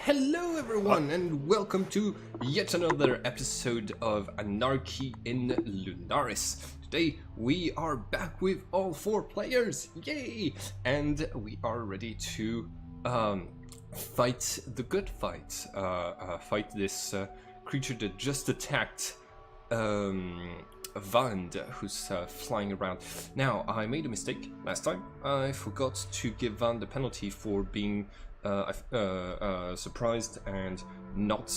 Hello everyone and welcome to yet another episode of Anarchy in Lunaris. Today we are back with all 4 players, yay! And we are ready to fight the good fight. Fight this creature that just attacked Vand, who's flying around. Now, I made a mistake last time. I forgot to give Vand the penalty for being surprised and not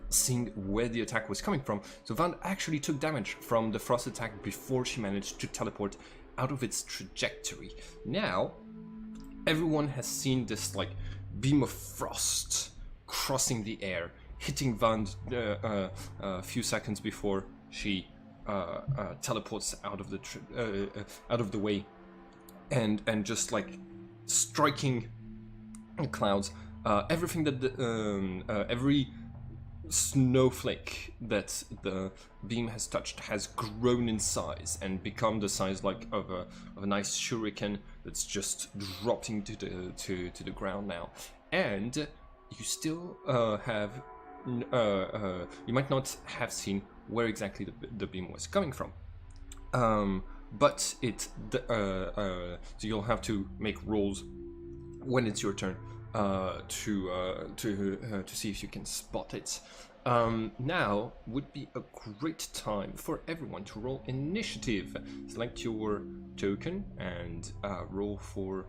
seeing where the attack was coming from. So Vand actually took damage from the frost attack before she managed to teleport out of its trajectory. Now, everyone has seen this like beam of frost crossing the air, hitting Vand a few seconds before she teleports out of the way, and just like striking clouds. Everything that every snowflake that the beam has touched has grown in size and become the size like of a nice shuriken that's just dropping to the ground now. And you still have you might not have seen where exactly the beam was coming from, but so you'll have to make rolls when it's your turn to see if you can spot it. Now would be a great time for everyone to roll initiative. Select your token and roll for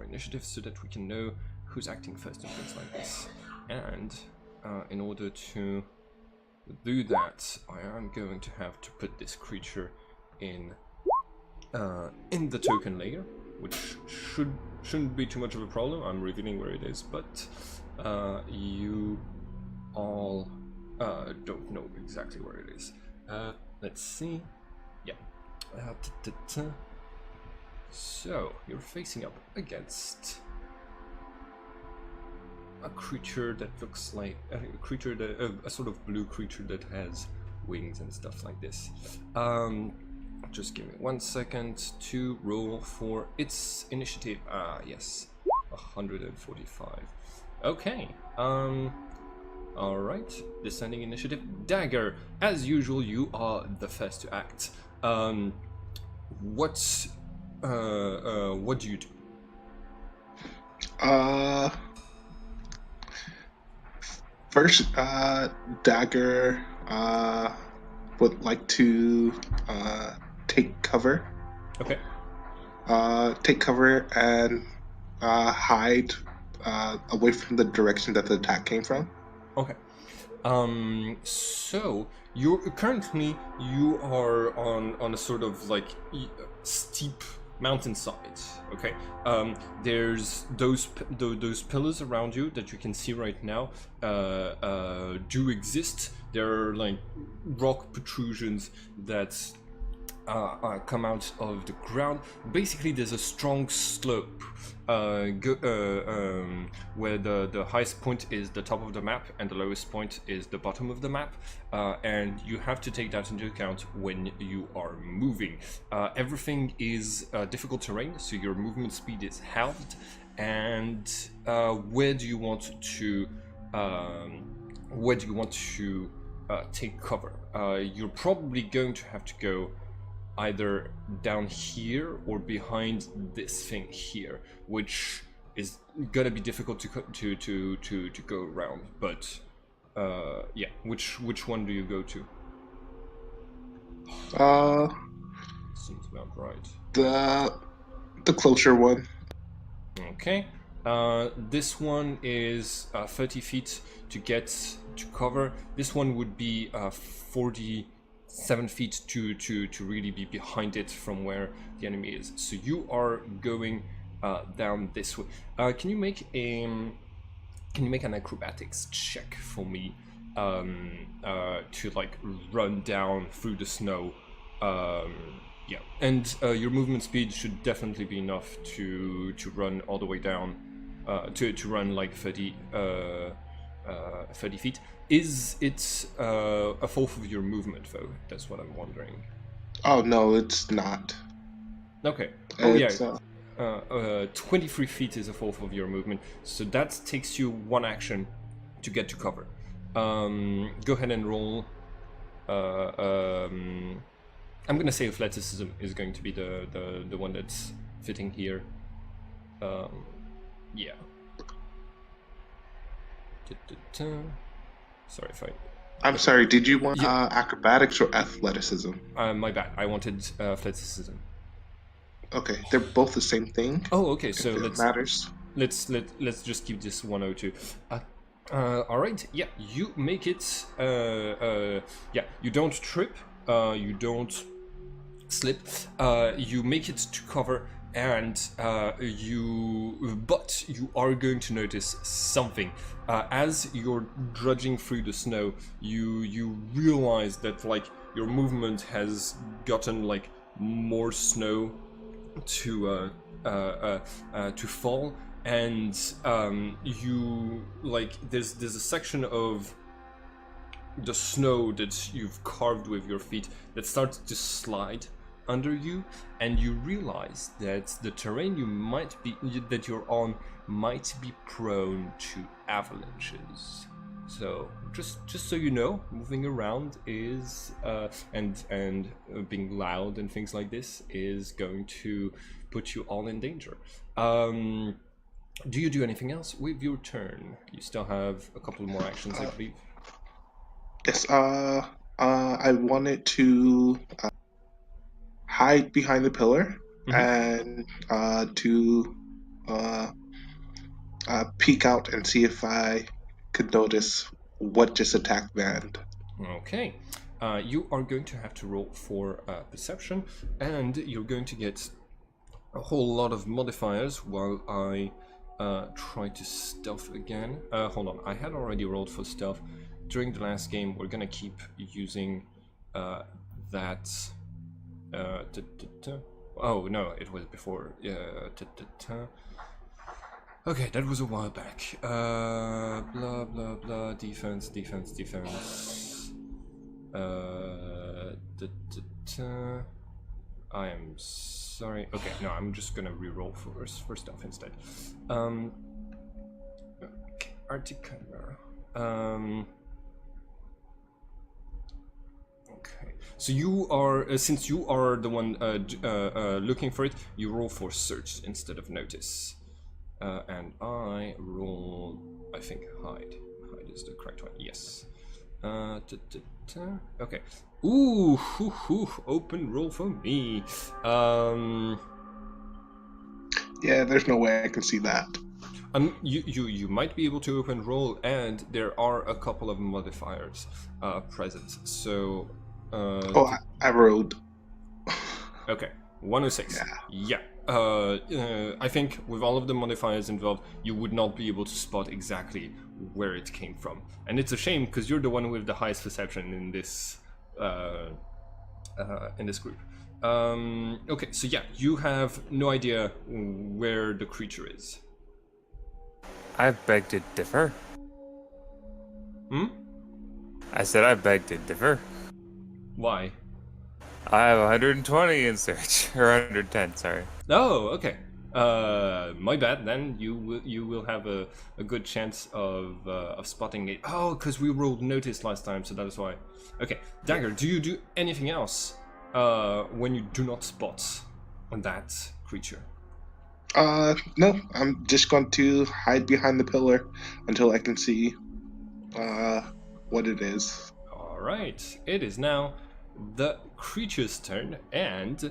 initiative so that we can know who's acting first and things like this. And in order to do that, I am going to have to put this creature in the token layer, which shouldn't be too much of a problem. I'm revealing where it is, but you all don't know exactly where it is. Let's see. Yeah. So you're facing up against a creature that looks like a sort of blue creature that has wings and stuff like this. Just give me 1 second to roll for its initiative. Yes, 145. Okay. All right. Descending initiative. Dagger. As usual, you are the first to act. What do you do? First, Dagger would like to take cover. Okay. Take cover and hide away from the direction that the attack came from. Okay. So you are on a sort of like steep mountainside. Okay. There's those pillars around you that you can see right now do exist. There are like rock protrusions that come out of the ground. Basically, there's a strong slope where the highest point is the top of the map and the lowest point is the bottom of the map, and you have to take that into account when you are moving. Everything is difficult terrain, so your movement speed is halved. And where do you want to take cover? You're probably going to have to go either down here or behind this thing here, which is gonna be difficult to go around. But yeah, which one do you go to? Seems about right. The closer one. Okay. This one is 30 feet to get to cover. This one would be 47 feet to really be behind it from where the enemy is. So you are going down this way. Can you make an acrobatics check for me to like run down through the snow? Yeah, and your movement speed should definitely be enough to run all the way down, to run like 30 feet. Is it a fourth of your movement, though? That's what I'm wondering. Oh no, it's not. Okay. Oh yeah. 23 feet is the fourth of your movement, so that takes you 1 action to get to cover. Go ahead and roll. I'm gonna say athleticism is going to be the one that's fitting here. Yeah. Sorry if I'm sorry, did you want acrobatics or athleticism? my bad. I wanted athleticism. Okay, they're both the same thing. Oh, okay. If So it matters. let's just keep this 102. All right. Yeah, you make it. Yeah, you don't trip. You don't slip. You make it to cover, and but you are going to notice something as you're drudging through the snow. You realize that like your movement has gotten like more snow to fall, and you like there's a section of the snow that you've carved with your feet that starts to slide under you, and you realize that the terrain that you're on might be prone to avalanches. So just so you know, moving around is and being loud and things like this is going to put you all in danger. Do you do anything else with your turn? You still have a couple more actions, I believe. Yes. I wanted to hide behind the pillar and to peek out and see if I could notice what just attacked Vand. Okay. You are going to have to roll for perception, and you're going to get a whole lot of modifiers while I try to stealth again. Hold on, I had already rolled for stealth. During the last game, we're gonna keep using that. Oh no, it was before. Okay, that was a while back. Blah blah blah. Defense. I am sorry. Okay, no, I'm just gonna re-roll for stuff instead. Okay, Arctic Chimera. Okay, so you are since you are the one looking for it, you roll for search instead of notice, and I roll, I think, hide. Hide is the correct one. Yes. Okay. Ooh, open roll for me. Yeah, there's no way I can see that. You might be able to open roll, and there are a couple of modifiers present. So. I rolled. Okay, 106. Yeah. I think with all of the modifiers involved, you would not be able to spot exactly where it came from, and it's a shame because you're the one with the highest perception in this group. Okay, so yeah, you have no idea where the creature is. I beg to differ. I said I beg to differ. Why? I have 120 in search, or 110, sorry. Oh, okay. My bad. Then you will have a good chance of spotting it. Oh, because we rolled notice last time, so that's why. Okay, Dagger, do you do anything else when you do not spot that creature? No. I'm just going to hide behind the pillar until I can see what it is. All right. It is now the creature's turn, and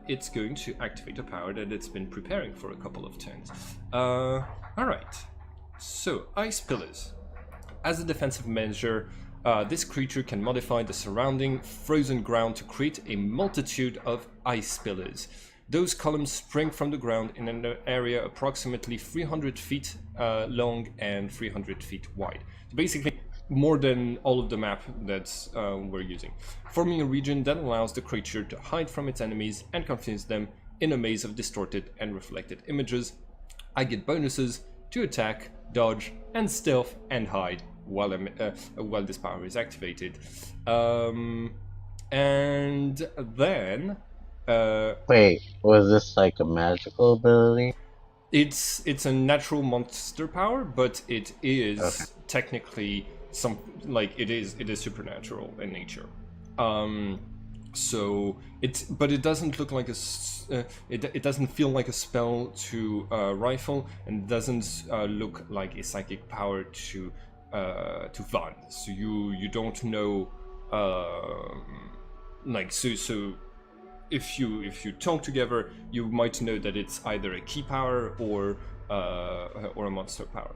it's going to activate a power that it's been preparing for a couple of turns. Alright, so Ice Pillars. As a defensive measure, this creature can modify the surrounding frozen ground to create a multitude of ice pillars. Those columns spring from the ground in an area approximately 300 feet long and 300 feet wide. So basically, more than all of the map that we're using, forming a region that allows the creature to hide from its enemies and confuse them in a maze of distorted and reflected images. I get bonuses to attack, dodge, and stealth and hide while this power is activated. And then Wait, was this like a magical ability? It's a natural monster power, but it is Okay. technically it is supernatural in nature. So but it doesn't look like it doesn't feel like a spell to rifle, and doesn't look like a psychic power to Van. So you don't know so if you talk together, you might know that it's either a key power or a monster power.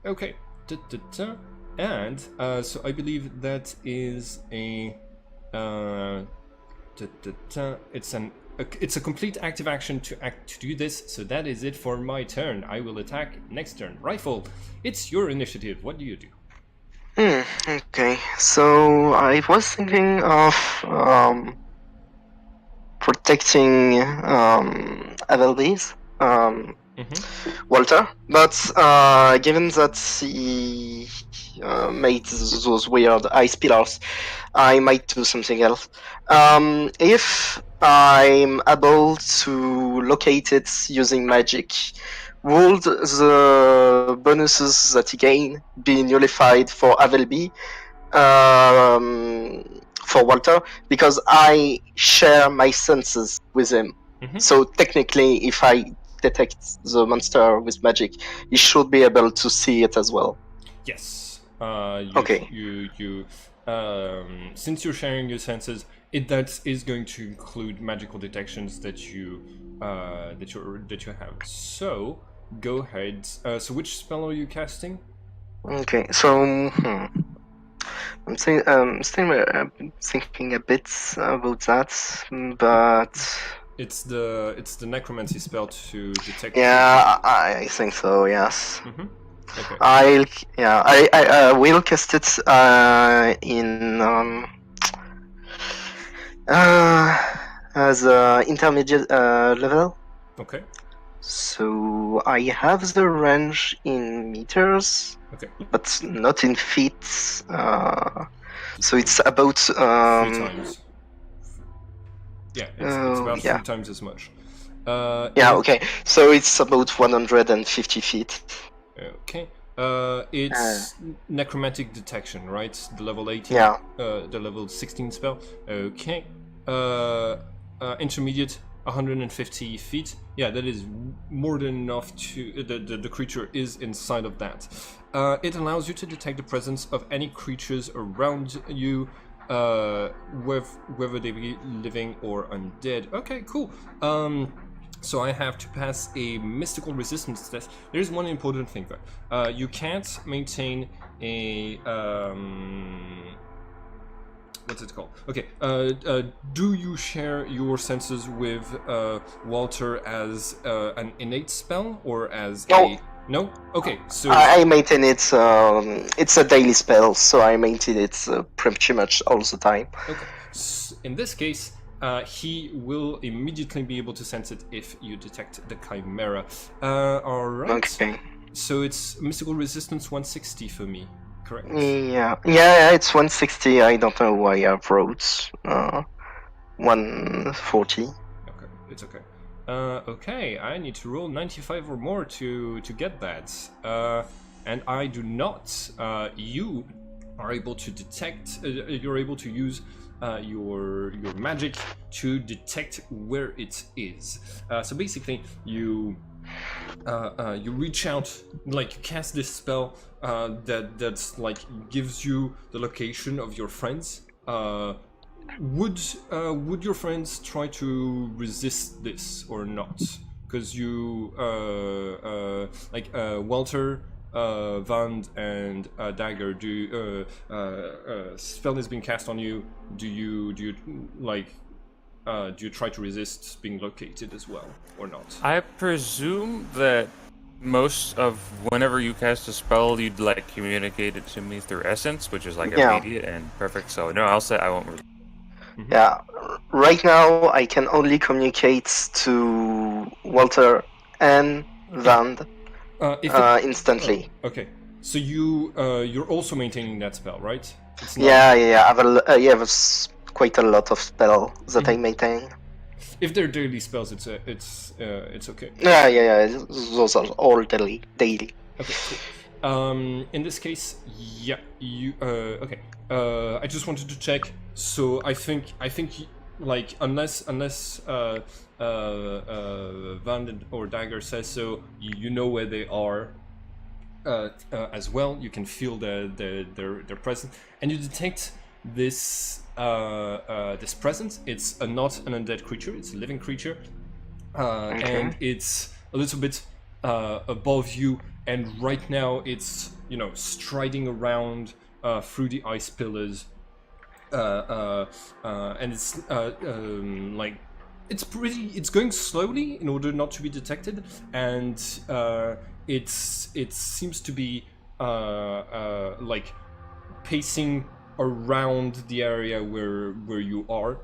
Okay, and so I believe that is a it's a complete active action to do this. So that is it for my turn. I will attack next turn. Rifle, it's your initiative. What do you do? Okay, so I was thinking of protecting Avelbees, Walter, but given that he made those weird ice pillars, I might do something else. If I'm able to locate it using magic, would the bonuses that he gain be nullified for Avelby? For Walter, because I share my senses with him. So technically, if I detect the monster with magic, he should be able to see it as well. Yes. Okay. Since you're sharing your senses, that is going to include magical detections that you have. So go ahead. So which spell are you casting? Okay. So I'm still thinking a bit about that, but it's the necromancy spell to detect. Yeah, I think so. Yes. Okay. I will cast it in as intermediate level. Okay. So I have the range in meters, okay, but not in feet. So it's about 3 times. Yeah, it's about 3 yeah. times as much. Okay. So it's about 150 feet. Okay. It's necromantic detection, right? The level 18. Yeah. The level 16 spell. Okay. Intermediate, 150 feet. Yeah, that is more than enough to. The creature is inside of that. It allows you to detect the presence of any creatures around you, whether they be living or undead. Okay, cool. So I have to pass a mystical resistance test. There's one important thing though. You can't maintain a what's it called? Okay. Do you share your senses with Walter as an innate spell or as a no? Okay. So I maintain it. It's a daily spell, so I maintain it pretty much all the time. Okay. In this case, he will immediately be able to sense it if you detect the chimera. All right. Okay. So it's mystical resistance 160 for me, correct? Yeah, it's 160. I don't know why I wrote 140. Okay, it's okay. Okay, I need to roll 95 or more to get that. And I do not. You are able to detect. You're able to use your magic to detect where it is. So basically, you reach out, like you cast this spell that's like gives you the location of your friends. Would your friends try to resist this or not? Because you Walter, Vand, and Dagger, spell is being cast on you. Do you try to resist being located as well or not? I presume that most of whenever you cast a spell, you'd like communicate it to me through essence, which is like immediate and perfect. So no, I'll say I won't. Yeah, right now I can only communicate to Walter and Vand instantly. Okay, so you're also maintaining that spell, right? It's not... Yeah. I have quite a lot of spell that I maintain. If they're daily spells, it's okay. Yeah. Those are all daily. Okay, cool. In this case, yeah, you okay. I just wanted to check. So I think like unless Van or Dagger says so, you know where they are. As well, you can feel their presence, and you detect this this presence. It's not an undead creature; it's a living creature, and it's a little bit above you. And right now, it's striding around through the ice pillars, and it's like it's going slowly in order not to be detected, and it seems to be like pacing around the area where you are,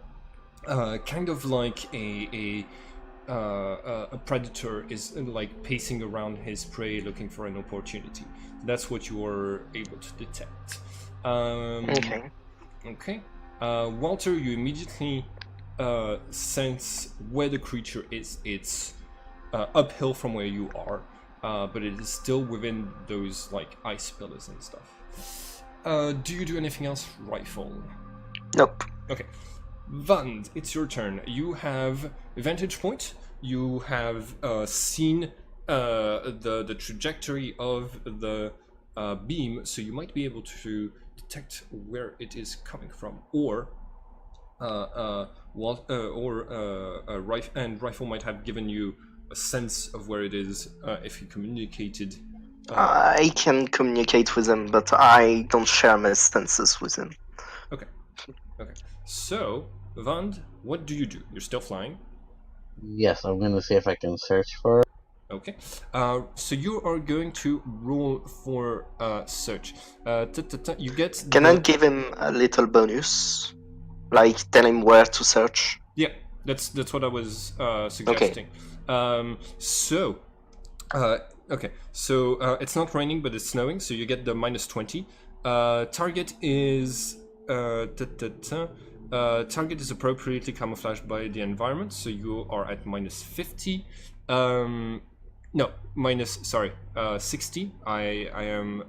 kind of like a predator is like pacing around his prey looking for an opportunity. That's what you are able to detect. Okay. Walter, you immediately sense where the creature is. It's uphill from where you are, but it is still within those like ice pillars and stuff. Do you do anything else, Rifle? Nope. Okay. Vand, it's your turn. You have vantage point. You have seen the trajectory of the beam, so you might be able to detect where it is coming from, or Rifle might have given you a sense of where it is if he communicated. I can communicate with him, but I don't share my senses with him. Okay. So, Vand, what do? You're still flying. Yes, I'm gonna see if I can search for it. Okay. So you are going to roll for search. You get. Can I give him a little bonus? Like tell him where to search? Yeah, that's what I was suggesting. Okay. So it's not raining, but it's snowing, so you get the -20. Target is target is appropriately camouflaged by the environment, so you are at -50. No, -60. I am.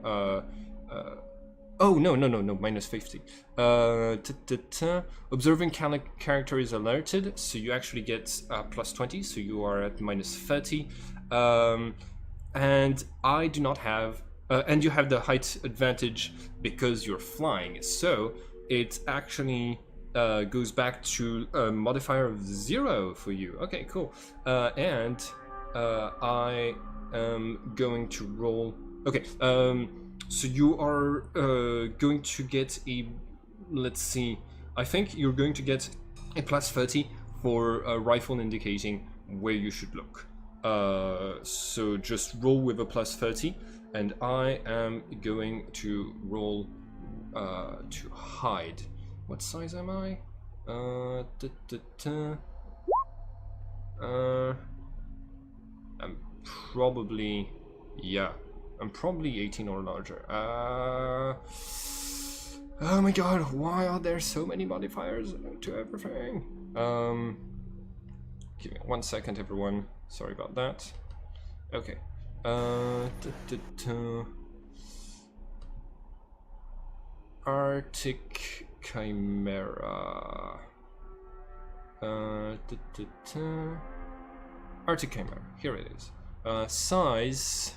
Oh no, -50. Observing character is alerted, so you actually get +20, so you are at -30. And I do not have, and you have the height advantage because you're flying, so it actually goes back to a modifier of 0 for you. Okay, cool. And I am going to roll. Okay, so you are going to get a. Let's see. I think you're going to get a +30 for a rifle indicating where you should look. So just roll with a +30, and I am going to roll to hide. What size am I? I'm probably, I'm probably 18 or larger. Oh my god, why are there so many modifiers to everything? Give me 1 second, everyone. Sorry about that. Okay. Arctic Chimera. Arctic Chimera. Here it is. Size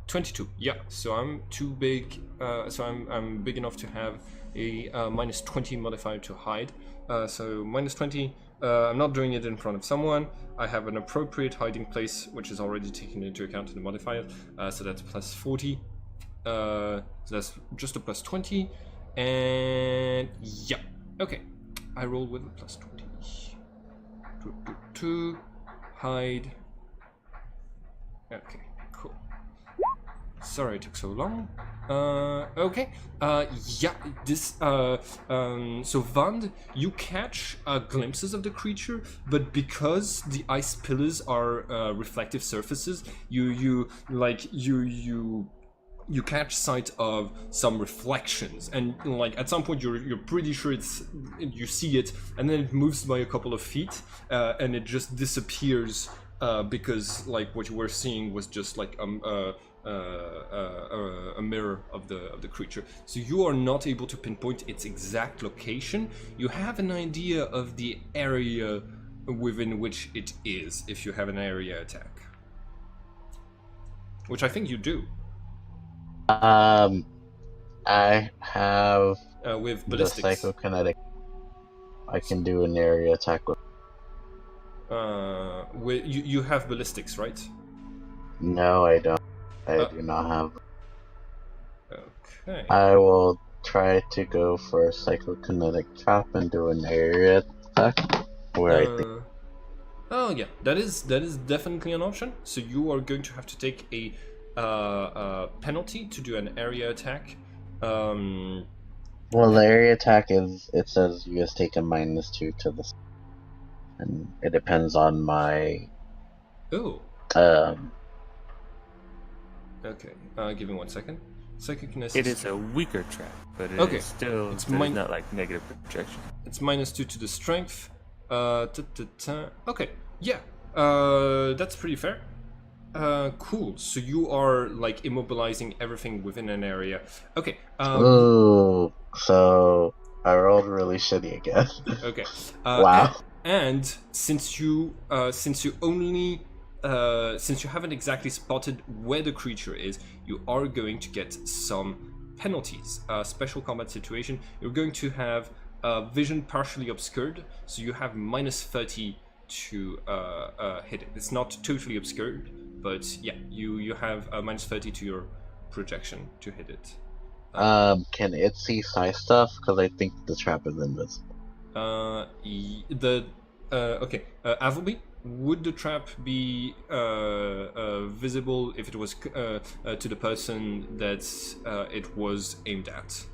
22. Yeah. So I'm too big. So I'm big enough to have a -20 modifier to hide. So -20. I'm not doing it in front of someone. I have an appropriate hiding place, which is already taken into account in the modifier. So that's +40. So that's just a +20. And yeah. Okay. I roll with a +20. 2, hide. Okay, cool. Sorry it took so long. Okay. Yeah, this so Vand, you catch glimpses of the creature, but because the ice pillars are reflective surfaces, you you catch sight of some reflections, and like at some point you're pretty sure you see it, and then it moves by a couple of feet, and it just disappears because like what you were seeing was just like a mirror of the creature. So you are not able to pinpoint its exact location. You have an idea of the area within which it is if you have an area attack, which I think you do. I have With the ballistics. psychokinetic. I can do an area attack with. You have ballistics, right? No, I don't. I do not have. Okay. I will try to go for a psychokinetic trap and do an area attack. Where I think. Oh yeah, that is definitely an option. So you are going to have to take a penalty to do an area attack. Well, the area attack is, it says you just take a -2 to the, and it depends on my. Oh. Okay. Give me 1 second. Psychokinesis. It is a weaker trap, but it Okay. is still It's there's not like negative projection. It's -2 to the strength. Okay. Yeah. That's pretty fair. Cool. So you are like immobilizing everything within an area. Okay. Ooh, so I rolled really shitty again. Okay. Wow. And since you haven't exactly spotted where the creature is, you are going to get some penalties. Special combat situation. You're going to have vision partially obscured, so you have -30 to hit it. It's not totally obscured, but yeah, you have a -30 to your projection to hit it. Can it see psi stuff? Because I think the trap is invisible. Okay, Avelby, would the trap be visible if it was to the person that it was aimed at?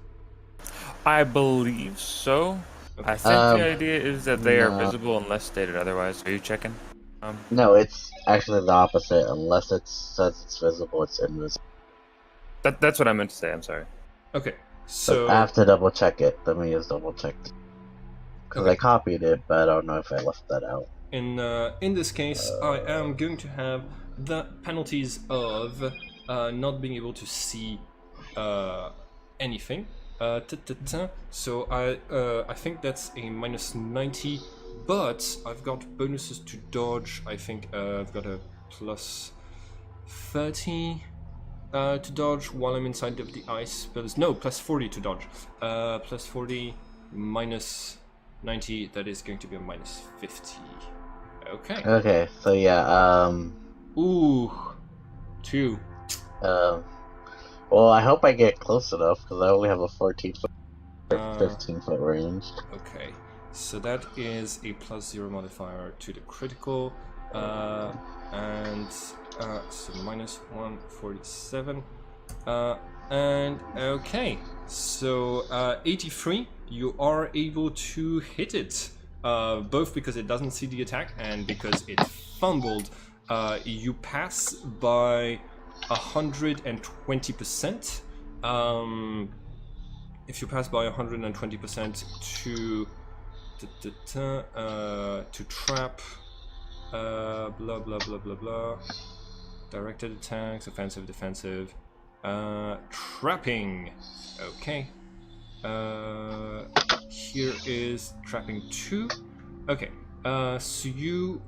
I believe so. Okay. I think the idea is that they are no. visible unless stated otherwise. Are you checking? No, it's actually the opposite. Unless it says it's visible, it's invisible. That's what I meant to say. I'm sorry. Okay, So so I have to double check it. Let me just double check. Because Okay. I copied it, but I don't know if I left that out. in this case, I am going to have the penalties of not being able to see anything. So I think that's a -90, but I've got bonuses to dodge. I think I've got a +30 to dodge while I'm inside of the ice. No, +40 to dodge. +40 -90. That is going to be a -50. Okay. Okay, so yeah, Ooh, 2. well, I hope I get close enough, because I only have a 14-foot, Uh, 15-foot range. Okay, so that is a +0 modifier to the critical, and so -147, and okay, so 83, you are able to hit it, both because it doesn't see the attack and because it fumbled. You pass by 120%. If you pass by 120% to trap, blah blah blah blah blah. Directed attacks, offensive, defensive, trapping. Okay. Here is trapping 2. Okay. So you.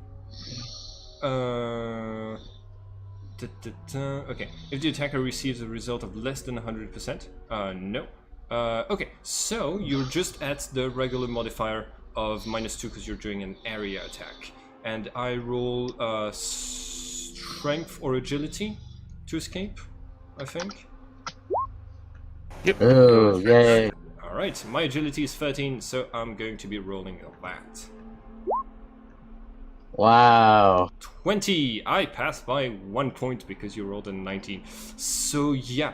Okay. If the attacker receives a result of less than 100%, no. Okay, so you're just at the regular modifier of -2 because you're doing an area attack. And I roll strength or agility to escape, I think. Yep. Ooh, yay! Alright, my agility is 13, so I'm going to be rolling that. Wow! 20! I passed by 1 point because you rolled a 19. So yeah,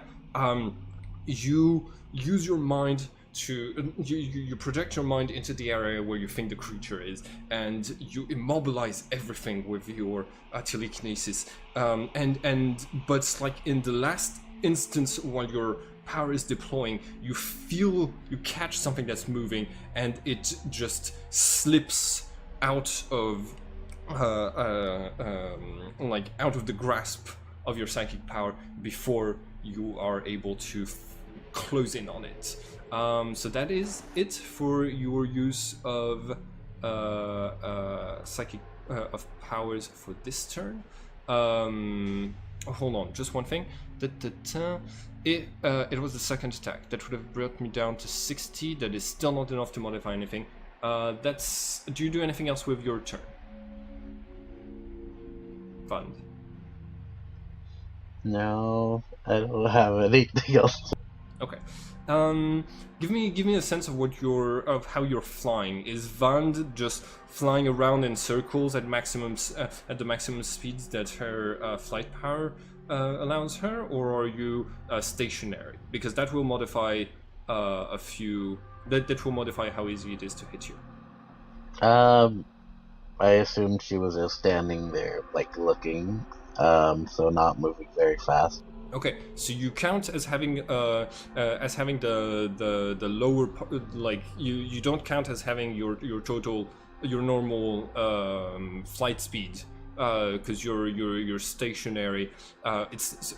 you use your mind to you project your mind into the area where you think the creature is, and you immobilize everything with your telekinesis. But like in the last instant while your power is deploying, you catch something that's moving, and it just slips out of out of the grasp of your psychic power before you are able to close in on it. So that is it for your use of psychic of powers for this turn. Hold on, just one thing. It was the second attack that would have brought me down to 60. That is still not enough to modify anything. Do you do anything else with your turn? Fund. No, I don't have anything else. Okay. Give me a sense of how you're flying. Is Vand just flying around in circles at the maximum speeds that her flight power allows her, or are you stationary? Because that will modify that will modify how easy it is to hit you. I assumed she was just standing there, like looking, so not moving very fast. Okay, so you count as having the lower like you don't count as having your normal flight speed because you're stationary.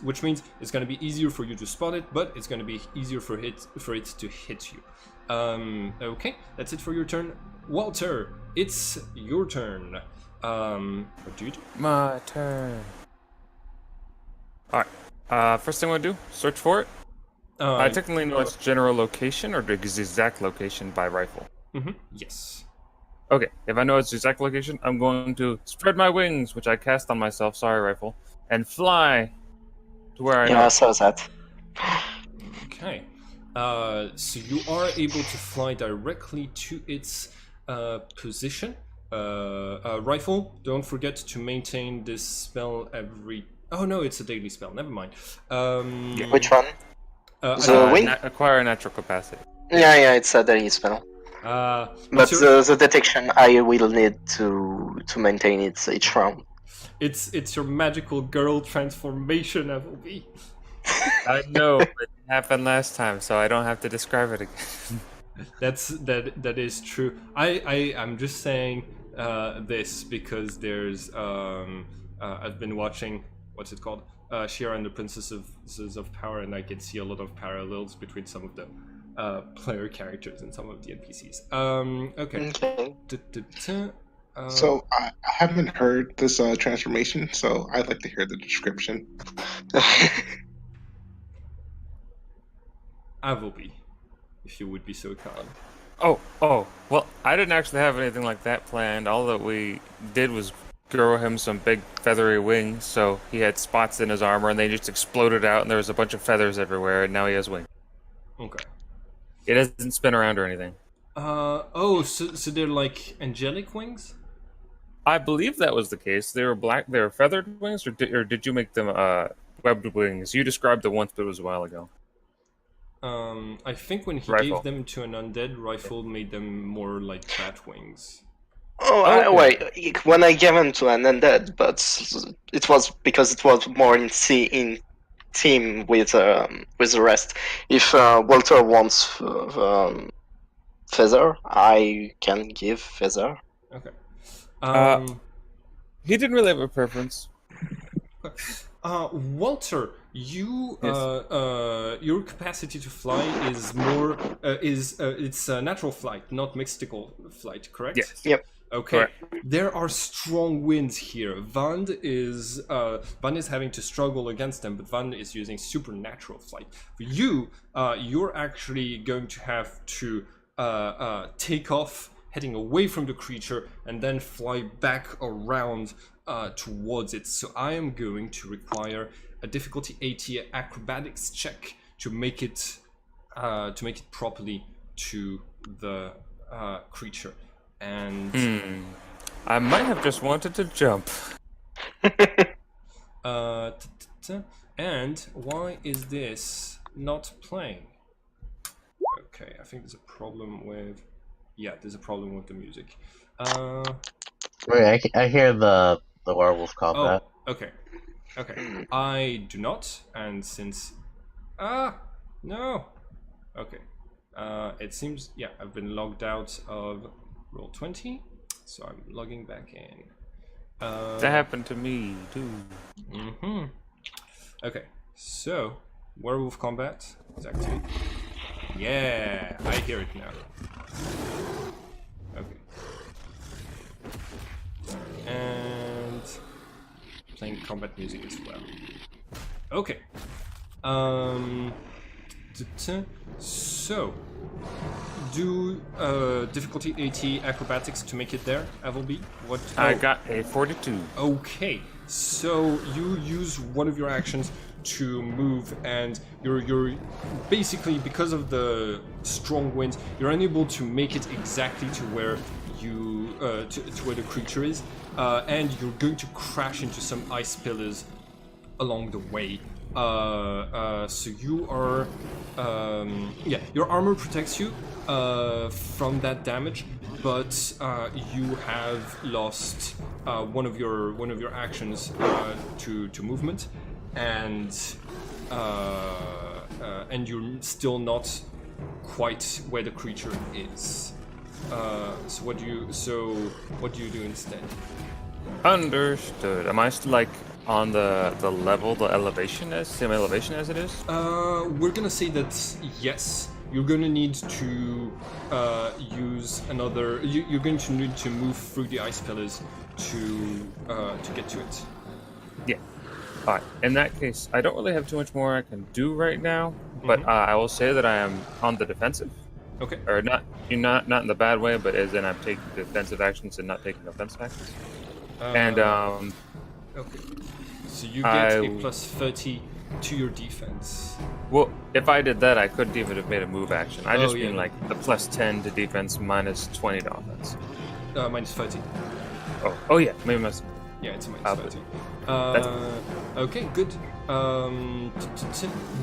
Which means it's going to be easier for you to spot it, but it's going to be easier for it to hit you. Okay, that's it for your turn, Walter. It's your turn. What do you do? My turn. All right. First thing I want to do, search for it. I technically know its general location or the exact location by rifle. Yes. Okay, if I know its exact location, I'm going to spread my wings, which I cast on myself, sorry rifle, and fly to where I know. Yeah, I saw that. Okay. So you are able to fly directly to its position. Rifle, don't forget to maintain this spell every... Oh no, it's a daily spell, never mind. Which one? The wing? Acquire a natural capacity. Yeah, it's a daily spell. But the detection I will need to maintain it each round. It's your magical girl transformation, FLB. I know, but it happened last time, so I don't have to describe it again. That is true. I'm just saying this because there's I've been watching, what's it called? Shira and the Princesses of Power, and I can see a lot of parallels between some of the player characters and some of the NPCs. Okay. So I haven't heard this transformation, so I'd like to hear the description. Avilby, if you would be so kind. Oh, well, I didn't actually have anything like that planned. All that we did was grow him some big feathery wings, so he had spots in his armor, and they just exploded out, and there was a bunch of feathers everywhere, and now he has wings. Okay. It doesn't spin around or anything. So they're like angelic wings? I believe that was the case. They were black. They were feathered wings, or did you make them webbed wings? You described it once, but it was a while ago. I think when he Rifle. gave them to an undead, Rifle made them more like bat wings. Oh, wait. When I gave him to an undead, but it was because it was more in team with the rest. If Walter wants feather, I can give feather. Okay. He didn't really have a preference. Walter, you your capacity to fly is more it's natural flight, not mystical flight, correct? Yes. Yep. Okay. Correct. There are strong winds here. Vand is having to struggle against them, but Vand is using supernatural flight. For you, you're actually going to have to take off, heading away from the creature, and then fly back around towards it. So I am going to require a difficulty 80 acrobatics check to make it properly to the creature. And I might have just wanted to jump. And why is this not playing? Okay, I think there's a problem with... Yeah, there's a problem with the music. Wait, I hear the werewolf call that. Okay. I do not, and since Ah, no. Okay. It seems, yeah, I've been logged out of Roll20, so I'm logging back in. That happened to me too. Mm-hmm. Okay, so werewolf combat is active. Yeah, I hear it now. Okay. And playing combat music as well. Okay. So, do difficulty 80 acrobatics to make it there, Avelby? What? I got a 42. Okay, so you use one of your actions to move, and you're basically, because of the strong winds, you're unable to make it exactly to where you to where the creature is, and you're going to crash into some ice pillars along the way. So you are, yeah, your armor protects you from that damage, but you have lost one of your actions to movement, and you're still not quite where the creature is. So what do you do instead? Understood. Am I still like on the level, the elevation as same elevation as it is? We're gonna say that yes. You're gonna need to use another. You're going to need to move through the ice pillars to get to it. Yeah. All right. In that case, I don't really have too much more I can do right now, but I will say that I am on the defensive. Okay. Or not in the bad way, but as in I'm taking defensive actions and not taking offensive actions. Okay. So you get a plus 30 to your defense. Well, if I did that, I couldn't even have made a move action. I just yeah. mean like the plus 10 to defense, minus 20 to offense. Minus 30. Oh yeah, maybe minus. Yeah, it's a minus I'll 30. That's- Okay, good.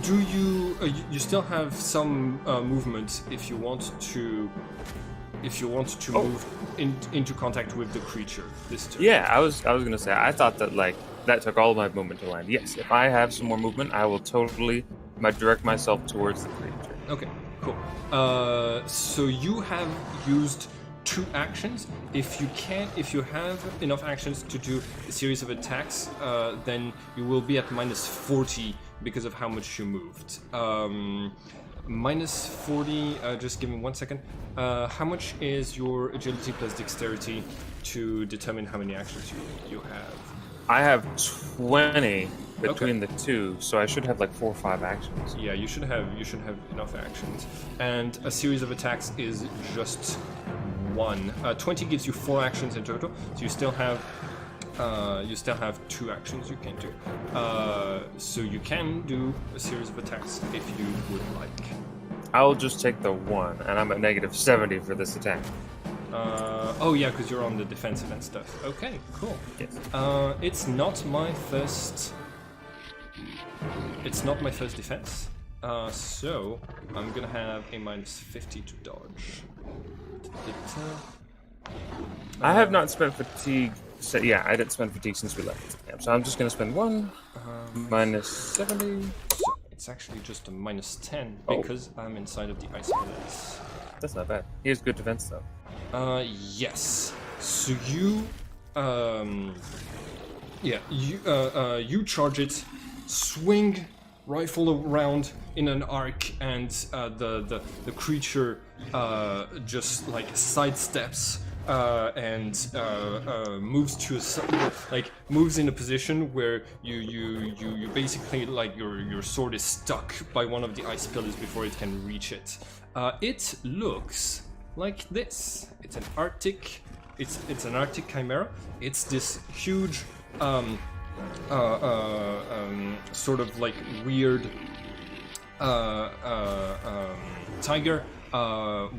Do you you still have some movement if you want to move into contact with the creature this turn? Yeah, I was gonna say I thought that like that took all of my movement to land. Yes, if I have some more movement, I will totally direct myself towards the creature. Okay, cool. So you have used 2 actions. If you have enough actions to do a series of attacks, then you will be at minus 40 because of how much you moved. Minus 40, just give me 1 second. How much is your agility plus dexterity to determine how many actions you have? I have 20 between the two, so I should have like 4 or 5 actions. Yeah, you should have enough actions. And a series of attacks is just 1. 20 gives you 4 actions in total, so you still have 2 actions you can do. So you can do a series of attacks if you would like. I'll just take the 1, and I'm at negative 70 for this attack. Oh yeah, because you're on the defensive and stuff. Okay, cool. Yes. It's not my first defense. So I'm gonna have a minus 50 to dodge. I have not spent fatigue. So, yeah, I didn't spend fatigue since we left. Yeah, so I'm just gonna spend 1 minus 70. So it's actually just a minus 10 because I'm inside of the ice pillars. That's not bad. He has good defense though. Yes. So you, you charge it, swing rifle around in an arc, and the creature just like sidesteps and moves to moves in a position where you basically like your sword is stuck by one of the ice pillars before it can reach it. It looks like this. It's an Arctic chimera. It's this huge sort of like weird tiger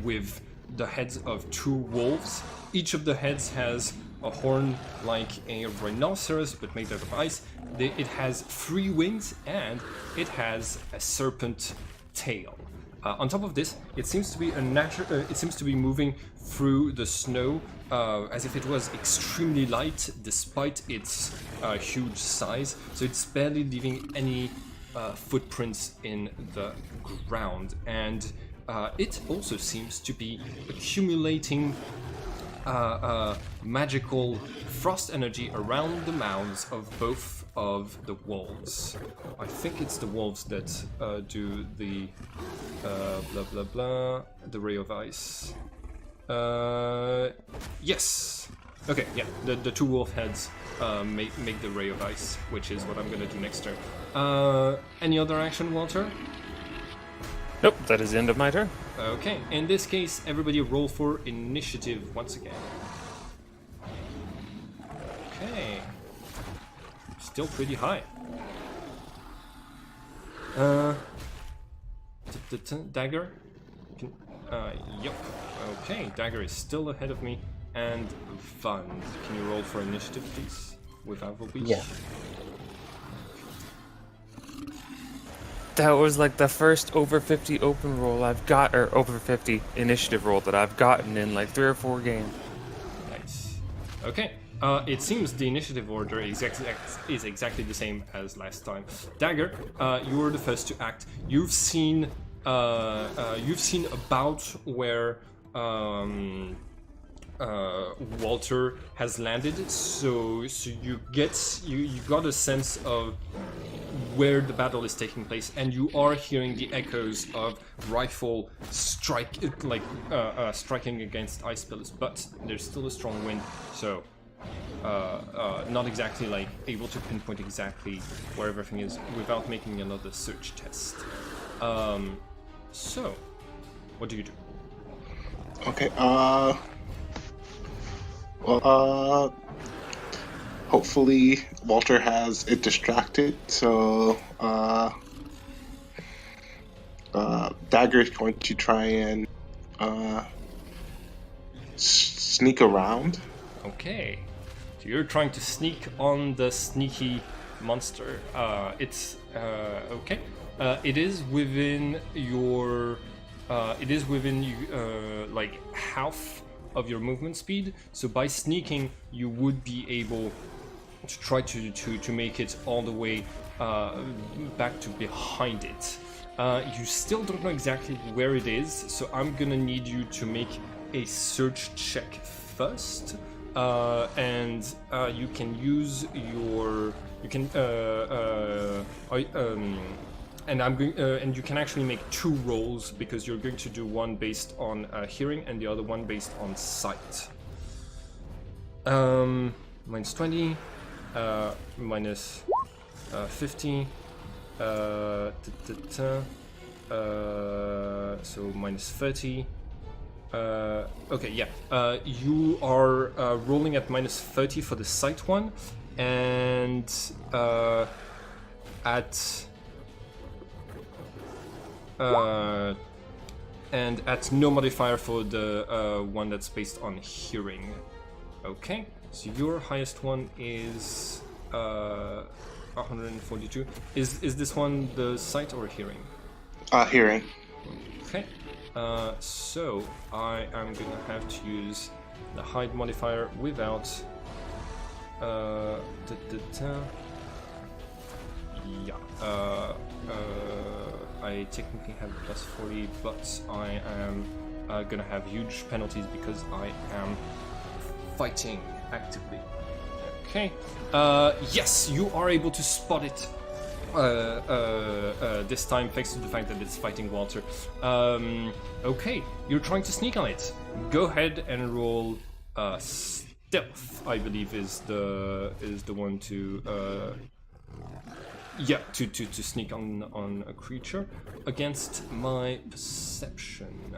with the heads of 2 wolves. Each of the heads has a horn like a rhinoceros but made out of ice. It has 3 wings and it has a serpent tail. On top of this, it seems to be moving through the snow as if it was extremely light, despite its huge size. So it's barely leaving any footprints in the ground, and it also seems to be accumulating magical frost energy around the mouths of both of the wolves. I think it's the wolves that do the blah blah blah, the ray of ice. Yes. Okay, yeah, the two wolf heads make the ray of ice, which is what I'm gonna do next turn. Any other action, Walter? Nope, that is the end of my turn. Okay, in this case, everybody roll for initiative once again. Okay. Still pretty high. Dagger? Yup. Okay, Dagger is still ahead of me. And Van, can you roll for initiative, please? With Alpha-Beach? Yeah. That was like the first over 50 open roll I've got, or over 50 initiative roll that I've gotten in like 3 or 4 games. Nice. Okay. It seems the initiative order is exactly the same as last time. Dagger, you were the first to act. You've seen about where Walter has landed, so you got a sense of where the battle is taking place, and you are hearing the echoes of rifle striking against ice pillars, but there's still a strong wind, so not exactly like able to pinpoint exactly where everything is without making another search test. So what do you do? Okay, hopefully Walter has it distracted, so Dagger is going to try and sneak around. Okay, so you're trying to sneak on the sneaky monster. It's okay. It is within your. It is within like half of your movement speed. So by sneaking, you would be able to try to make it all the way back to behind it. You still don't know exactly where it is, so I'm gonna need you to make a search check first, and you can use your and I'm going and you can actually make 2 rolls because you're going to do one based on hearing and the other one based on sight. Minus 20, minus 50, so minus 30. Okay, yeah. You are rolling at minus 30 for the sight one, and at no modifier for the one that's based on hearing. Okay, so your highest one is 142. Is this one the sight or hearing? Hearing. Okay, so I am gonna have to use the hide modifier without I technically have plus 40, but I am gonna have huge penalties because I am fighting actively. Okay. Yes, you are able to spot it this time, thanks to the fact that it's fighting Walter. Okay, you're trying to sneak on it. Go ahead and roll stealth. I believe is the one to to sneak on a creature against my perception.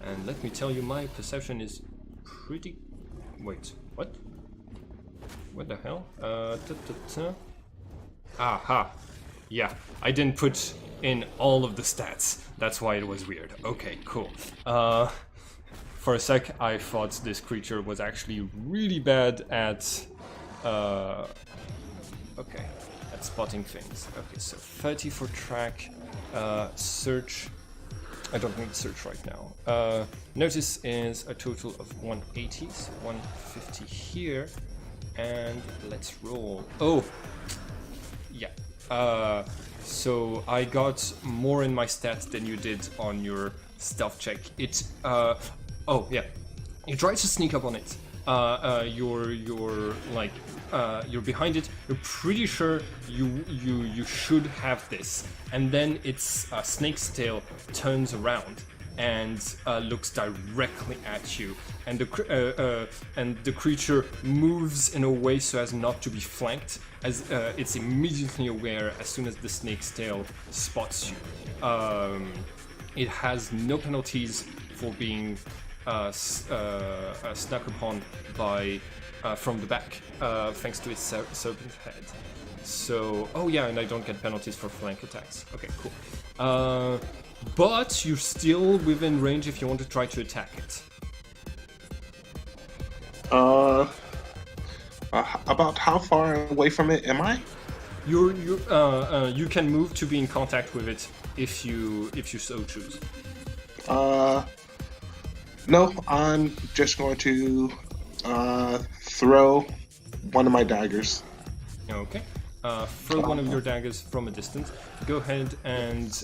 And let me tell you, my perception is pretty. Wait, what? What the hell? Aha. Yeah, I didn't put in all of the stats. That's why it was weird. Okay, cool. For a sec, I thought this creature was actually really bad at at spotting things. Okay, so 30 for track, search. I don't need search right now. Notice is a total of 180, so 150 here, and let's roll. Oh, yeah. So I got more in my stats than you did on your stealth check. Oh yeah, you try to sneak up on it. You're like you're behind it. You're pretty sure you should have this, and then its snake's tail turns around and looks directly at you, and the creature moves in a way so as not to be flanked, as it's immediately aware as soon as the snake's tail spots you. It has no penalties for being snuck upon by from the back, thanks to its serpent head. So, oh yeah, and I don't get penalties for flank attacks. Okay, cool. But you're still within range if you want to try to attack it. About how far away from it am I? You can move to be in contact with it if you so choose. No, I'm just going to throw one of my daggers. Okay. Throw one of your daggers from a distance. Go ahead and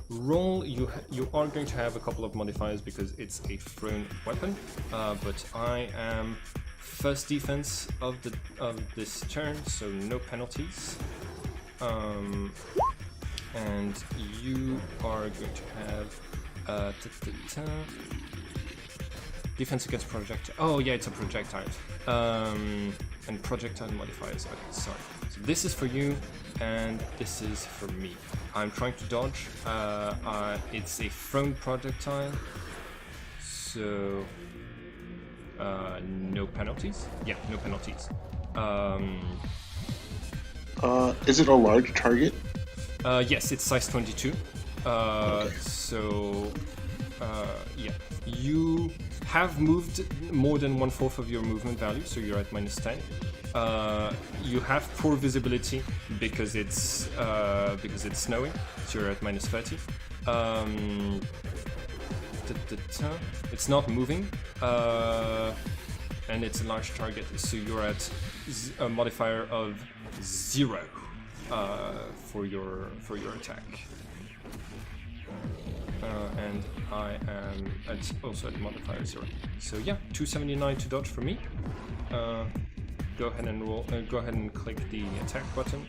roll. You are going to have a couple of modifiers because it's a thrown weapon. But I am first defense of this turn, so no penalties. And you are going to have defense against projectile. Oh yeah, it's a projectile. And projectile modifiers. Okay, sorry. So this is for you, and this is for me. I'm trying to dodge. It's a thrown projectile, so no penalties. Yeah, no penalties. Is it a large target? Yes, it's size 22. Okay. So, yeah, you have moved more than 1/4 of your movement value, so you're at -10. You have poor visibility because it's snowing, so you're at -30. It's not moving, and it's a large target, so you're at a modifier of 0 for your attack. And I am also at modifier 0. So yeah, 279 to dodge for me. Go ahead and roll. Go ahead and click the attack button.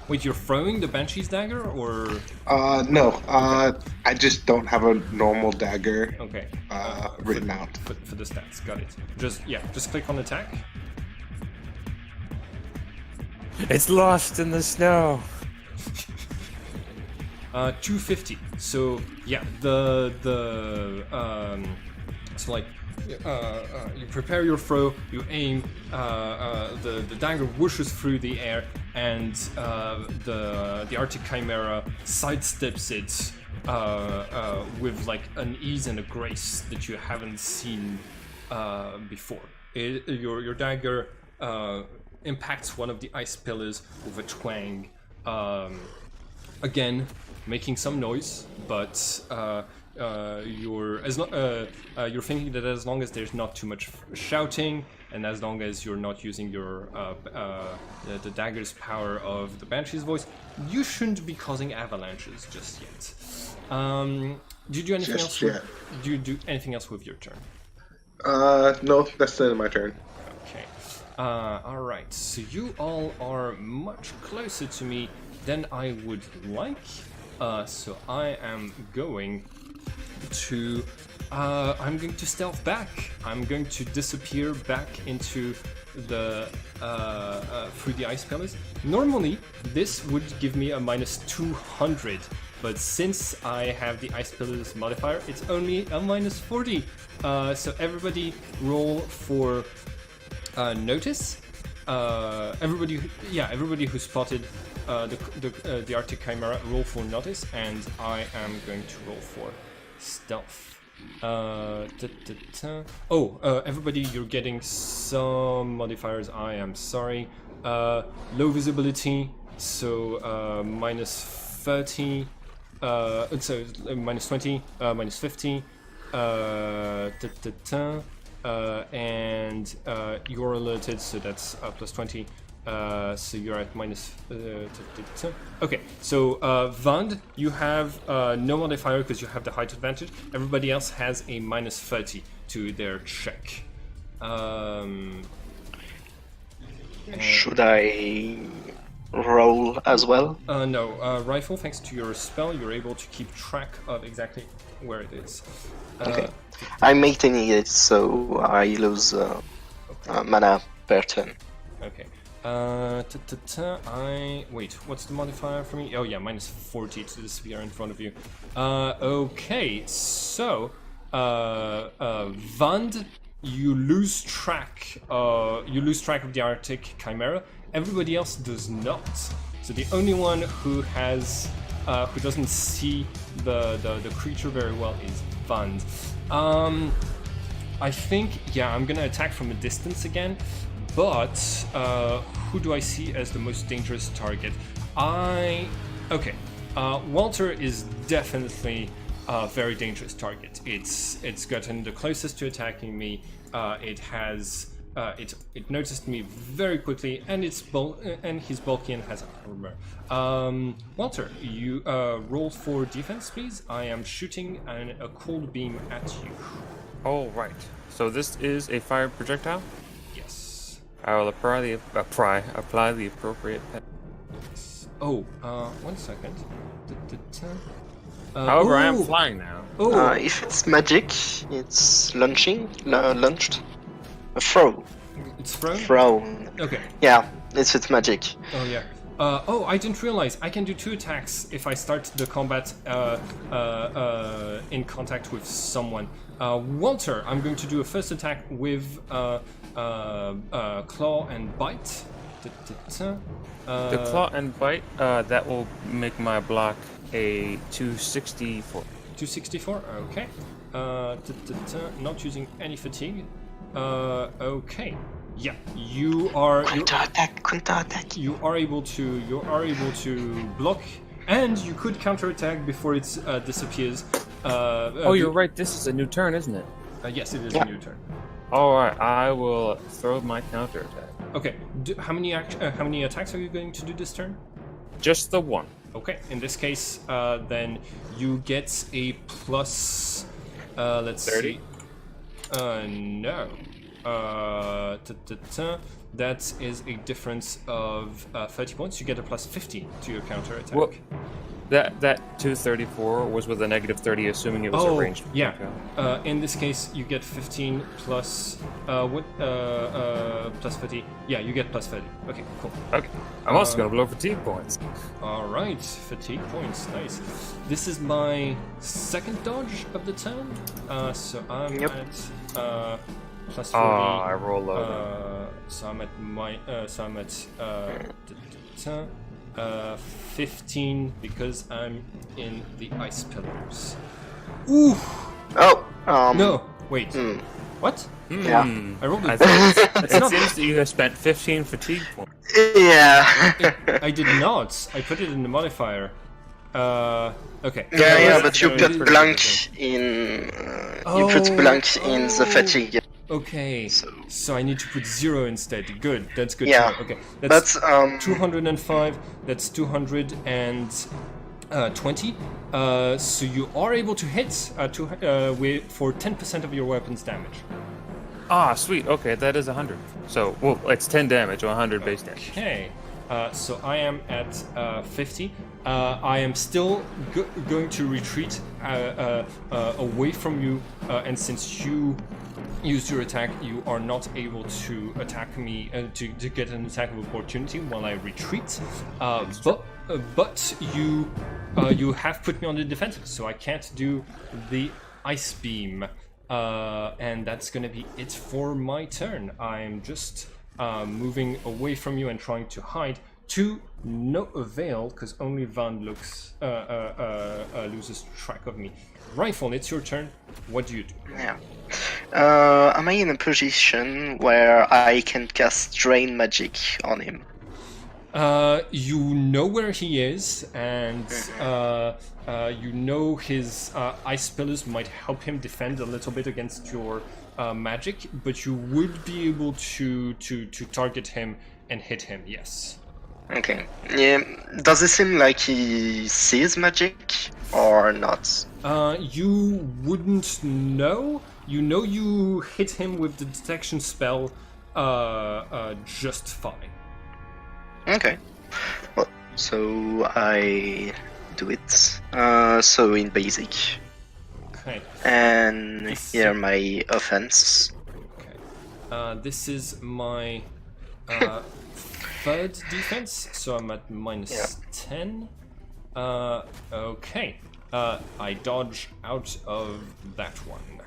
Wait, you're throwing the Banshee's dagger, or? No. I just don't have a normal dagger. Okay. Written out. For the stats, got it. Just click on attack. It's lost in the snow. 250. So yeah, so like you prepare your throw, you aim, the dagger whooshes through the air, and the Arctic Chimera sidesteps it with like an ease and a grace that you haven't seen before. Your dagger impacts one of the ice pillars with a twang. Again, making some noise, but you're thinking that as long as there's not too much shouting, and as long as you're not using your the dagger's power of the Banshee's voice, you shouldn't be causing avalanches just yet. Do you do anything else? Do you do anything else with your turn? No, that's the end of my turn. Okay. Alright, so you all are much closer to me than I would like. So I am going to stealth back. I'm going to disappear back into the through the ice pillars. Normally this would give me a -200, but since I have the ice pillars modifier, it's only a -40. So everybody roll for notice. Everybody who spotted the Arctic Chimera, roll for notice, and I am going to roll for stealth. Everybody, you're getting some modifiers. I am sorry. Low visibility, so -30. So -20, -50. And you're alerted, so that's +20. So you're at minus. Okay, so Vand, you have no modifier because you have the height advantage. Everybody else has a minus 30 to their check. Should I roll as well? No, rifle. Thanks to your spell, you're able to keep track of exactly where it is. Okay. I'm maintaining it, so I lose mana per turn. Okay. Wait, what's the modifier for me? Oh yeah, minus 40 to the sphere in front of you. Okay, so Vand, you lose track of the Arctic Chimera. Everybody else does not. So the only one who has who doesn't see the creature very well is Vand. I think, yeah, I'm gonna attack from a distance again, but who do I see as the most dangerous target? Okay, Walter is definitely a very dangerous target. It's gotten the closest to attacking me. It noticed me very quickly, and he's bulky and has armor. Walter, you roll for defense, please. I am shooting a cold beam at you. All right. So this is a fire projectile. Yes. I will apply the appropriate. Oh, 1 second. However, I am flying now. If it's magic, it's launched. A throw. It's thrown? Thrown. Okay. Yeah, it's magic. Oh, yeah. I didn't realize I can do 2 attacks if I start the combat in contact with someone. Walter, I'm going to do a first attack with claw and bite. The claw and bite, that will make my block a 264. 264, okay. Not using any fatigue. Okay. Yeah, you are Counter-attack. you are able to block, and you could counterattack before it disappears. You're right. This is a new turn, isn't it? Yes, it is a new turn. All right. I will throw my counterattack. Okay. How many attacks are you going to do this turn? Just the one. Okay. In this case, then you get a plus. Let's 30? See. No. That is a difference of 30 points. You get a plus 15 to your counter attack. Well, that 234 was with a negative 30, assuming it was a ranged. Yeah. In this case, you get 15 plus plus 30. Yeah, you get plus 30. Okay, cool. Okay. I'm also gonna blow fatigue points. All right, fatigue points. Nice. This is my second dodge of the turn. So I'm at plus 40. I roll low. So I'm at 15 because I'm in the ice pillars. Ooh! No. Wait. What? Yeah. I rolled I it. think it seems that you have spent 15 fatigue points. Yeah. I did not. I put it in the modifier. Okay. Yeah, but you put blank in. You put blank in the fatigue. Okay. So I need to put 0 instead. Good. That's good. Yeah. To know. Okay. That's But 205. That's 220. So you are able to hit for 10% of your weapon's damage. Ah, sweet. Okay, that is 100. So, well, it's 10 damage or 100 base damage. Okay. So I am at 50. I am still going to retreat away from you, and since you used your attack, you are not able to attack me to get an attack of opportunity while I retreat. But you have put me on the defensive, so I can't do the ice beam, and that's gonna be it for my turn. I'm just moving away from you and trying to hide to no avail, because only Van loses track of me. Rifle, it's your turn. What do you do? Yeah. Am I in a position where I can cast Drain Magic on him? You know where he is, and you know his ice pillars might help him defend a little bit against your magic, but you would be able to target him and hit him. Yes. Okay. Yeah. Does it seem like he sees magic or not? You wouldn't know. You know you hit him with the detection spell just fine. Okay. Well, so I do it. So in basic. Okay. And here my offense. Okay. This is my third defense, so I'm at minus 10. Okay. I dodge out of that one.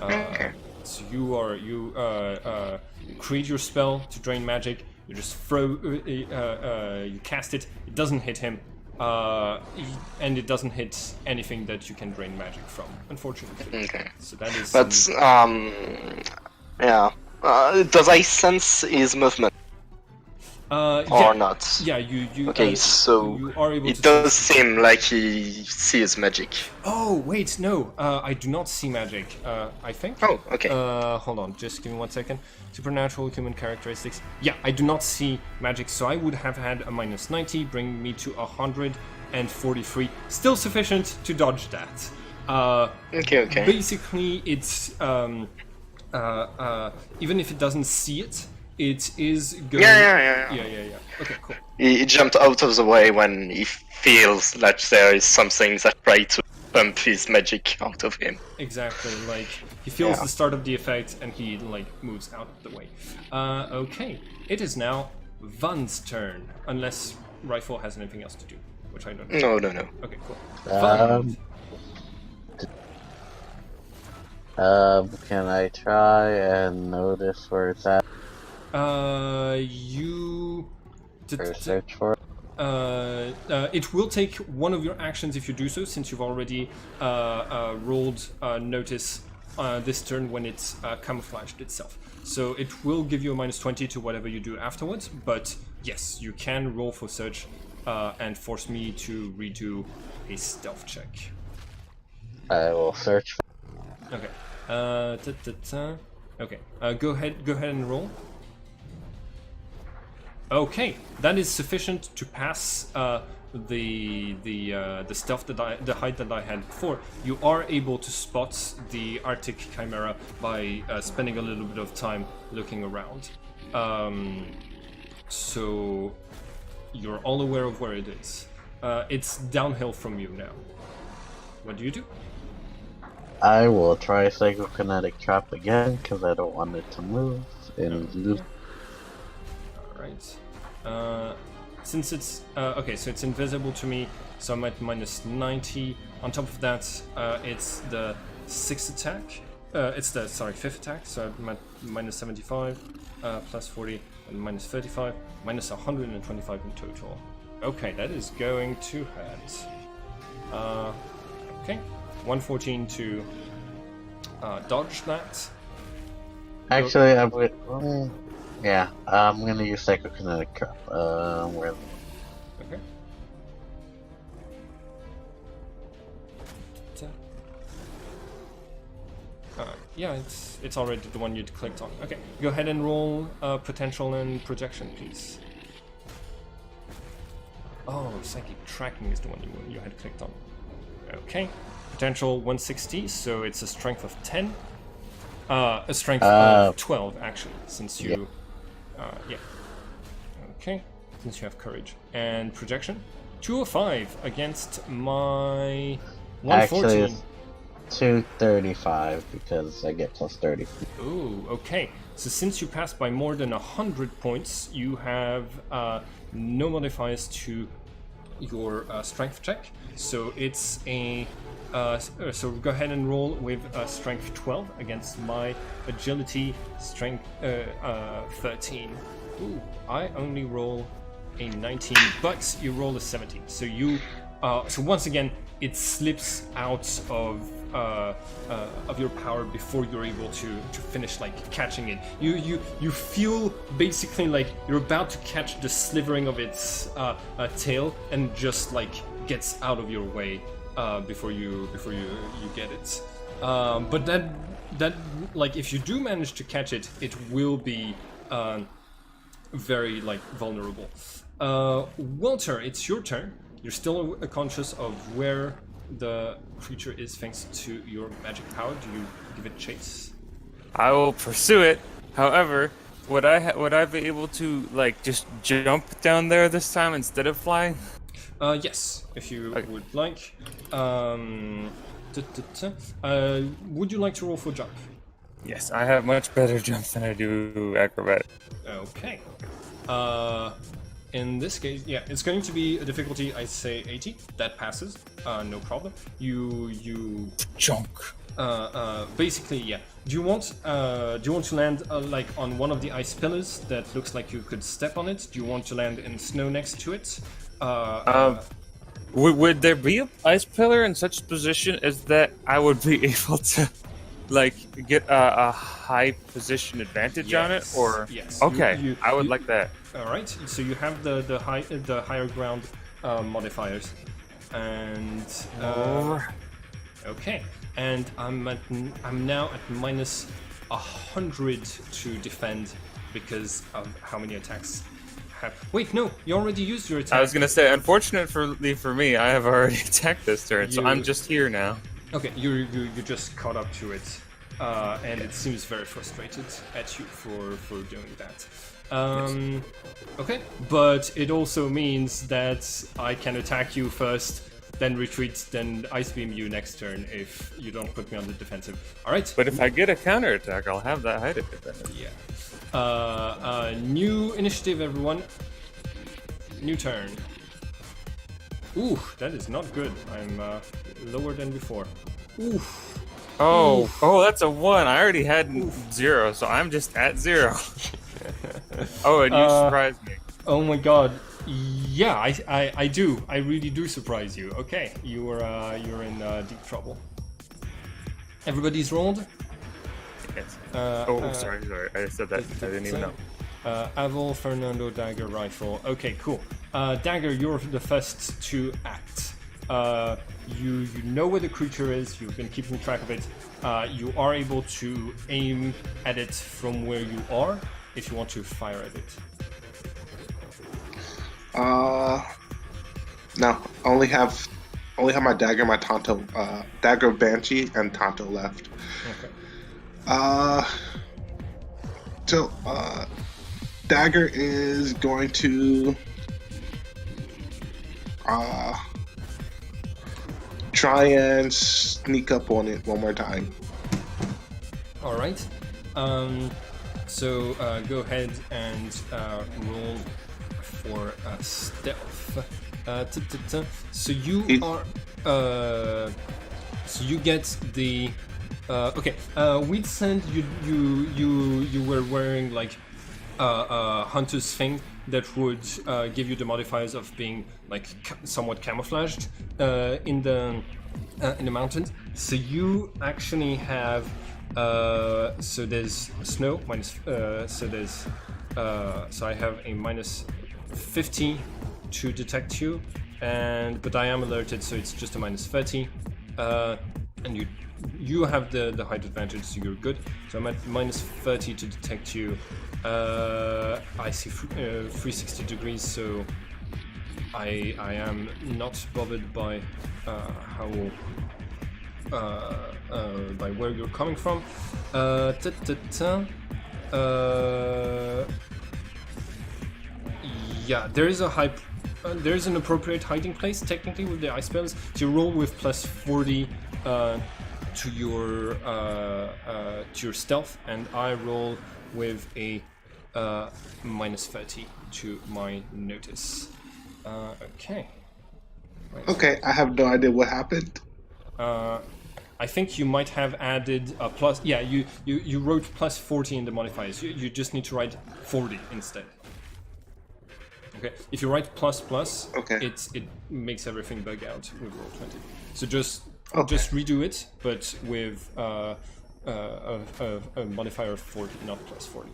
Okay. So you create your spell to drain magic. You just throw, you cast it. It doesn't hit him, and it doesn't hit anything that you can drain magic from, unfortunately. Okay. So that is. But yeah. Does I sense his movement or yeah, not? Yeah, you. Okay, so you are able it to does seem like he sees magic. Oh wait, no. I do not see magic. I think. Oh, okay. Hold on, just give me 1 second. Supernatural human characteristics. Yeah, I do not see magic, so I would have had a minus 90, bringing me to 143. Still sufficient to dodge that. Okay. Basically, it's even if it doesn't see it, it is going. Yeah. Okay, cool. He jumped out of the way when he feels like there is something that tries to pump his magic out of him. Exactly, like he feels the start of the effect and he like moves out of the way. Okay, it is now Van's turn, unless Rifle has anything else to do, which I don't know. No. Okay, cool. Can I try and notice where it's at? You Or search for it? it will take one of your actions if you do so, since you've already rolled notice this turn when it's camouflaged itself. So it will give you a minus 20 to whatever you do afterwards, but yes, you can roll for search and force me to redo a stealth check. I will search for Okay. Okay. Go ahead and roll. Okay, that is sufficient to pass the stuff the height that I had before. You are able to spot the Arctic Chimera by spending a little bit of time looking around. So you're all aware of where it is. It's downhill from you now. What do you do? I will try Psychokinetic Trap again, because I don't want it to move. And Alright. Since it's okay, so it's invisible to me, so I'm at minus 90. On top of that, it's the fifth attack, so I'm at minus 75, plus 40, and minus 35, minus 125 in total. Okay, that is going to hurt. Okay, 114 to dodge that. actually, I'm going. Yeah, I'm gonna use Psychokinetic Trap. Where? Okay. Yeah, it's already the one you'd clicked on. Okay, go ahead and roll potential and projection, please. Oh, psychic tracking is the one you had clicked on. Okay, potential 160, so it's a strength of 10. A strength of 12, actually, since you. Yeah. Okay, since you have courage. And projection? 205 against my 114. Actually, it's 235 because I get plus 30. Ooh, okay. So since you passed by more than 100 points, you have no modifiers to your strength check. So it's a... so go ahead and roll with strength 12 against my agility strength 13. Ooh, I only roll a 19, but you roll a 17. So you, so once again, it slips out of your power before you're able to finish like catching it. You feel basically like you're about to catch the slivering of its tail, and just like gets out of your way. Before you get it, but that like if you do manage to catch it, it will be very like vulnerable. Walter, it's your turn. You're still conscious of where the creature is thanks to your magic power. Do you give it chase? I will pursue it. However, would I be able to like just jump down there this time instead of flying? Yes, if you Okay. would like. Would you like to roll for jump? Yes, I have much better jumps than I do acrobatic. Okay. In this case, yeah, it's going to be a difficulty, I'd say 80. That passes. No problem. You Junk. basically, yeah. Do you want to land like on one of the ice pillars that looks like you could step on it? Do you want to land in snow next to it? Would there be an ice pillar in such position as that I would be able to, like, get a high position advantage on it? Or yes. okay, I would like that. All right. So you have the higher ground modifiers, and okay. And I'm now at minus 100 to defend because of how many attacks. Wait, no, you already used your attack. I was gonna say, unfortunately for me, I have already attacked this turn, so I'm just here now. Okay, you just caught up to it, and it seems very frustrated at you for doing that. Okay, but it also means that I can attack you first, then retreat, then ice beam you next turn if you don't put me on the defensive. All right. But if I get a counterattack, I'll have that height advantage. Yeah. New initiative, everyone. New turn. Ooh, that is not good. I'm lower than before. Ooh. Oh, that's a 1. I already had 0, so I'm just at 0. Oh, and you surprised me. Oh my god. Yeah, I do. I really do surprise you. Okay, you're in deep trouble. Everybody's rolled. Yes. Sorry. I said that. I didn't even know. Aval, Fernando, Dagger, Rifle. Okay, cool. Dagger, you're the first to act. You know where the creature is. You've been keeping track of it. You are able to aim at it from where you are if you want to fire at it. No, only have my dagger, my Tonto, dagger of Banshee, and Tonto left. Okay. So dagger is going to try and sneak up on it one more time. All right. So go ahead and roll for stealth. So you are. So you get the. Okay. We'd said you were wearing like a hunter's thing that would give you the modifiers of being like somewhat camouflaged in the mountains. So you actually have. So there's snow minus. So there's. So I have a minus 50 to detect you, but I am alerted, so it's just a minus 30. And you have the height advantage, so you're good. So I'm at minus 30 to detect you. I see 360 degrees, so I am not bothered by by where you're coming from. Yeah, there is there's an appropriate hiding place technically with the ice spells. So you roll with plus 40 to your stealth, and I roll with a minus 30 to my notice. Okay. Right. Okay, I have no idea what happened. I think you might have added a plus. Yeah, you wrote plus 40 in the modifiers. You just need to write 40 instead. Okay. If you write plus, okay, it makes everything bug out with Roll20. So just redo it, but with a modifier of 40, not plus 40.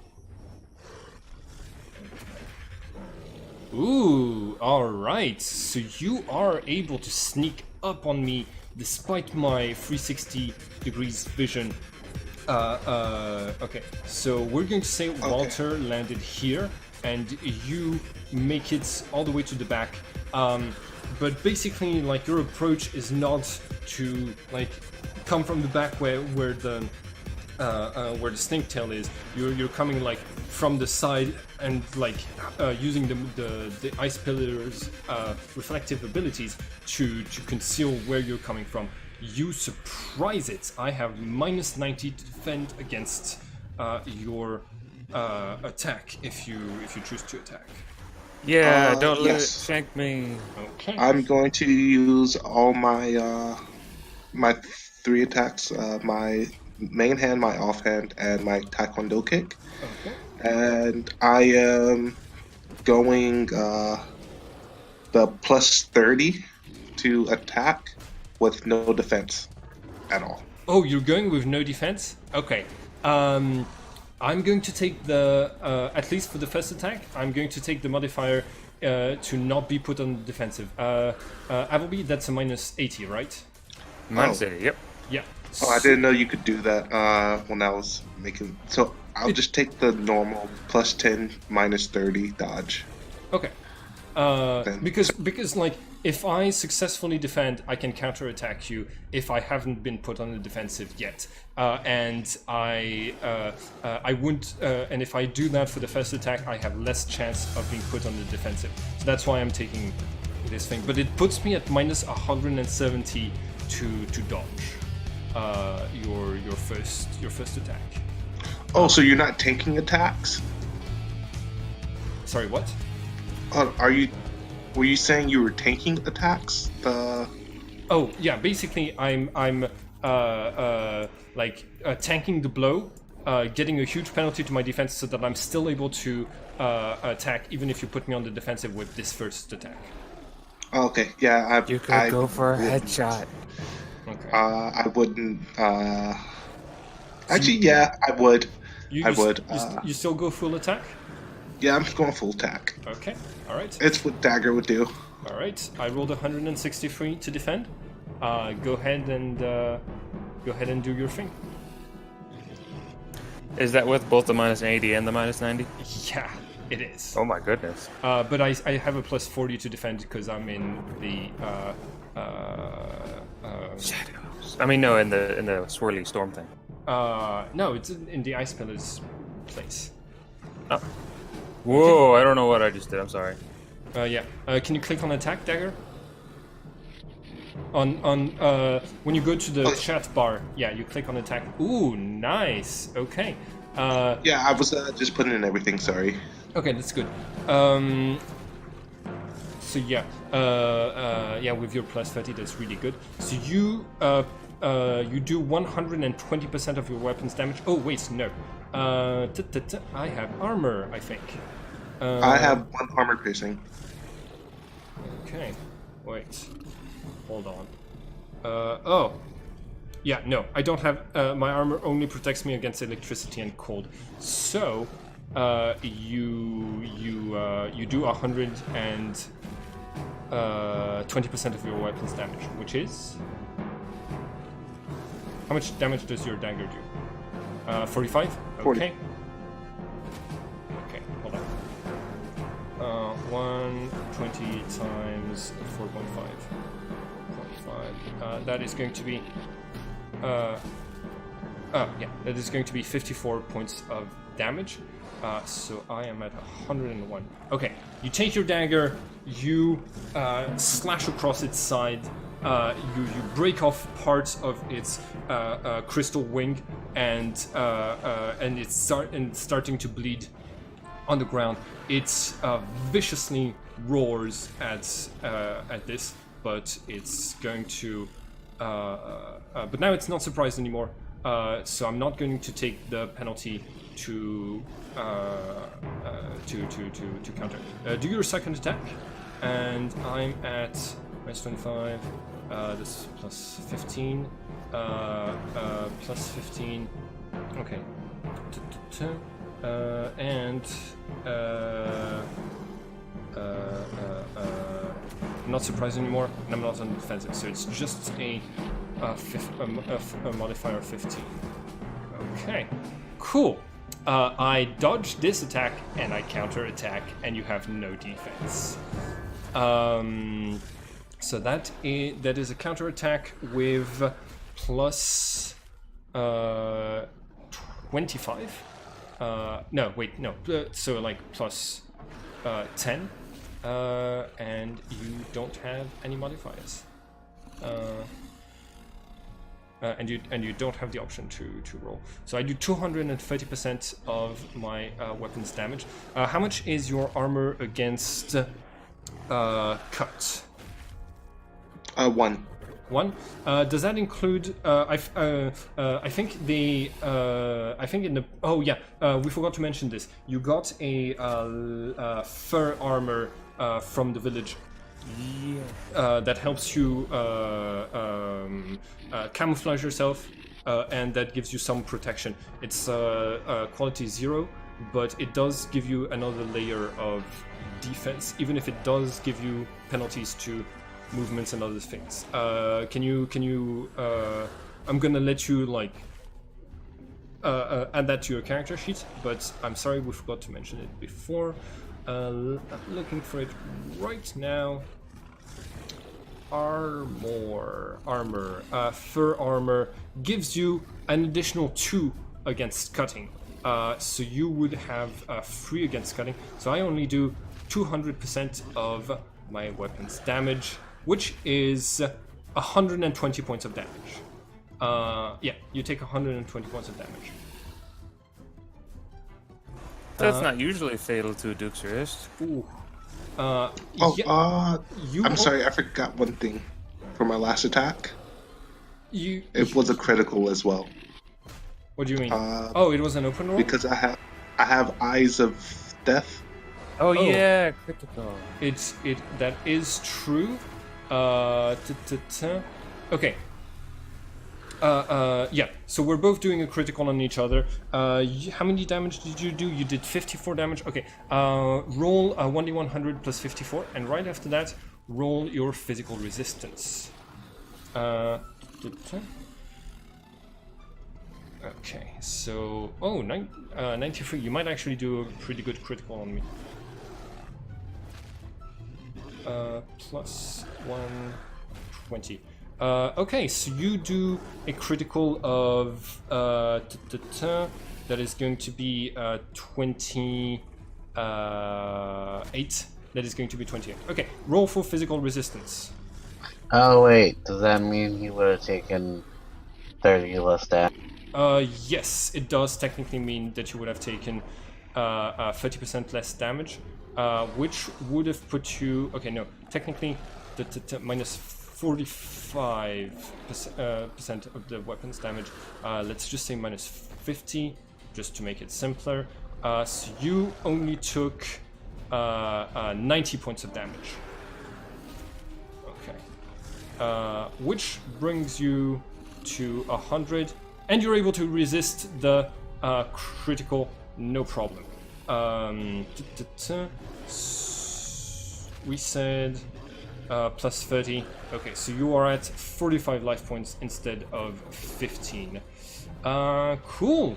Ooh, alright. So you are able to sneak up on me despite my 360 degrees vision. Okay, so we're going to say Walter landed here, and you make it all the way to the back. But basically, like, your approach is not to like come from the back where the snake tail is. You're coming like from the side and like using the ice pillar's reflective abilities to conceal where you're coming from. You surprise it. I have -90 to defend against your attack if you choose to attack. Yeah, don't let it yes. shank me. Okay. I'm going to use all my my 3 attacks, my main hand, my offhand, and my taekwondo kick. Okay. And I am going the +30 to attack with no defense at all. Oh, you're going with no defense? Okay. I'm going to take the, at least for the first attack, I'm going to take the modifier to not be put on the defensive. Appleby, that's a -80, right? -80, yep. Yeah. Oh, I didn't know you could do that when I was making... So I'll just take the normal +10, -30 dodge. Okay. Because like, if I successfully defend, I can counterattack you if I haven't been put on the defensive yet, and I wouldn't. And if I do that for the first attack, I have less chance of being put on the defensive. So that's why I'm taking this thing. But it puts me at -170 to dodge your first attack. Oh, so you're not taking attacks? Sorry, what? Were you saying you were tanking attacks? Oh yeah, basically I'm tanking the blow, getting a huge penalty to my defense so that I'm still able to attack even if you put me on the defensive with this first attack. Okay, yeah, You could go for a headshot. Okay. I wouldn't. Actually, yeah, I would. I would. You still go full attack? Yeah, I'm going full attack. Okay. All right. It's what dagger would do. All right. I rolled 163 to defend. Go ahead and do your thing. Is that with both the -80 and the -90? Yeah, it is. Oh my goodness. But I have a +40 to defend because I'm in the Shadows. I mean, no, in the swirly storm thing. no, it's in the ice pillars place. Oh. Whoa! I don't know what I just did. I'm sorry. Yeah. Can you click on attack dagger? On when you go to the chat bar, yeah, you click on attack. Ooh, nice. Okay. Yeah, I was just putting in everything. Sorry. Okay, that's good. So yeah, yeah, with your +30, that's really good. So you do 120% of your weapons damage. Oh wait, no. I have armor, I think. I have 1 armor piercing. Okay, wait, hold on. Oh, yeah, no, I don't have. My armor only protects me against electricity and cold. So, you do 120% of your weapons damage, which is how much damage does your dagger do? 45. 40. Okay. Okay, hold on. 120 times 4.5. 0.5. That is going to be. Yeah, that is going to be 54 points of damage. So I am at 101. Okay, you take your dagger, you slash across its side, you break off parts of its crystal wing, and it's starting to bleed on the ground. It viciously roars at this, but it's going to. But now it's not surprised anymore. So I'm not going to take the penalty to counter. Do your second attack, and I'm at -25. This plus 15. Plus 15. Okay. And I'm not surprised anymore, and I'm not on defensive, so it's just a modifier 15. Okay, cool. I dodge this attack and I counter attack, and you have no defense. So that is a counter attack with plus 25. No, wait, no. So like plus 10, and you don't have any modifiers. And you don't have the option to roll. So I do 230% of my weapons damage. How much is your armor against cut? 1. 1. Does that include? I think the. I think in the. Oh yeah. We forgot to mention this. You got a fur armor from the village. Yeah. That helps you camouflage yourself, and that gives you some protection. It's quality 0, but it does give you another layer of defense, even if it does give you penalties to movements and other things. Can you? I'm gonna let you like add that to your character sheet, but I'm sorry we forgot to mention it before. I'm looking for it right now. Armor. Fur armor gives you an additional 2 against cutting. So you would have 3 against cutting. So I only do 200% of my weapon's damage, which is 120 points of damage. Yeah, you take 120 points of damage. That's not usually fatal to a Duke's wrist. Ooh. I'm sorry, I forgot one thing for my last attack. It was a critical as well. What do you mean? It was an open roll? Because I have Eyes of Death. Oh yeah, critical. That is true. Okay. Yeah, so we're both doing a critical on each other. How many damage did you do? You did 54 damage. Okay, roll 1d100 plus 54, and right after that, roll your physical resistance. Okay, so... 93. You might actually do a pretty good critical on me. Plus 120. Okay, so you do a critical of that is going to be 28. That is going to be 28. Okay, roll for physical resistance. Oh wait, does that mean he would have taken 30 less damage? Yes, it does technically mean that you would have taken 30% less damage, which would have put you... Okay, no, technically minus 45% of the weapon's damage. Let's just say minus 50, just to make it simpler. So you only took 90 points of damage. Okay. Which brings you to 100, and you're able to resist the critical, no problem. We said plus 30. Okay, so you are at 45 life points instead of 15. Cool.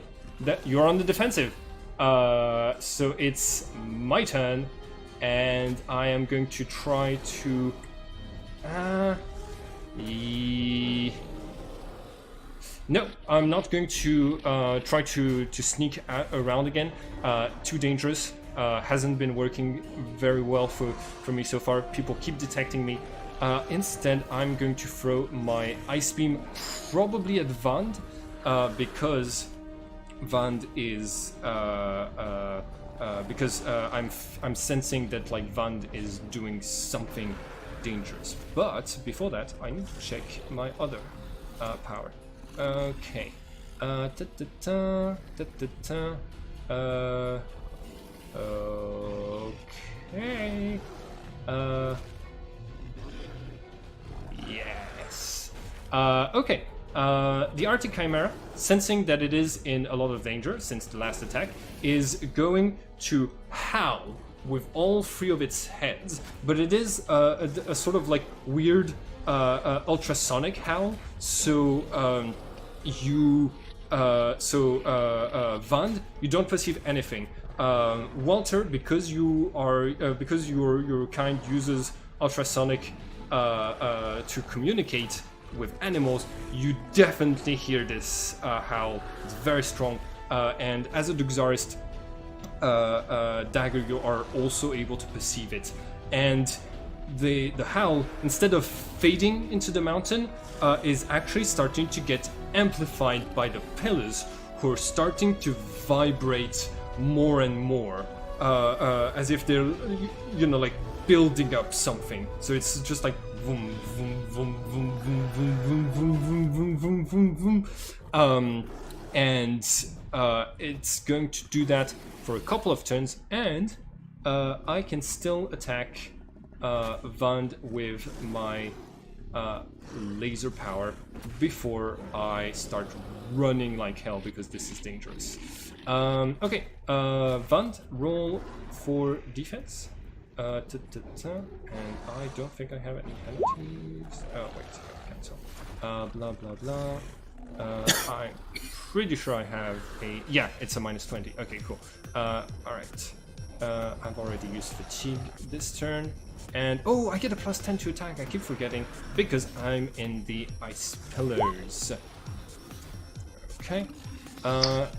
You're on the defensive. So it's my turn, and I am going to try to... No, I'm not going to try to sneak around again. Too dangerous. Hasn't been working very well for me so far. People keep detecting me. Instead, I'm going to throw my Ice Beam probably at Vand, because Vand is... because I'm sensing that like Vand is doing something dangerous. But before that, I need to check my other power. Okay. Okay. Yes. Okay. The Arctic Chimera, sensing that it is in a lot of danger since the last attack, is going to howl with all 3 of its heads, but it is a sort of like weird ultrasonic howl, so you Vand, you don't perceive anything. Walter, because your kind uses ultrasonic to communicate with animals, you definitely hear this howl. It's very strong. And as a Duxarist, Dagger, you are also able to perceive it. And the howl, instead of fading into the mountain, is actually starting to get amplified by the pillars, who are starting to vibrate more and more, as if they're, like building up something. So it's just like boom, boom, boom, boom, boom, boom, boom, boom, boom, boom, boom, boom, boom. And it's going to do that for a couple of turns, and I can still attack Vand with my laser power before I start running like hell, because this is dangerous. Okay, Vand, roll for defense. And I don't think I have any penalties. Oh wait, cancel. Blah blah blah. I'm pretty sure I have a... Yeah, it's a -20. Okay, cool. Alright. I've already used fatigue this turn. And, oh, I get a +10 to attack. I keep forgetting, because I'm in the ice pillars. Okay.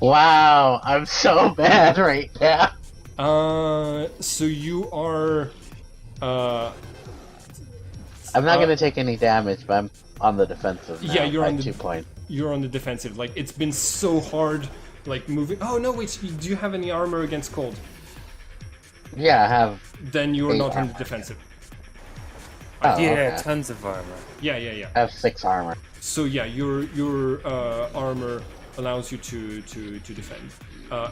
Wow, I'm so bad right now. So you are... I'm not gonna take any damage, but I'm on the defensive now. Yeah, you're on the 2 points. You're on the defensive. Like, it's been so hard, like, moving... Oh, no, wait, do you have any armor against cold? Yeah, I have. Then you're 8 not on armor. the defensive. Oh, Yeah, okay. tons of armor. Yeah. I have 6 armor. So yeah, your armor allows you to defend.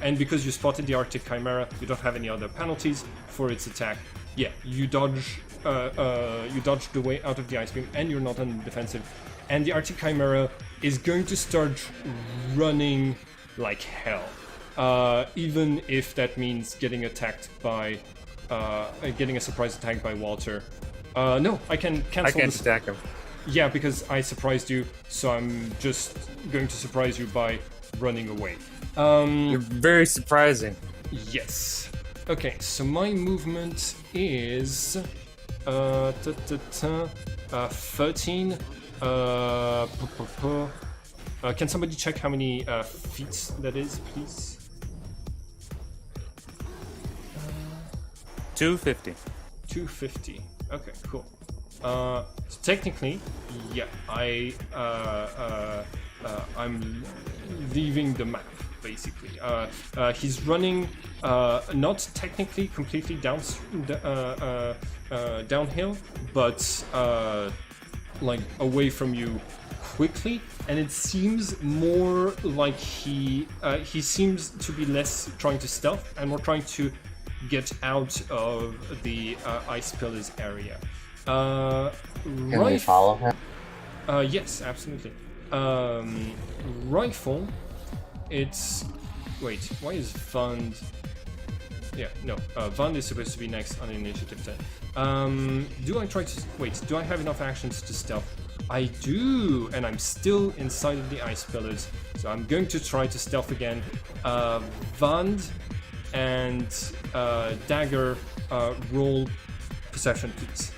And because you spotted the Arctic Chimera, you don't have any other penalties for its attack. Yeah, you dodge the way out of the ice beam, and you're not on the defensive. And the Arctic Chimera is going to start running like hell. Even if that means getting attacked by, getting a surprise attack by Walter. No, I can cancel I can't this. attack him. Yeah, because I surprised you, so I'm just going to surprise you by running away. You're very surprising. Yes. Okay, so my movement is 13. Can somebody check how many feet that is, please? 250. 250. Okay, cool. So technically, yeah, I'm leaving the map basically. He's running, not technically completely downhill, but like away from you quickly, and it seems more like he seems to be less trying to stealth and more trying to get out of the ice pillars area. Can we follow him? Yes, absolutely. Rifle, it's... Wait, why is Vand... Yeah, no, Vand is supposed to be next on initiative 10. Do I try to... Wait, do I have enough actions to stealth? I do, and I'm still inside of the ice pillars, so I'm going to try to stealth again. Vand and Dagger, roll perception, please.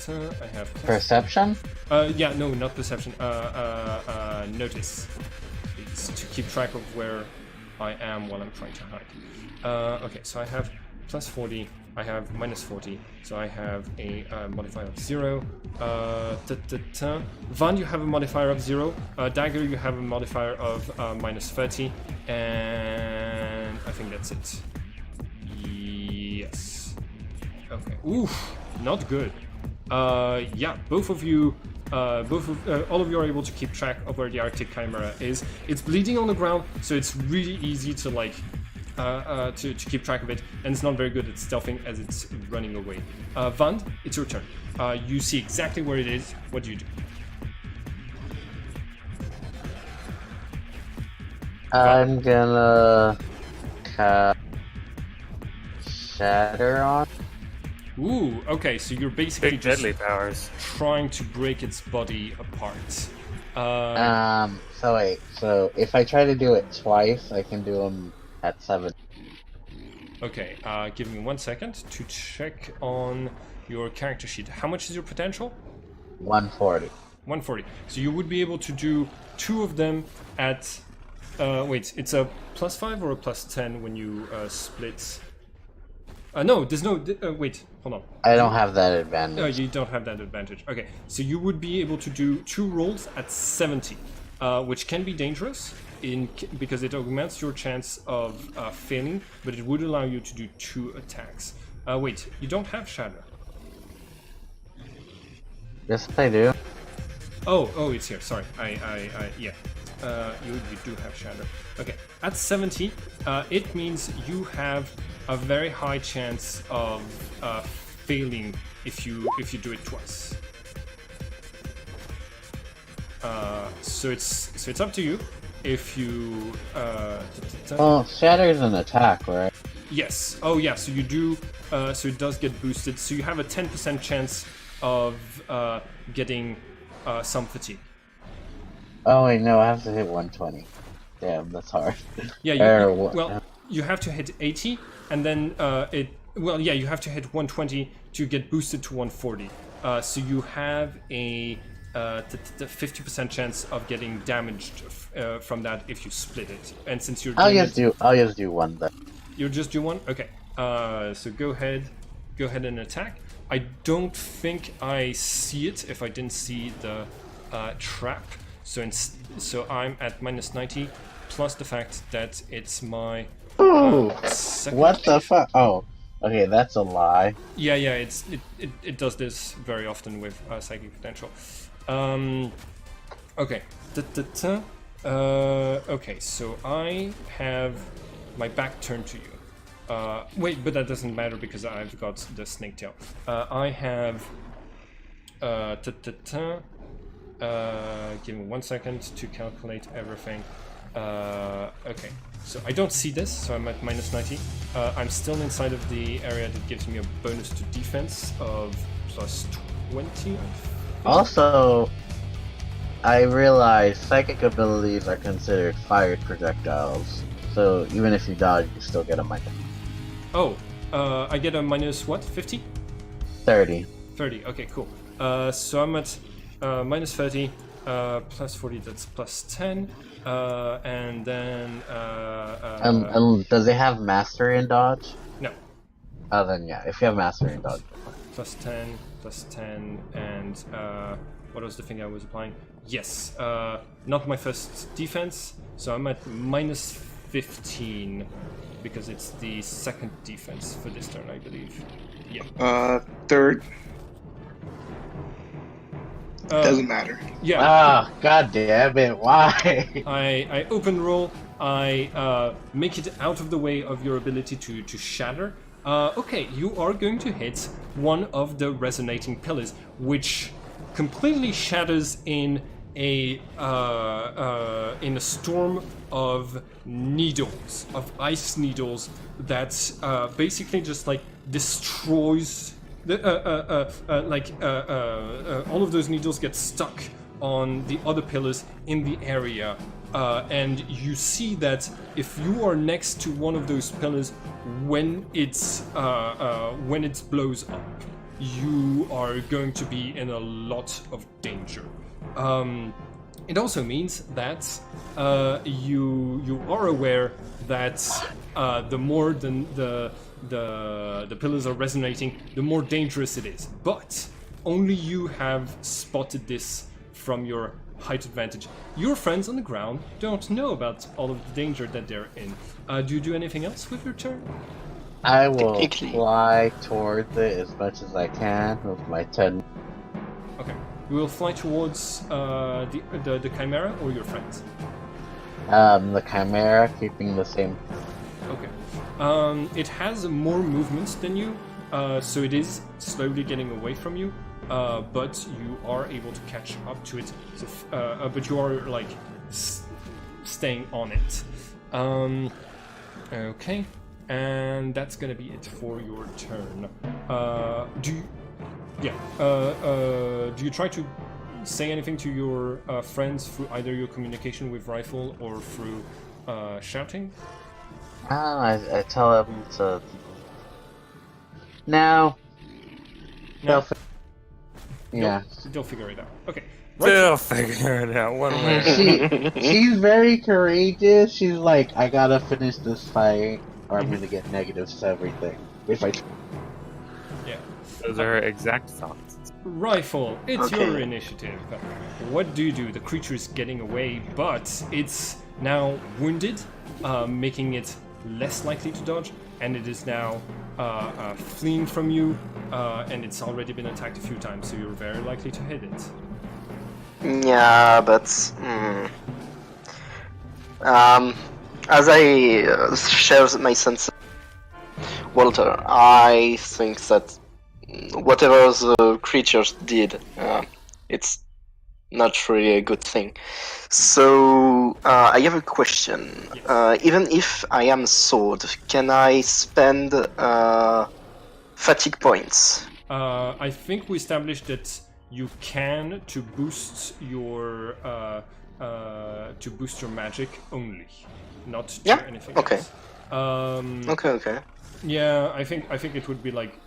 I have Perception? yeah, no, not perception. Notice. It's to keep track of where I am while I'm trying to hide. Okay, so I have +40. I have -40. So I have a modifier of 0. Van, you have a modifier of 0. Dagger, you have a modifier of -30. And I think that's it. Yes. Okay. Oof, not good. Yeah, both of you, all of you are able to keep track of where the Arctic Chimera is. It's bleeding on the ground, so it's really easy to like to keep track of it, and it's not very good at stealthing as it's running away. Vand, it's your turn. You see exactly where it is. What do you do? I'm gonna cast Shatter on. Ooh, okay, so you're basically Big just deadly powers. trying to break its body apart. So wait. So if I try to do it twice, I can do them at 7. Okay, give me 1 second to check on your character sheet. How much is your potential? 140. 140. So you would be able to do 2 of them at... wait, it's a +5 or a +10 when you split... no, there's no... wait, hold on. I don't have that advantage. No, you don't have that advantage. Okay, so you would be able to do 2 rolls at 70, which can be dangerous because it augments your chance of failing, but it would allow you to do 2 attacks. Wait, you don't have Shatter. Yes, I do. Oh, it's here. Sorry, yeah. You do have Shatter. Okay, at 70, it means you have a very high chance of failing if you do it twice. So it's up to you if you. Well, Shatter is an attack, right? Yes. Oh, yeah. So you do. So it does get boosted. So you have a 10% chance of getting some fatigue. Oh wait, no, I have to hit 120. Damn, that's hard. Yeah. You have to hit 80, and then you have to hit 120 to get boosted to 140. So you have a 50% chance of getting damaged from that if you split it. And since you're I'll just do one then. You'll just do one? Okay. So go ahead and attack. I don't think I see it if I didn't see the trap. So I'm at -90 plus the fact that it's my second. What the fuck? Oh, okay, that's a lie. Yeah. It does this very often with psychic potential. Okay. Okay, so I have my back turned to you. Wait, but that doesn't matter because I've got the snake tail. I have... give me 1 second to calculate everything. Okay, so I don't see this, so I'm at -90. I'm still inside of the area that gives me a bonus to defense of +20. Also, I realize psychic abilities are considered fired projectiles, so even if you dodge, you still get a minus. Oh, I get a minus what? 50? 30. 30, okay, cool. So I'm at -30, +40, that's +10, and then... does it have mastery and dodge? No. Oh, then yeah, if you have mastery and dodge. +10, +10, and what was the thing I was applying? Yes, not my first defense, so I'm at -15 because it's the second defense for this turn, I believe. Yeah. Third. Doesn't matter. Yeah. Ah, god damn it, why? I open roll, I make it out of the way of your ability to shatter. Okay, you are going to hit one of the resonating pillars, which completely shatters in a storm of needles, of ice needles that basically just like destroys. All of those needles get stuck on the other pillars in the area, and you see that if you are next to one of those pillars when it blows up, you are going to be in a lot of danger. It also means that you are aware that the more the pillars are resonating, the more dangerous it is. But only you have spotted this from your height advantage. Your friends on the ground don't know about all of the danger that they're in. Do you do anything else with your turn? I will fly towards it as much as I can with my 10. Okay. You will fly towards the Chimera or your friends? The Chimera, keeping the same. Okay. It has more movement than you, so it is slowly getting away from you, but you are able to catch up to it. So, but you are like staying on it. Okay, and that's gonna be it for your turn. Do you try to say anything to your friends through either your communication with rifle or through shouting? I tell them to. No. No? Yeah. They'll figure it out. Okay. They'll figure it out one way. She's very courageous. She's like, I gotta finish this fight, or I'm gonna get negatives to everything. If I. Yeah. Those are her exact thoughts. Rifle, it's Okay. your initiative. What do you do? The creature is getting away, but it's now wounded, making it less likely to dodge, and it is now fleeing from you, and it's already been attacked a few times, so you're very likely to hit it. Yeah, but as I share my sense, Walter, I think that whatever the creatures did, it's not really a good thing. So I have a question. Yes. Even if I am sword, can I spend fatigue points? I think we established that you can to boost your magic only, not to Yeah, anything okay. else. Okay. Yeah, I think it would be like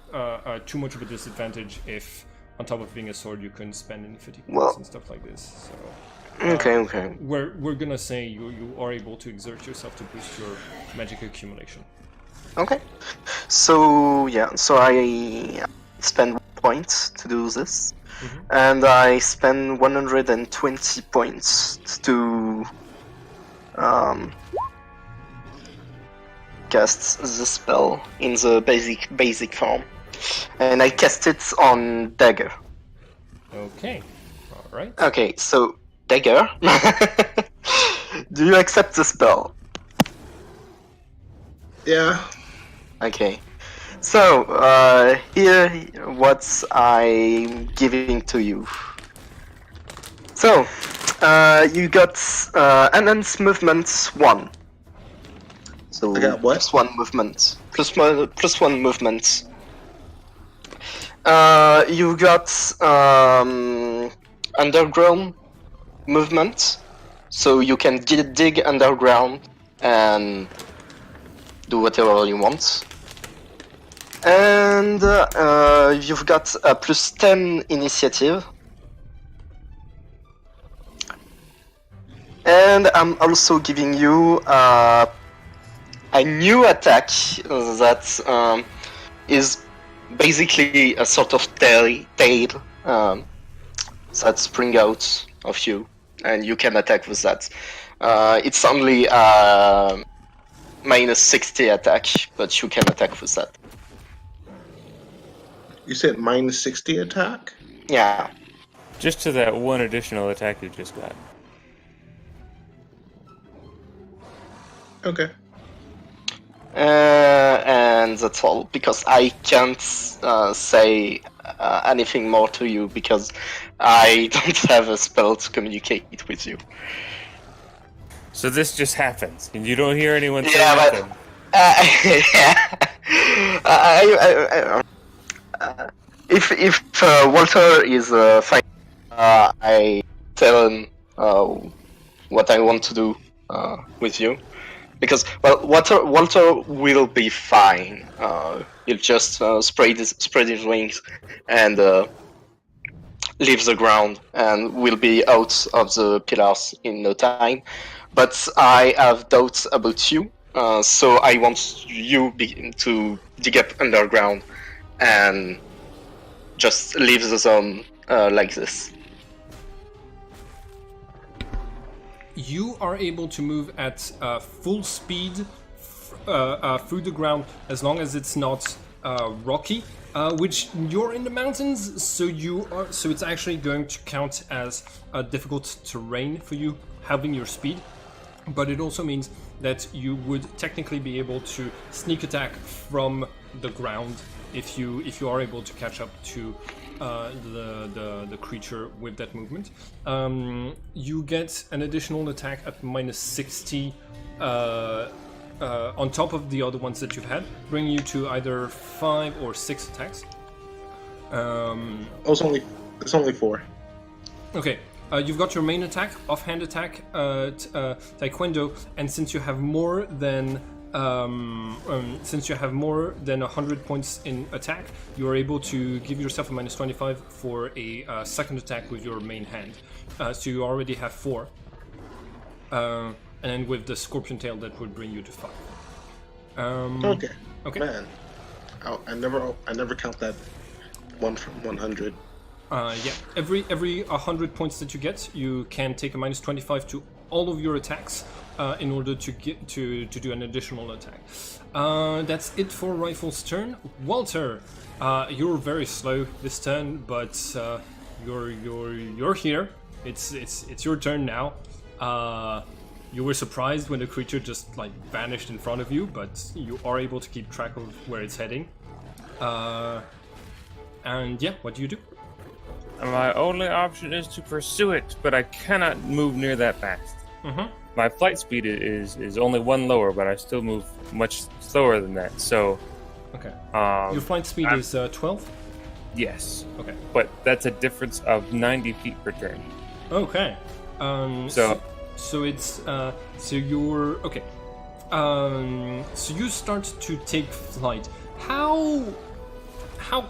too much of a disadvantage if, on top of being a sword, you couldn't spend any fatigue points Well- and stuff like this. So Okay. we're gonna say you are able to exert yourself to boost your magic accumulation. Okay. So yeah, so I spend points to do this, and I spend 120 points to cast the spell in the basic form, and I cast it on dagger. Okay, all right. Okay, so dagger. Do you accept the spell? Yeah. Okay. So, here what I'm giving to you. So, you got enhanced movement 1. So I got what? plus 1 movement. Plus one movement. You got underground movement. So you can dig underground and do whatever you want. And you've got a plus 10 initiative. And I'm also giving you a new attack that is basically a sort of tail that spring out of you, and you can attack with that. It's only a minus 60 attack, but you can attack with that. You said minus 60 attack? Yeah. Just to that one additional attack you just got. Okay. And that's all, because I can't say anything more to you because I don't have a spell to communicate with you. So this just happens, and you don't hear anyone say Yeah, but- nothing. If Walter is fine, I tell him what I want to do with you, because Walter will be fine. He'll just spread his wings and leave the ground, and will be out of the pillars in no time. But I have doubts about you. So I want you to dig up underground and just leave the zone like this. You are able to move at full speed through the ground as long as it's not rocky. Which you're in the mountains, so it's actually going to count as a difficult terrain for you, having your speed. But it also means that you would technically be able to sneak attack from the ground if you are able to catch up to the creature with that movement. You get an additional attack at minus 60 on top of the other ones that you've had, bringing you to either 5 or 6 attacks. Oh, it's only 4. Okay. You've got your main attack, offhand attack, taekwondo, and since you have more than 100 points in attack, you are able to give yourself a -25 for a second attack with your main hand. So you already have 4. And then with the scorpion tail, that would bring you to 5. Okay. Okay. Man, I never count that 1 from 100. Yeah. Every 100 points that you get, you can take a -25 to all of your attacks in order to get to do an additional attack. That's it for Rifle's turn. Walter, you're very slow this turn, but you're here. It's your turn now. You were surprised when the creature just like vanished in front of you, but you are able to keep track of where it's heading. And yeah, what do you do? My only option is to pursue it, but I cannot move near that fast. Mm-hmm. My flight speed is only 1 lower, but I still move much slower than that. So, Okay. Your flight speed is 12? yes. Okay. But that's a difference of 90 feet per turn. Okay. So it's so you're okay. So you start to take flight. How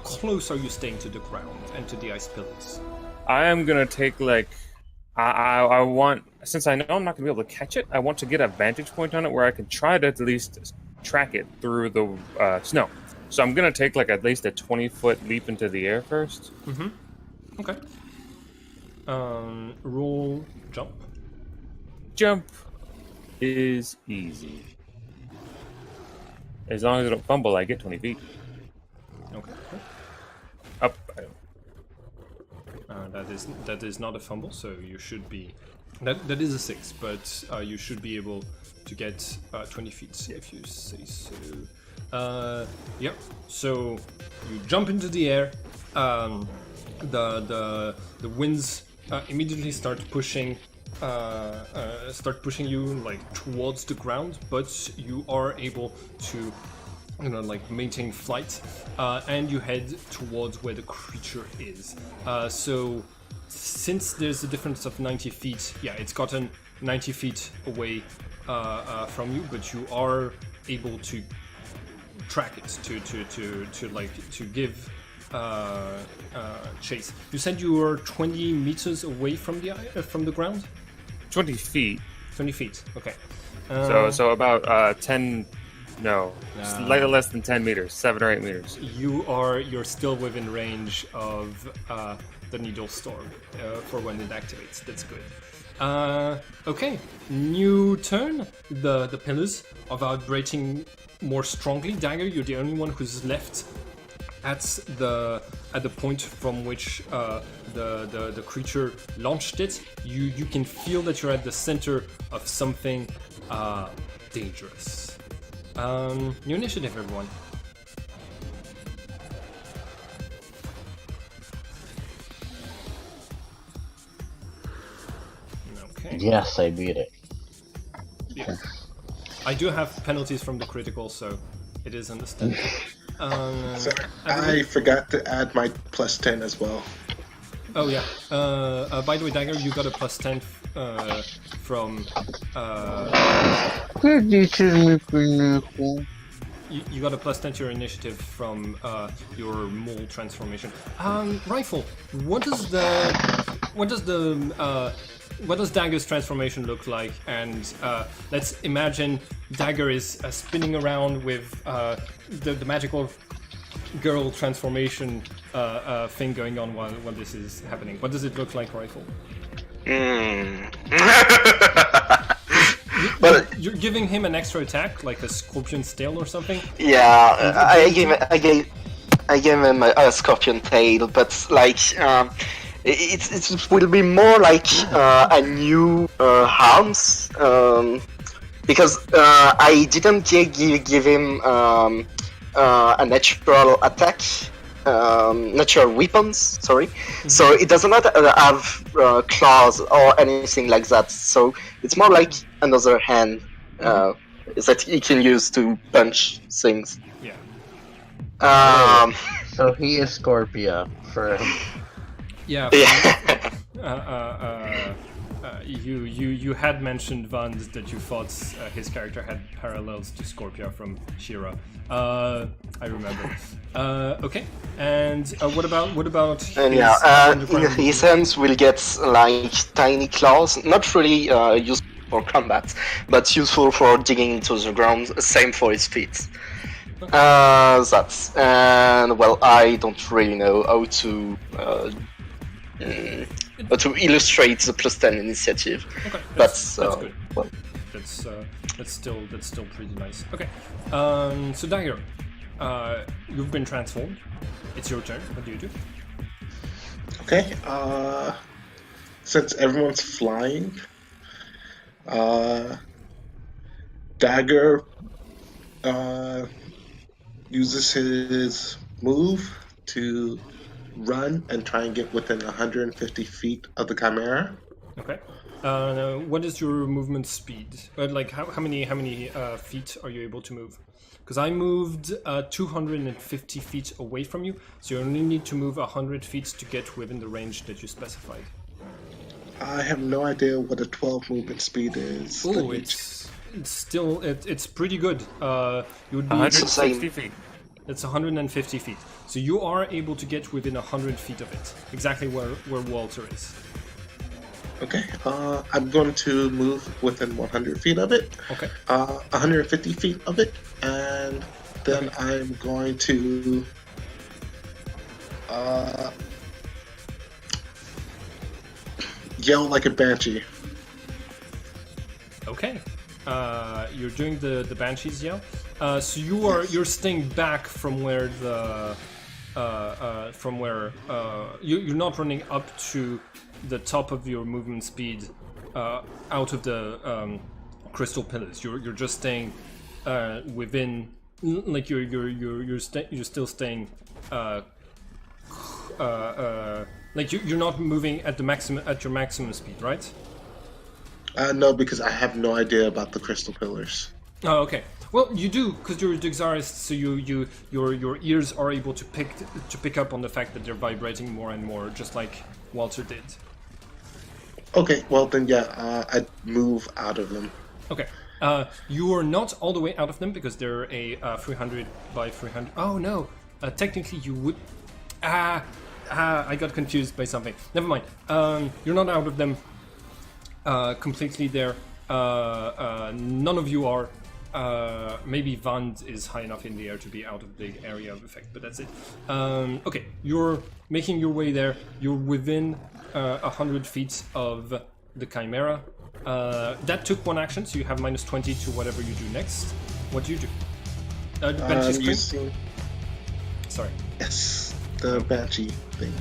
close are you staying to the ground and to the ice pillars? I am gonna take I want, since I know I'm not gonna be able to catch it, I want to get a vantage point on it where I can try to at least track it through the snow. So I'm gonna take at least a 20-foot leap into the air first. Mm-hmm. Okay. Roll jump. Jump is easy. As long as I don't fumble, I get 20 feet. Okay. Up. That is not a fumble, so you should be. That is a 6, but you should be able to get 20 feet if you say so. Yeah. So you jump into the air. The winds immediately start pushing you towards the ground, but you are able to maintain flight, and you head towards where the creature is. So since there's a difference of 90 feet, yeah, it's gotten 90 feet away from you, but you are able to track it to give chase. You said you were 20 meters away from the ground. 20 feet. 20 feet. Okay. So about 10. No, slightly less than 10 meters, 7 or 8 meters. You're still within range of the needle storm for when it activates. That's good. Okay, new turn. The pillars are vibrating more strongly. Dagger, you're the only one who's left at the point from which the creature launched it. You can feel that you're at the center of something dangerous. New initiative, everyone. Okay. Yes, I beat it. Yeah. I do have penalties from the critical, so it is understandable. Sorry, I forgot to add my +10 as well. Oh yeah. By the way, Dagger, you got a +10 from. You got a +10 to your initiative from your mole transformation. Rifle, what does Dagger's transformation look like? And let's imagine Dagger is spinning around with the magical girl transformation thing going on while this is happening. What does it look like, Rifle? You're giving him an extra attack, like a scorpion's tail or something? Yeah, I gave him a scorpion tail, but it will be more like a new arms, because I didn't give him a natural attack, natural weapons, sorry. Mm-hmm. So it does not have claws or anything like that. So it's more like another hand that he can use to punch things. Yeah. So he is Scorpio for him. Yeah. you had mentioned Vand that you thought his character had parallels to Scorpia from She-Ra. I remember. Okay, and what about his And underground his movement? hands will get like tiny claws, not really useful for combat, but useful for digging into the ground. Same for his feet. That's and well, I don't really know how to illustrate the +10 initiative. Okay, But that's good. well, That's still pretty nice. Okay, so Dagger, you've been transformed. It's your turn. What do you do? Okay. Since everyone's flying, Dagger uses his move to run and try and get within 150 feet of the Chimera. Okay. What is your movement speed? Like how many feet are you able to move? Because I moved 250 feet away from you, so you only need to move 100 feet to get within the range that you specified. I have no idea what a 12 movement speed is. Let Oh, me it's still it's pretty good. You would be 160 feet. It's 150 feet, so you are able to get within 100 feet of it, exactly where Walter is. Okay, I'm going to move within 100 feet of it. Okay. 150 feet of it, and then I'm going to yell like a banshee. Okay. You're doing the Banshees yell. So you're staying back from where you're not running up to the top of your movement speed out of the crystal pillars. You're just staying within, like you're still staying like you're not moving at your maximum speed, right? No, because I have no idea about the crystal pillars. Oh, okay. Well, you do, because you're a Dexarist, so your ears are able to pick up on the fact that they're vibrating more and more, just like Walter did. Okay, well then, yeah, I'd move out of them. Okay. You are not all the way out of them because they're a 300 by 300. Oh no! Technically, you would. I got confused by something. Never mind. You're not out of them completely there. None of you are. Maybe Vand is high enough in the air to be out of the area of effect, but that's it. Okay, you're making your way there. You're within 100 feet of the Chimera. That took one action, so you have -20 to whatever you do next. What do you do? Banshee scream? Using... Sorry. Yes, the banshee thing.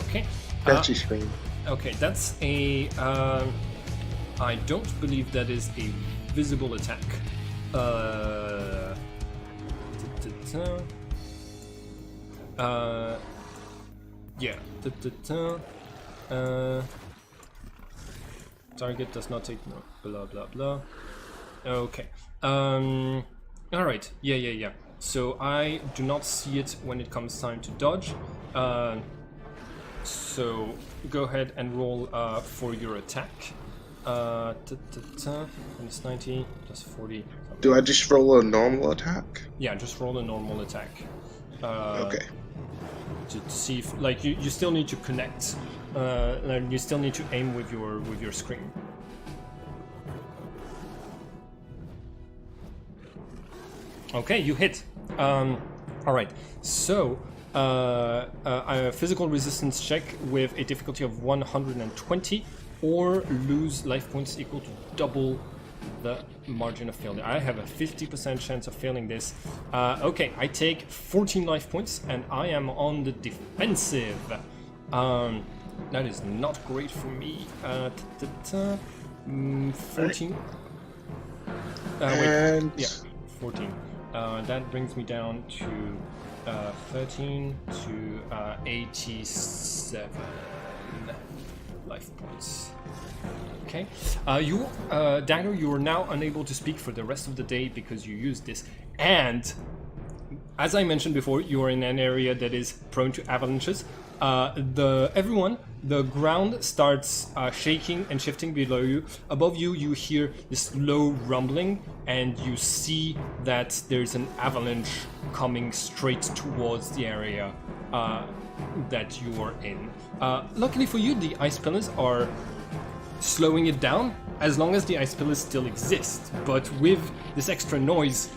Okay. Banshee scream. Okay, that's a. I don't believe that is a visible attack. Yeah. Target does not take no. Blah blah blah. Okay. All right. Yeah. So I do not see it when it comes time to dodge. So go ahead and roll for your attack. Minus 90 plus 40. Do I just roll a normal attack? Yeah, just roll a normal attack. Okay. To see if, like, you still need to connect. You still need to aim with your screen. Okay, you hit. All right. So a physical resistance check with a difficulty of 120, or lose life points equal to double the margin of failure. I have a 50% chance of failing this. Okay, I take 14 life points, and I am on the defensive. That is not great for me. 14. And... Yeah, 14. That brings me down to 13 to 87 life points. Okay. Dagger, you are now unable to speak for the rest of the day because you used this. And, as I mentioned before, you are in an area that is prone to avalanches. The ground starts shaking and shifting below you. Above you, you hear this low rumbling, and you see that there's an avalanche coming straight towards the area that you are in. Luckily for you, the ice pillars are slowing it down as long as the ice pillars still exist. But with this extra noise,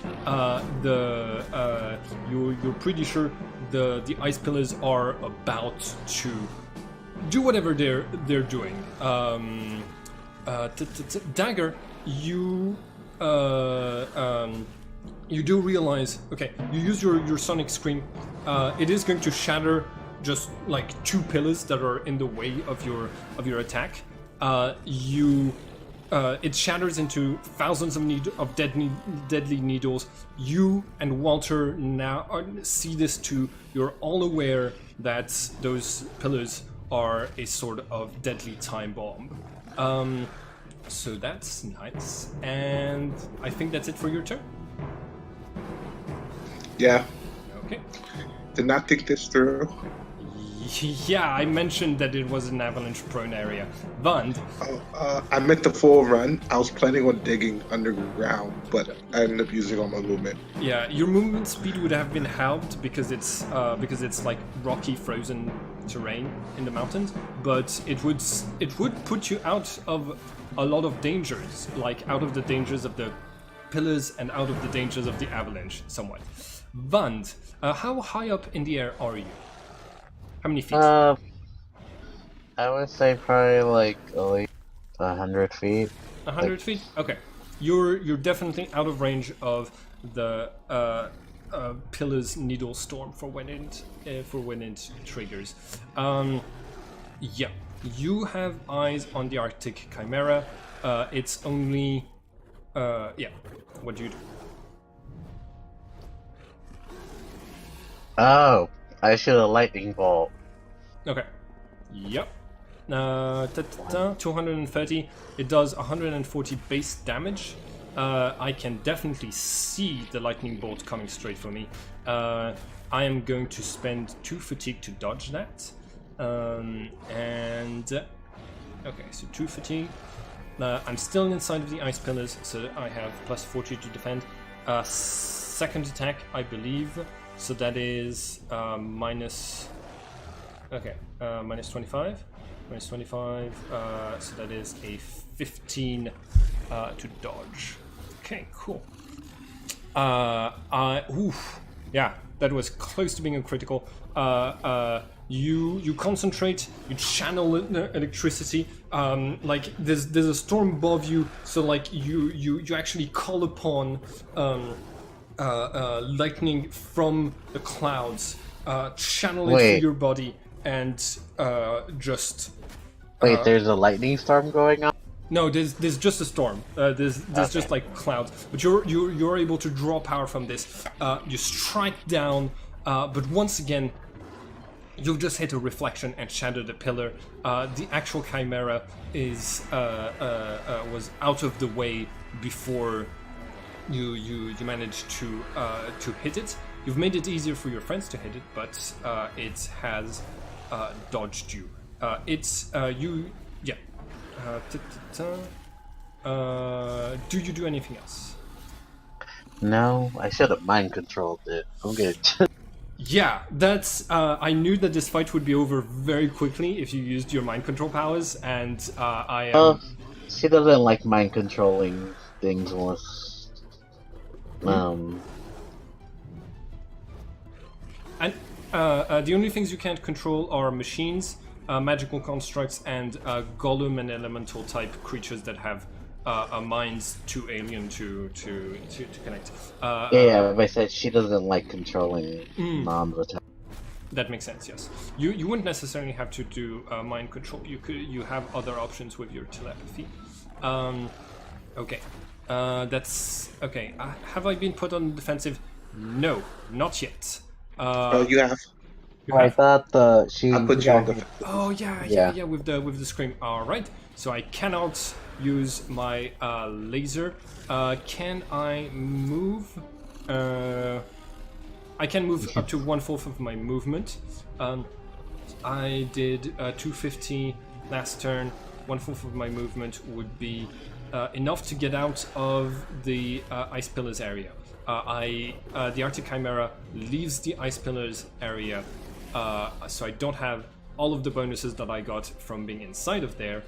you're pretty sure the ice pillars are about to do whatever they're doing. Dagger, you do realize. Okay, you use your sonic scream. It is going to shatter just like 2 pillars that are in the way of your attack. It shatters into thousands of deadly needles. You and Walter now see this too. You're all aware that those pillars are a sort of deadly time bomb. So that's nice. And I think that's it for your turn. Yeah. Okay. Did not think this through. Yeah, I mentioned that it was an avalanche-prone area. Vand. I meant the full run. I was planning on digging underground, but I ended up using all my movement. Yeah, your movement speed would have been halved because it's like rocky, frozen terrain in the mountains. But it would put you out of a lot of dangers, like out of the dangers of the pillars and out of the dangers of the avalanche, somewhat. Vand, how high up in the air are you? How many feet? I would say probably like 100 feet. 100 feet? Okay. You're definitely out of range of the pillar's needle storm for when it triggers. Yeah. You have eyes on the Arctic Chimera. It's only yeah. What do you do? Oh, I shoot a lightning bolt. Okay. Yep. 230. It does 140 base damage. I can definitely see the lightning bolt coming straight for me. I am going to spend 2 fatigue to dodge that. And okay, so 2 fatigue. I'm still inside of the ice pillars, so I have plus 40 to defend. Second attack, I believe. So that is minus. Okay, minus 25. Minus 25. So that is a 15 to dodge. Okay, cool. Oof. Yeah, that was close to being a critical. You concentrate, you channel electricity. Like there's a storm above you, so like you actually call upon lightning from the clouds, channel it through your body, and just. Wait, there's a lightning storm going on? No, there's just a storm. There's just like clouds, but you're able to draw power from this. You strike down, but once again, you've just hit a reflection and shattered the pillar. The actual chimera was out of the way before you managed to hit it. You've made it easier for your friends to hit it, but it has dodged you. It's you. Yeah. Do you do anything else? No, I should have mind controlled it. I'm good. Yeah, that's. I knew that this fight would be over very quickly if you used your mind control powers, and I am. She doesn't like mind controlling things with. And the only things you can't control are machines, magical constructs, and golem and elemental type creatures that have minds too alien to connect. Yeah, but I said she doesn't like controlling non-attack. That makes sense. Yes, you wouldn't necessarily have to do mind control. You have other options with your telepathy. Okay, that's okay. Have I been put on the defensive? No, not yet. Oh, you have. I thought she. I put you on the. Oh yeah, with the scream. All right, so I cannot use my laser. Can I move? I can move up to 1/4 of my movement. I did 250 last turn. 1/4 of my movement would be enough to get out of the Ice Pillars area. The Arctic Chimera leaves the Ice Pillars area, so I don't have all of the bonuses that I got from being inside of there,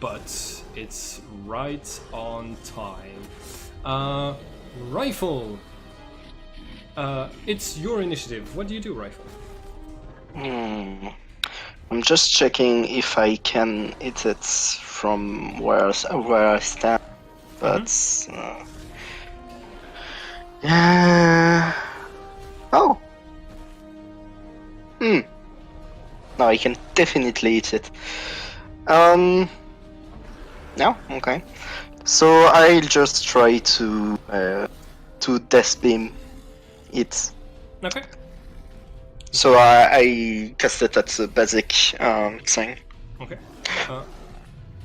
but it's right on time. Rifle! It's your initiative. What do you do, Rifle? I'm just checking if I can hit it from where I stand, but oh, no, I can definitely hit it. No, okay. So I'll just try to death beam it. Okay. So I cast it at the basic thing. Okay.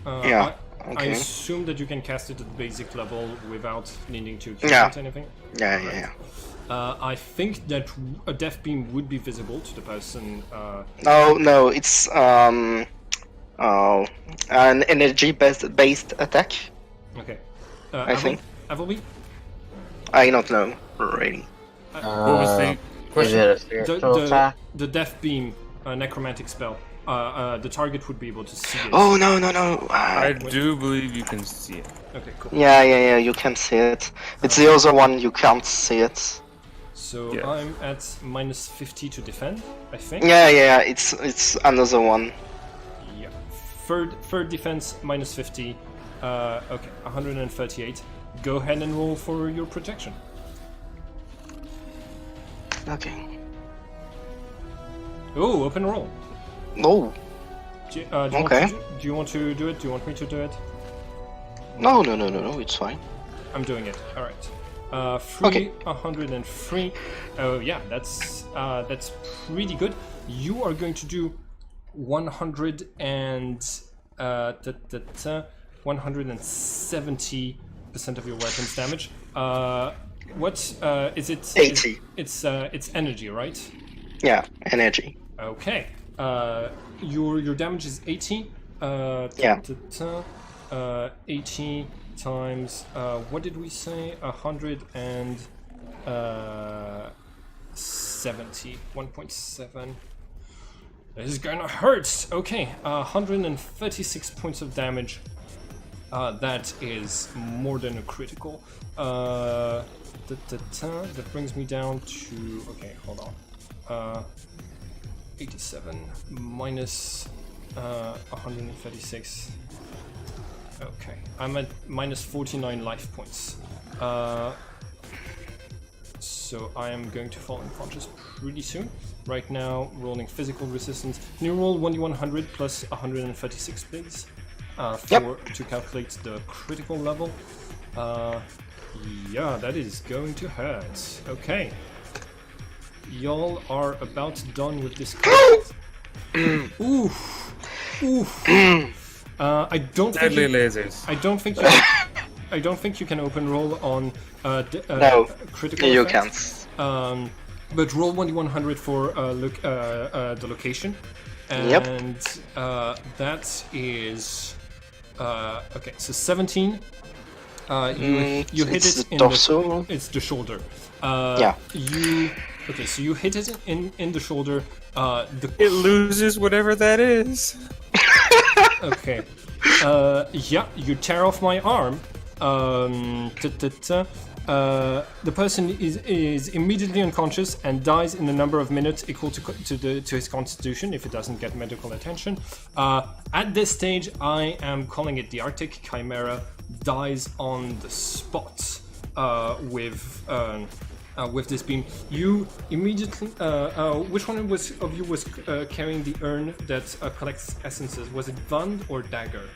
Yeah. I Okay. assume that you can cast it at basic level without needing to cast Yeah. anything. Yeah. I think that a death beam would be visible to the person. No, it's an energy based attack. Okay. I think. Appleby? I don't know really. What was the Is question? it a spiritual attack? The death beam, necromantic spell. The target would be able to see it. Oh no. I do believe you can see it. Okay, cool. Yeah. You can see it. It's the other one you can't see it. So Yes. I'm at -50 to defend, I think. Yeah. It's another one. Yeah. Third defense -50. Okay, 138. Go ahead and roll for your protection. Okay. Oh, open roll. No. Do you Okay. do you want to do it? Do you want me to do it? No. It's fine. I'm doing it. All right. Okay. 103. Oh yeah, that's pretty good. You are going to do 170% of your weapons damage. What is it? 80. It's energy, right? Yeah, energy. Okay. Your damage is 80. Yeah. 80 times what did we say? 170. 1.7. This is gonna hurt. Okay. 136 points of damage. That is more than a critical. That brings me down to. Okay, hold on. 87 minus 136. Okay, I'm at minus 49 life points. So I am going to fall unconscious pretty soon. Right now, rolling physical resistance. Can you roll 1d100 plus 136, please? To calculate the critical level. Yeah, that is going to hurt. Okay. Y'all are about done with this combat. Oof. I don't think Deadly lasers. I don't think you can open roll on No, critical you effects. can't. But roll 1d100 for the location. Yep. And that is okay. So 17. You hit It's it the in torso. It's the shoulder. Yeah. So you hit it in the shoulder. It loses whatever that is. Okay. Yeah, you tear off my arm. The person is immediately unconscious and dies in a number of minutes equal to his constitution if it doesn't get medical attention. At this stage, I am calling it the Arctic Chimera dies on the spot with this beam. You immediately. Which one of you was carrying the urn that collects essences? Was it Wand or Dagger?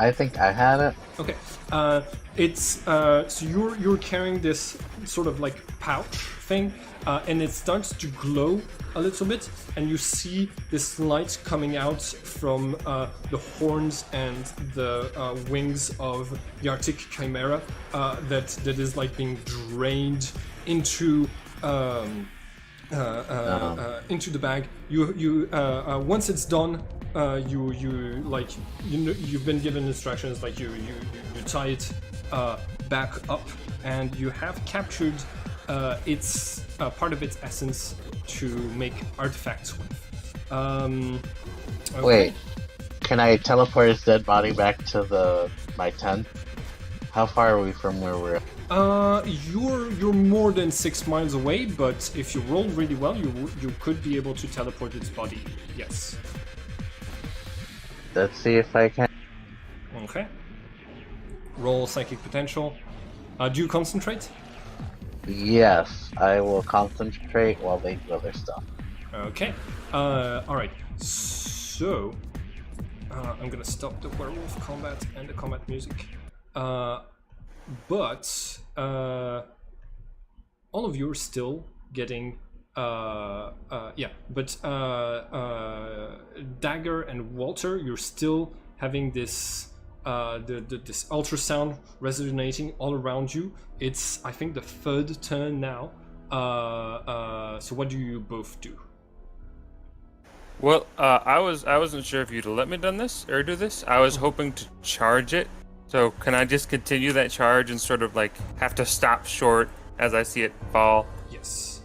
I think I had it. Okay, it's so you're carrying this sort of like pouch thing, and it starts to glow a little bit, and you see this light coming out from the horns and the wings of the Arctic Chimera that is like being drained into the bag, once it's done, you've been given instructions, like you tie it back up, and you have captured its part of its essence to make artifacts with. Okay. Wait, can I teleport his dead body back to my tent? How far are we from where we're at? You're more than 6 miles away, but if you roll really well, you could be able to teleport its body. Yes. Let's see if I can. Okay. Roll psychic potential. Do you concentrate? Yes, I will concentrate while they do other stuff. Okay. Alright. So, I'm gonna stop the werewolf combat and the combat music. But all of you are still getting Dagger and Walter, you're still having this this ultrasound resonating all around you. It's, I think, the third turn now. So what do you both do? Well, I wasn't sure if you'd let me do this. I was hoping to charge it. So can I just continue that charge and sort of like have to stop short as I see it fall? Yes.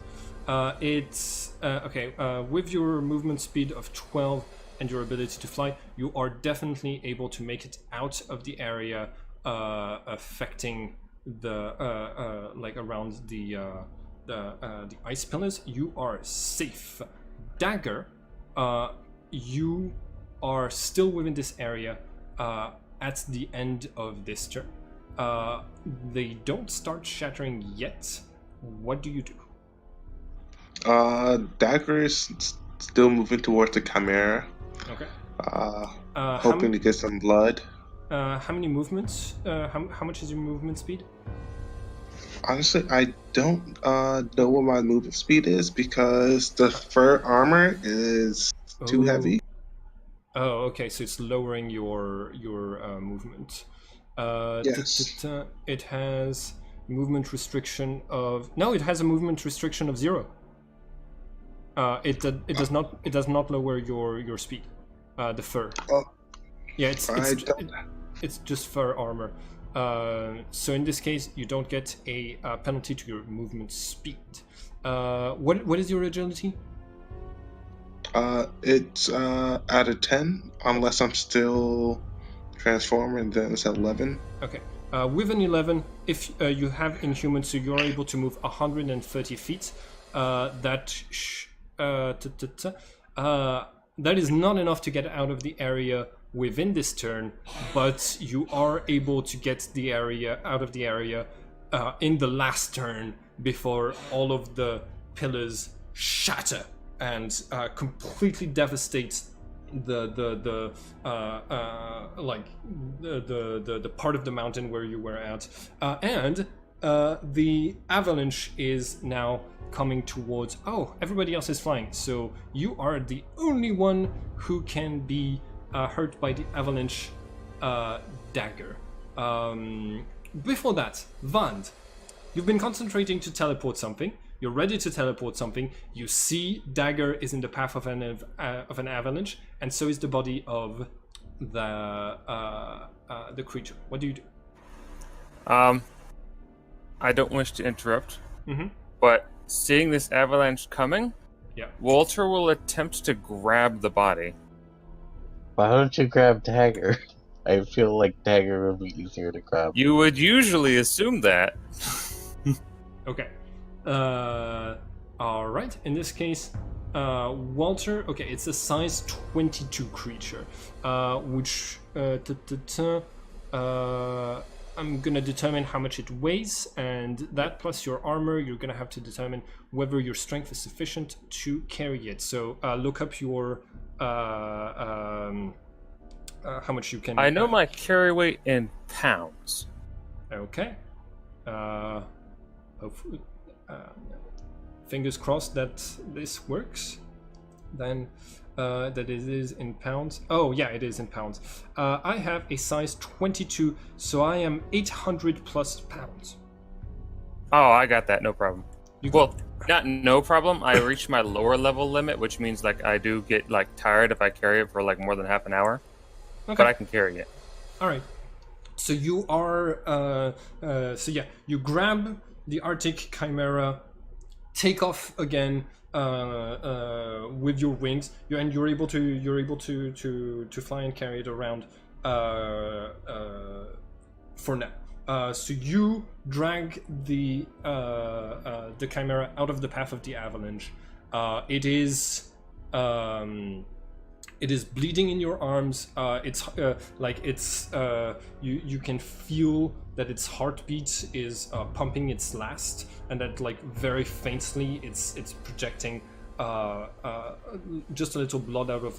It's okay. With your movement speed of 12 and your ability to fly, you are definitely able to make it out of the area, affecting the like around the ice pillars. You are safe. Dagger, you are still within this area. At the end of this turn, they don't start shattering yet. What do you do? Dagger is still moving towards the Chimera. Okay. Hoping to get some blood. How many movements? How much is your movement speed? Honestly, I don't know what my movement speed is because the fur armor is too heavy. Oh, okay. So it's lowering your movement. Yes. It has movement restriction of it has a movement restriction of 0. It does not lower your speed. The fur. Yeah, it's just fur armor. So in this case, you don't get a penalty to your movement speed. What is your agility? It's out of 10, unless I'm still transforming, then it's 11. Okay. With an 11, if you have Inhuman, so you're able to move 130 feet. That is not enough to get out of the area within this turn, but you are able to get the area out of the area in the last turn before all of the pillars shatter and completely devastate the part of the mountain where you were at, and the avalanche is now coming towards. Oh, everybody else is flying, so you are the only one who can be hurt by the avalanche dagger. Before that, Vand, you've been concentrating to teleport something. You're ready to teleport something. You see dagger is in the path of an avalanche, and so is the body of the creature. What do you do? I don't wish to interrupt, but seeing this avalanche coming, Walter will attempt to grab the body. Why don't you grab Dagger? I feel like Dagger would be easier to grab. You would usually assume that. Okay. All right. In this case, Walter. Okay, it's a size 22 creature, which I'm gonna determine how much it weighs, and that plus your armor, you're gonna have to determine whether your strength is sufficient to carry it. So look up your how much you can. I know my carry weight in pounds. Okay. Hopefully, fingers crossed that this works. Then that it is in pounds. Oh yeah, it is in pounds. I have a size 22, so I am 800 plus pounds. Oh, I got that. No problem. You Well, Not no problem. I reached my lower level limit, which means like I do get like tired if I carry it for like more than half an hour. Okay. But I can carry it. All right. So you are. You grab the Arctic Chimera, take off again with your wings, and you're able to fly and carry it around for now. So you drag the Chimera out of the path of the avalanche. It is bleeding in your arms. You can feel that its heartbeat is pumping its last, and that like very faintly it's projecting just a little blood out of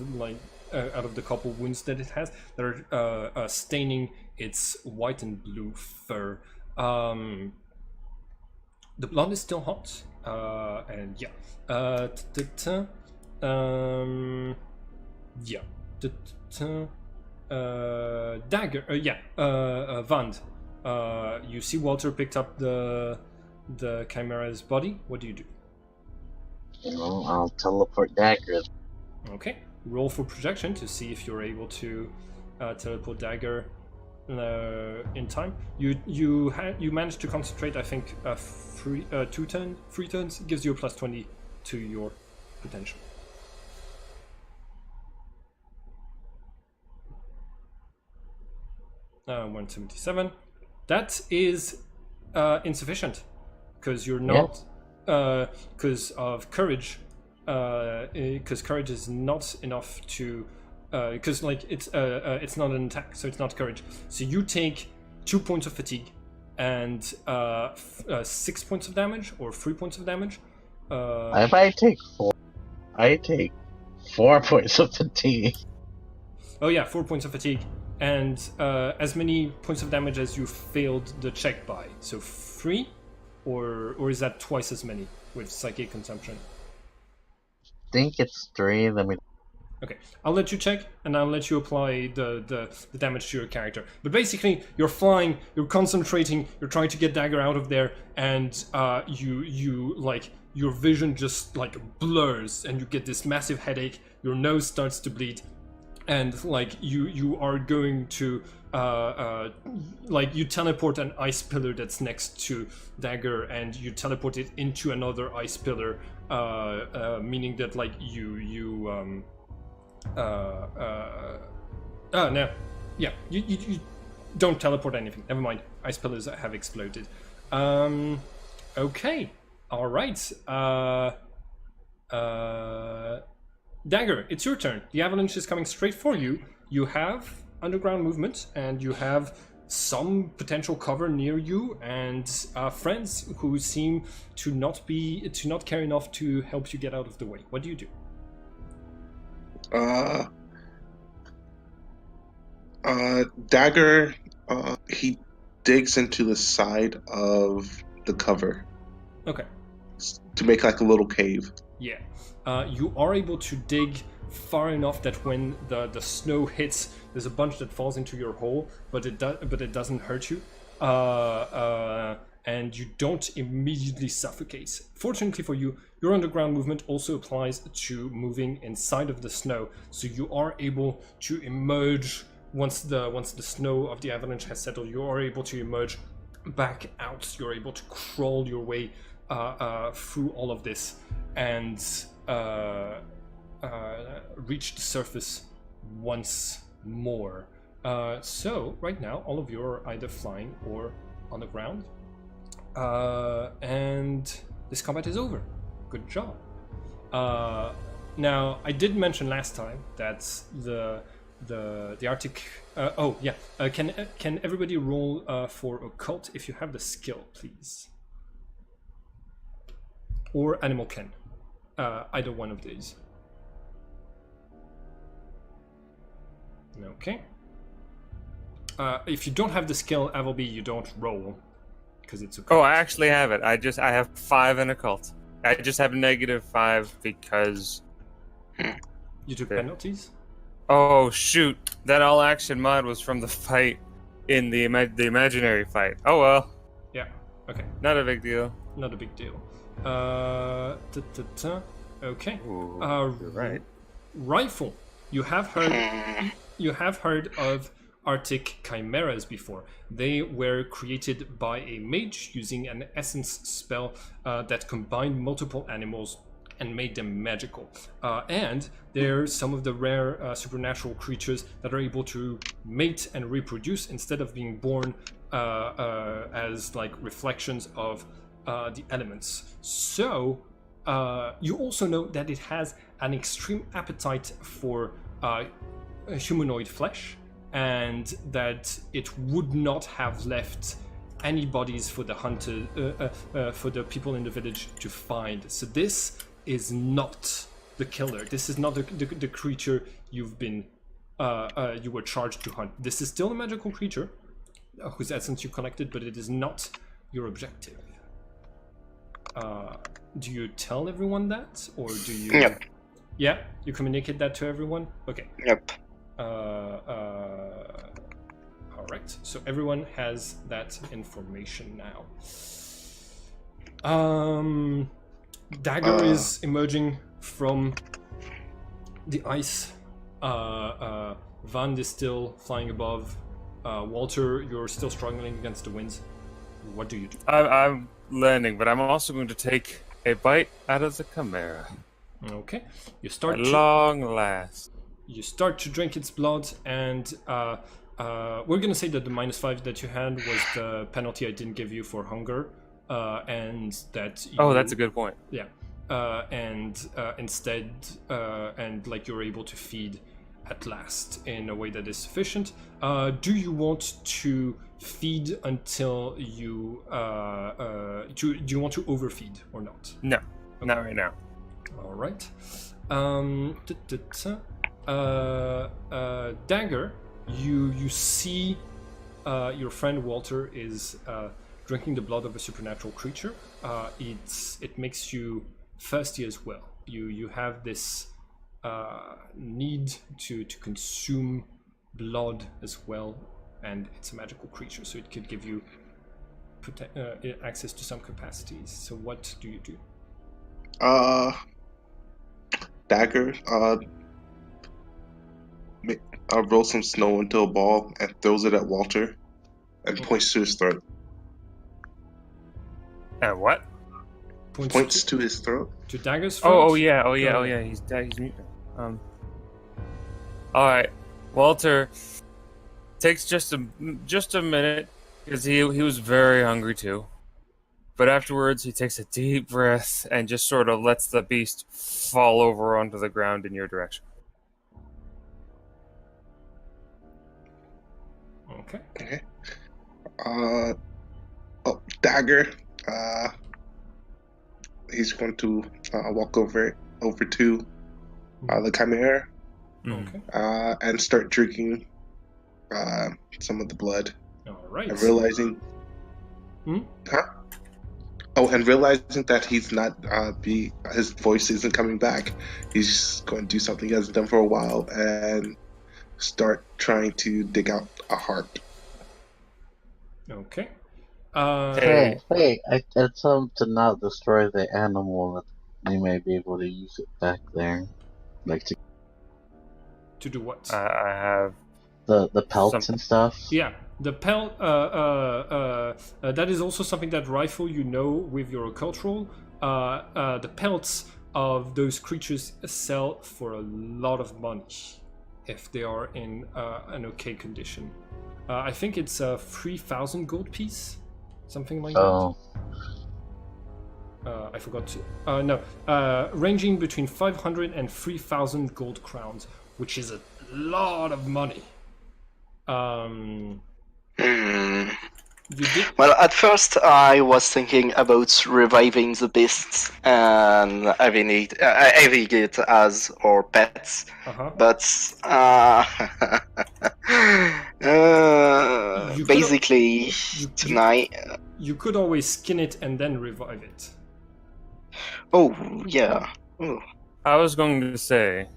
the couple wounds that it has that are staining its white and blue fur. The blood is still hot, and yeah. Dagger. Vand. You see Walter picked up the Chimera's body. What do you do? I'll teleport Dagger. Okay. Roll for projection to see if you're able to teleport Dagger in time. You managed to concentrate. I think 3 turns gives you a plus 20 to your potential. 177. That is insufficient because you're not because of courage. Because courage is not enough to because it's not an attack, so it's not courage. So you take 2 points of fatigue and 6 points of damage or 3 points of damage. If I take 4, I take 4 points of fatigue. Oh yeah, 4 points of fatigue and as many points of damage as you failed the check by. So 3, or is that twice as many with psychic consumption? I think it's 3. Let me. Okay, I'll let you check, and I'll let you apply the damage to your character. But basically, you're flying, you're concentrating, you're trying to get Dagger out of there, and you like your vision just like blurs, and you get this massive headache. Your nose starts to bleed, and like you are going to like you teleport an ice pillar that's next to Dagger, and you teleport it into another ice pillar, meaning that like you don't teleport anything. Never mind. Ice pillars have exploded. Okay. All right. Dagger, it's your turn. The avalanche is coming straight for you. You have underground movement, and you have some potential cover near you, and friends who seem to not care enough to help you get out of the way. What do you do? Dagger, he digs into the side of the cover. Okay. To make like a little cave. Yeah. You are able to dig far enough that when the snow hits, there's a bunch that falls into your hole, but it doesn't hurt you. And you don't immediately suffocate. Fortunately for you, your underground movement also applies to moving inside of the snow, so you are able to emerge once the snow of the avalanche has settled. You are able to emerge back out. You're able to crawl your way through all of this and reach the surface once more. So right now, all of you are either flying or on the ground. And this combat is over. Good job. Now, I did mention last time that the Arctic. Can everybody roll for occult if you have the skill, please? Or animal can. Either one of these. Okay. If you don't have the skill, Avalby, you don't roll. Because it's occult. Oh, I actually have it. I have 5 in occult. I just have -5 because You took Okay. penalties? oh shoot, that all action mod was from the fight in the imaginary fight. Oh well, Yeah. Okay. not a big deal. Not a big deal. Okay. Ooh, Uh, you're right. Rifle. You have heard of Arctic chimeras before. They were created by a mage using an essence spell that combined multiple animals and made them magical. And they're some of the rare supernatural creatures that are able to mate and reproduce instead of being born as like reflections of the elements. So you also know that it has an extreme appetite for humanoid flesh, and that it would not have left any bodies for the hunter, for the people in the village to find. So this is not the killer. This is not the creature you've been you were charged to hunt. This is still a magical creature whose essence you collected, but it is not your objective. Do you tell everyone that, or do you? Yep. Yeah, you communicate that to everyone. Okay. Yep. All right. So everyone has that information now. Dagger is emerging from the ice. Van is still flying above. Walter, you're still struggling against the winds. What do you do? I'm landing, but I'm also going to take a bite out of the chimera. Okay. You start At to long last. you start to drink its blood, and we're gonna say that the -5 that you had was the penalty I didn't give you for hunger, and that you, Oh, that's a good point. yeah, and instead, and like you're able to feed at last in a way that is sufficient. Do you want to feed until you do you want to overfeed or not? No, not right now. All right. Dagger, you see your friend Walter is drinking the blood of a supernatural creature. It makes you thirsty as well. You have this need to consume blood as well, and it's a magical creature, so it could give you access to some capacities. So what do you do? Dagger, roll some snow into a ball and throws it at Walter and points to his throat. And what? Points to his throat? To Dagger's throat? Oh yeah. He's mute. All right, Walter takes just a minute because he was very hungry too. But afterwards, he takes a deep breath and just sort of lets the beast fall over onto the ground in your direction. Okay. Dagger. He's going to walk over to the chimera Okay. and start drinking some of the blood. All right. And realizing, and realizing that he's not his voice isn't coming back, he's going to do something he hasn't done for a while and start trying to dig out a heart. Okay. Hey, I tell him to not destroy the animal, that they may be able to use it back there. Like To do what? I have the pelts and stuff. Yeah, the pelt. That is also something that Rifle, you know, with your cultural. The pelts of those creatures sell for a lot of money if they are in an okay condition. I think it's a 3,000 gold piece, something like that. I forgot to. No, ranging between 500 and 3,000 gold crowns, which is a lot of money. You did. Well, at first I was thinking about reviving the beasts and having it as our pets, but basically tonight. You could always skin it and then revive it. Oh yeah. Oh. I was going to say,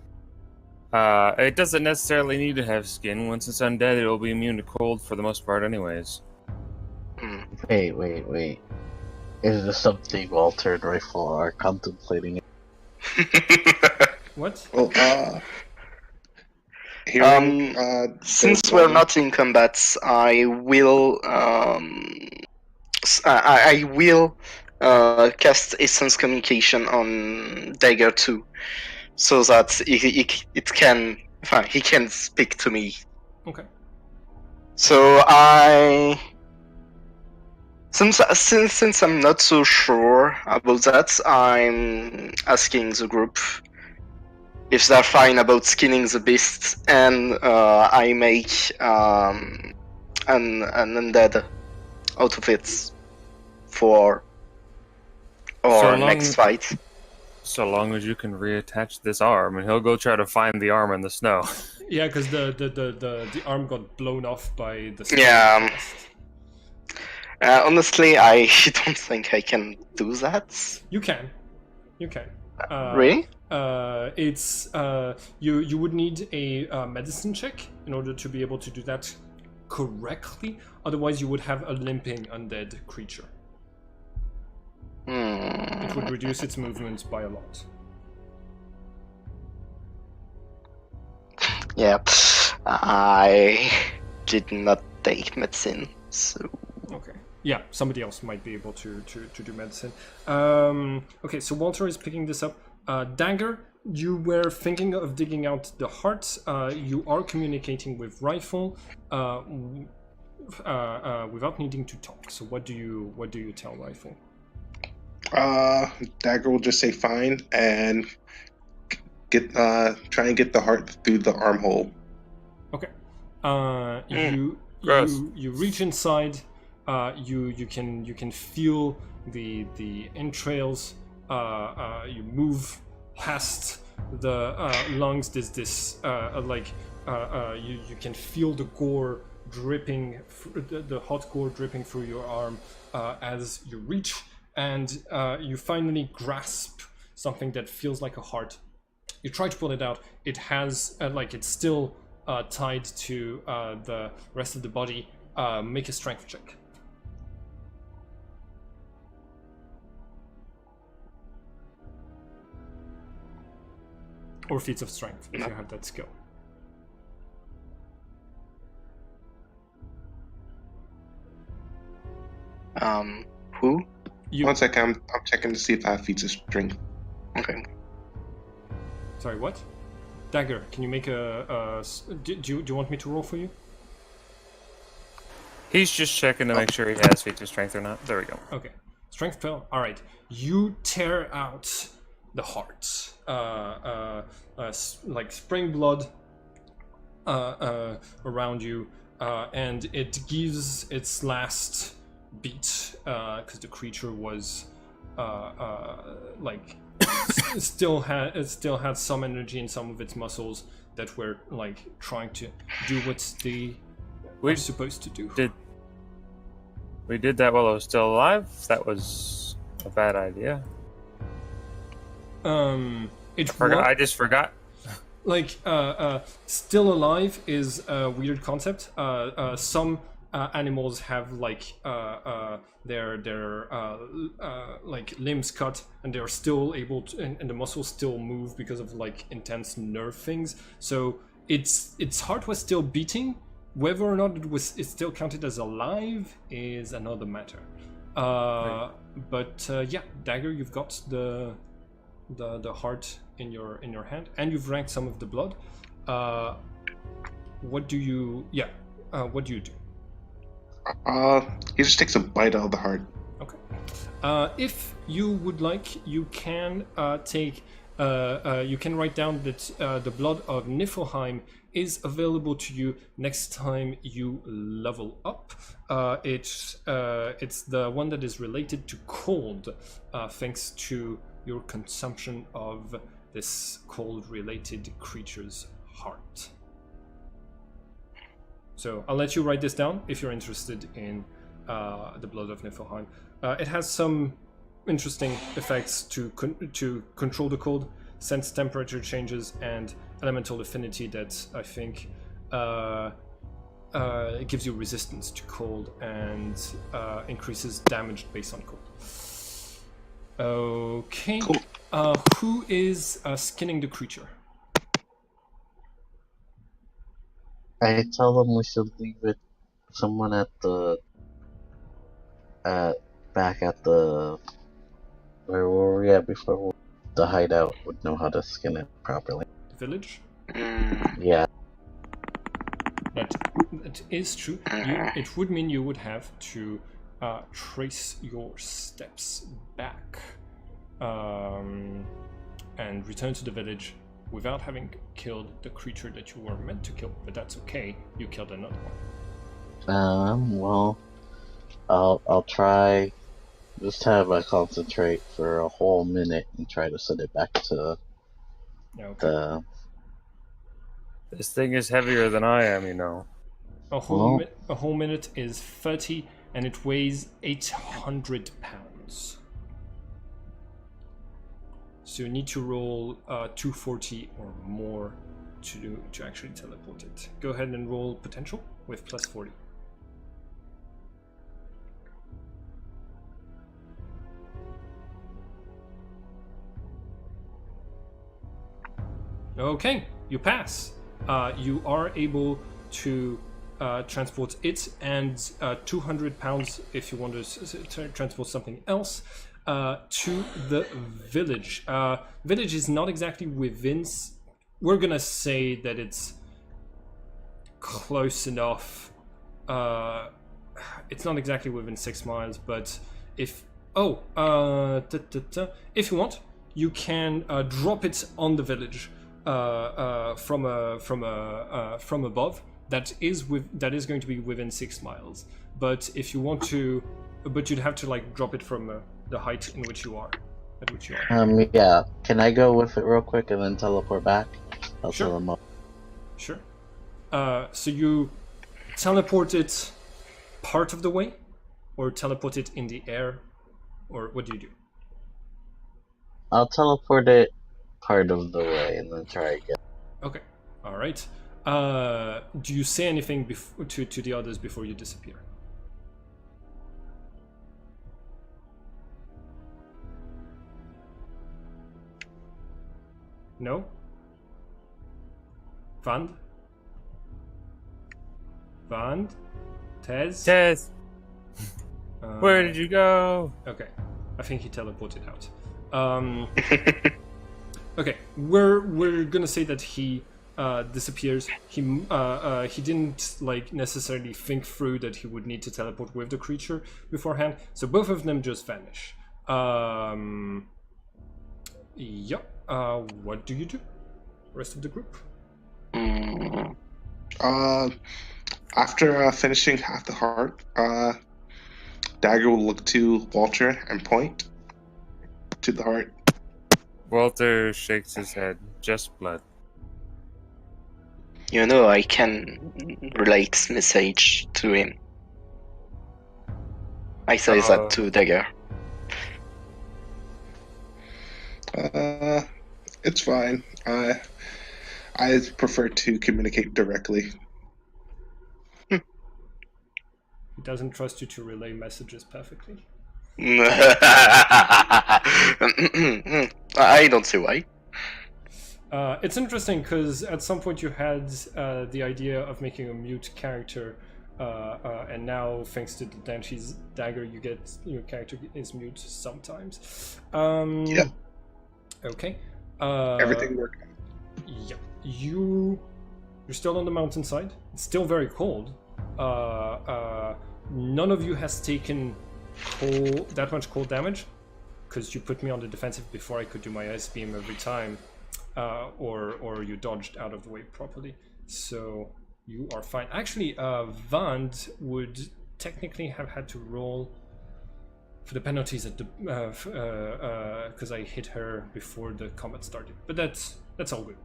it doesn't necessarily need to have skin. Once it's undead, it'll be immune to cold for the most part anyways. Wait. Is this something Walter and Rifle are contemplating? What? Well, hearing Since there's we're one. not in combat, I will I will cast Essence Communication on Dagger 2, so that it can he can speak to me. Okay. So since I'm not so sure about that, I'm asking the group if they're fine about skinning the beast, and I make an undead out of it for our next fight. So long as you can reattach this arm, and he'll go try to find the arm in the snow. Yeah, because the arm got blown off by the snow Yeah. blast. Honestly, I don't think I can do that. You can. Really? It's you would need a medicine check in order to be able to do that correctly. Otherwise, you would have a limping undead creature. It would reduce its movement by a lot. Yeah, I did not take medicine, so. Okay. Yeah, somebody else might be able to do medicine. Okay, so Walter is picking this up. Dagger, you were thinking of digging out the heart. You are communicating with Rifle without needing to talk. So what do you tell Rifle? Dagger will just say fine and try and get the heart through the armhole. Okay. Gross. You reach inside. You can feel the entrails. You move past the lungs. There's this you can feel the gore dripping, the hot gore dripping through your arm as you reach, and you finally grasp something that feels like a heart. You try to pull it out. It has it's still tied to the rest of the body. Make a strength check. Or feats of strength, if you have that skill. Who? One second, I'm checking to see if I have feats of strength. Okay. Sorry, what? Dagger, can you make do you want me to roll for you? He's just checking to make sure he has feats of strength or not. There we go. Okay. Strength fail. All right. You tear out the heart. Like spring blood around you, and it gives its last beat because the creature was still had some energy in some of its muscles that were trying to do what they were supposed to do. We did that while I was still alive? That was a bad idea. I just forgot. Still alive is a weird concept. Some animals have their limbs cut, and they're still able to, and the muscles still move because of intense nerve things. So its heart was still beating. Whether or not it's still counted as alive is another matter. But yeah, Dagger, you've got the heart in your hand, and you've drank some of the blood. What do you do? He just takes a bite out of the heart. Okay. If you would like, you can take. You can write down that the blood of Niflheim is available to you next time you level up. It's the one that is related to cold, thanks to your consumption of this cold-related creature's heart. So I'll let you write this down if you're interested in the blood of Niflheim. It has some interesting effects to control the cold, sense temperature changes, and elemental affinity that I think it gives you resistance to cold and increases damage based on cold. Okay. Cool. Who is skinning the creature? I tell them we should leave it. Someone at the back at the where were we at before? The hideout would know how to skin it properly. The village? Yeah. That is true. It would mean you would have to trace your steps back and return to the village without having killed the creature that you were meant to kill. But that's okay. You killed another one. Well, I'll try. Just have a concentrate for a whole minute and try to send it back to Okay. the. This thing is heavier than I am, you know. A whole minute is 30, and it weighs 800 pounds. So you need to roll 240 or more to actually teleport it. Go ahead and roll potential with plus 40. Okay, you pass. You are able to transport it and 200 pounds if you want to transport something else to the village. Village is not exactly within. We're gonna say that it's close enough. It's not exactly within 6 miles, but if if you want, you can drop it on the village from above. That is going to be within 6 miles. But if you want to, you'd have to like drop it from the height in which you are. At which you are. Yeah. Can I go with it real quick and then teleport back? I'll Sure. tell them up. Sure. So you teleport it part of the way, or teleport it in the air, or what do you do? I'll teleport it part of the way and then try again. Okay. All right. Do you say anything to the others before you disappear? No? Vand? Tez? Tez, where did you go? Okay. I think he teleported out. Okay, we're gonna say that he disappears. He didn't like necessarily think through that he would need to teleport with the creature beforehand, so both of them just vanish. Yep. What do you do? Rest of the group. After finishing half the heart, Dagger will look to Walter and point to the heart. Walter shakes his head. Just blood. You know, I can relate message to him. I say that to Dagger. It's fine. I prefer to communicate directly. He doesn't trust you to relay messages perfectly. I don't see why. It's interesting because at some point you had the idea of making a mute character, and now thanks to the Danshi's dagger, you get your character is mute sometimes. Yeah. Okay. Everything worked. Yeah. You're still on the mountainside. It's still very cold. None of you has taken that much cold damage because you put me on the defensive before I could do my ice beam every time, or you dodged out of the way properly, so you are fine. Actually, Vand would technically have had to roll for the penalties at the because I hit her before the combat started, but that's all good.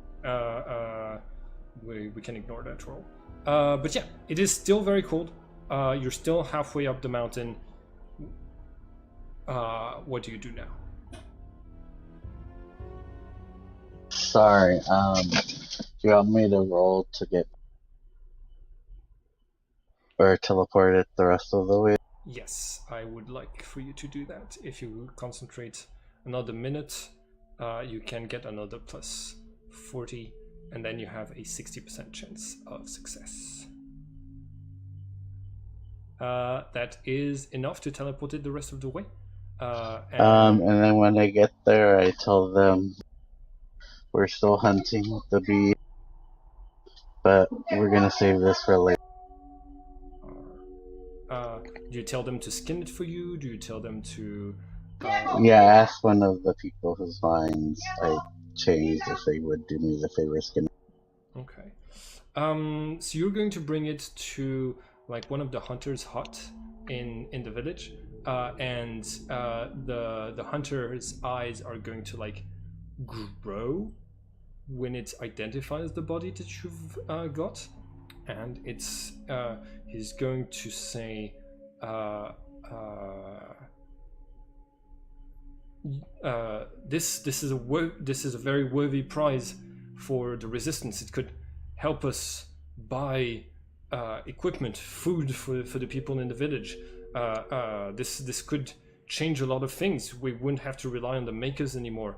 We can ignore that roll. But yeah, it is still very cold. You're still halfway up the mountain. What do you do now? Sorry, do you want me to roll to get or teleport it the rest of the way? Yes, I would like for you to do that if you concentrate another minute, you can get another plus 40, and then you have a 60% chance of success. That is enough to teleport it the rest of the way. And then when I get there, I tell them we're still hunting the bee, but we're gonna save this for later. Do you tell them to skin it for you? Do you tell them to... Yeah, I asked one of the people whose minds I changed if they would do me the favor of skinning. Okay. So you're going to bring it to like one of the hunters' hut in the village, and the hunter's eyes are going to like grow when it identifies the body that you've got, and it's he's going to say this is a very worthy prize for the resistance. It could help us buy equipment, food for the people in the village. This could change a lot of things. We wouldn't have to rely on the makers anymore.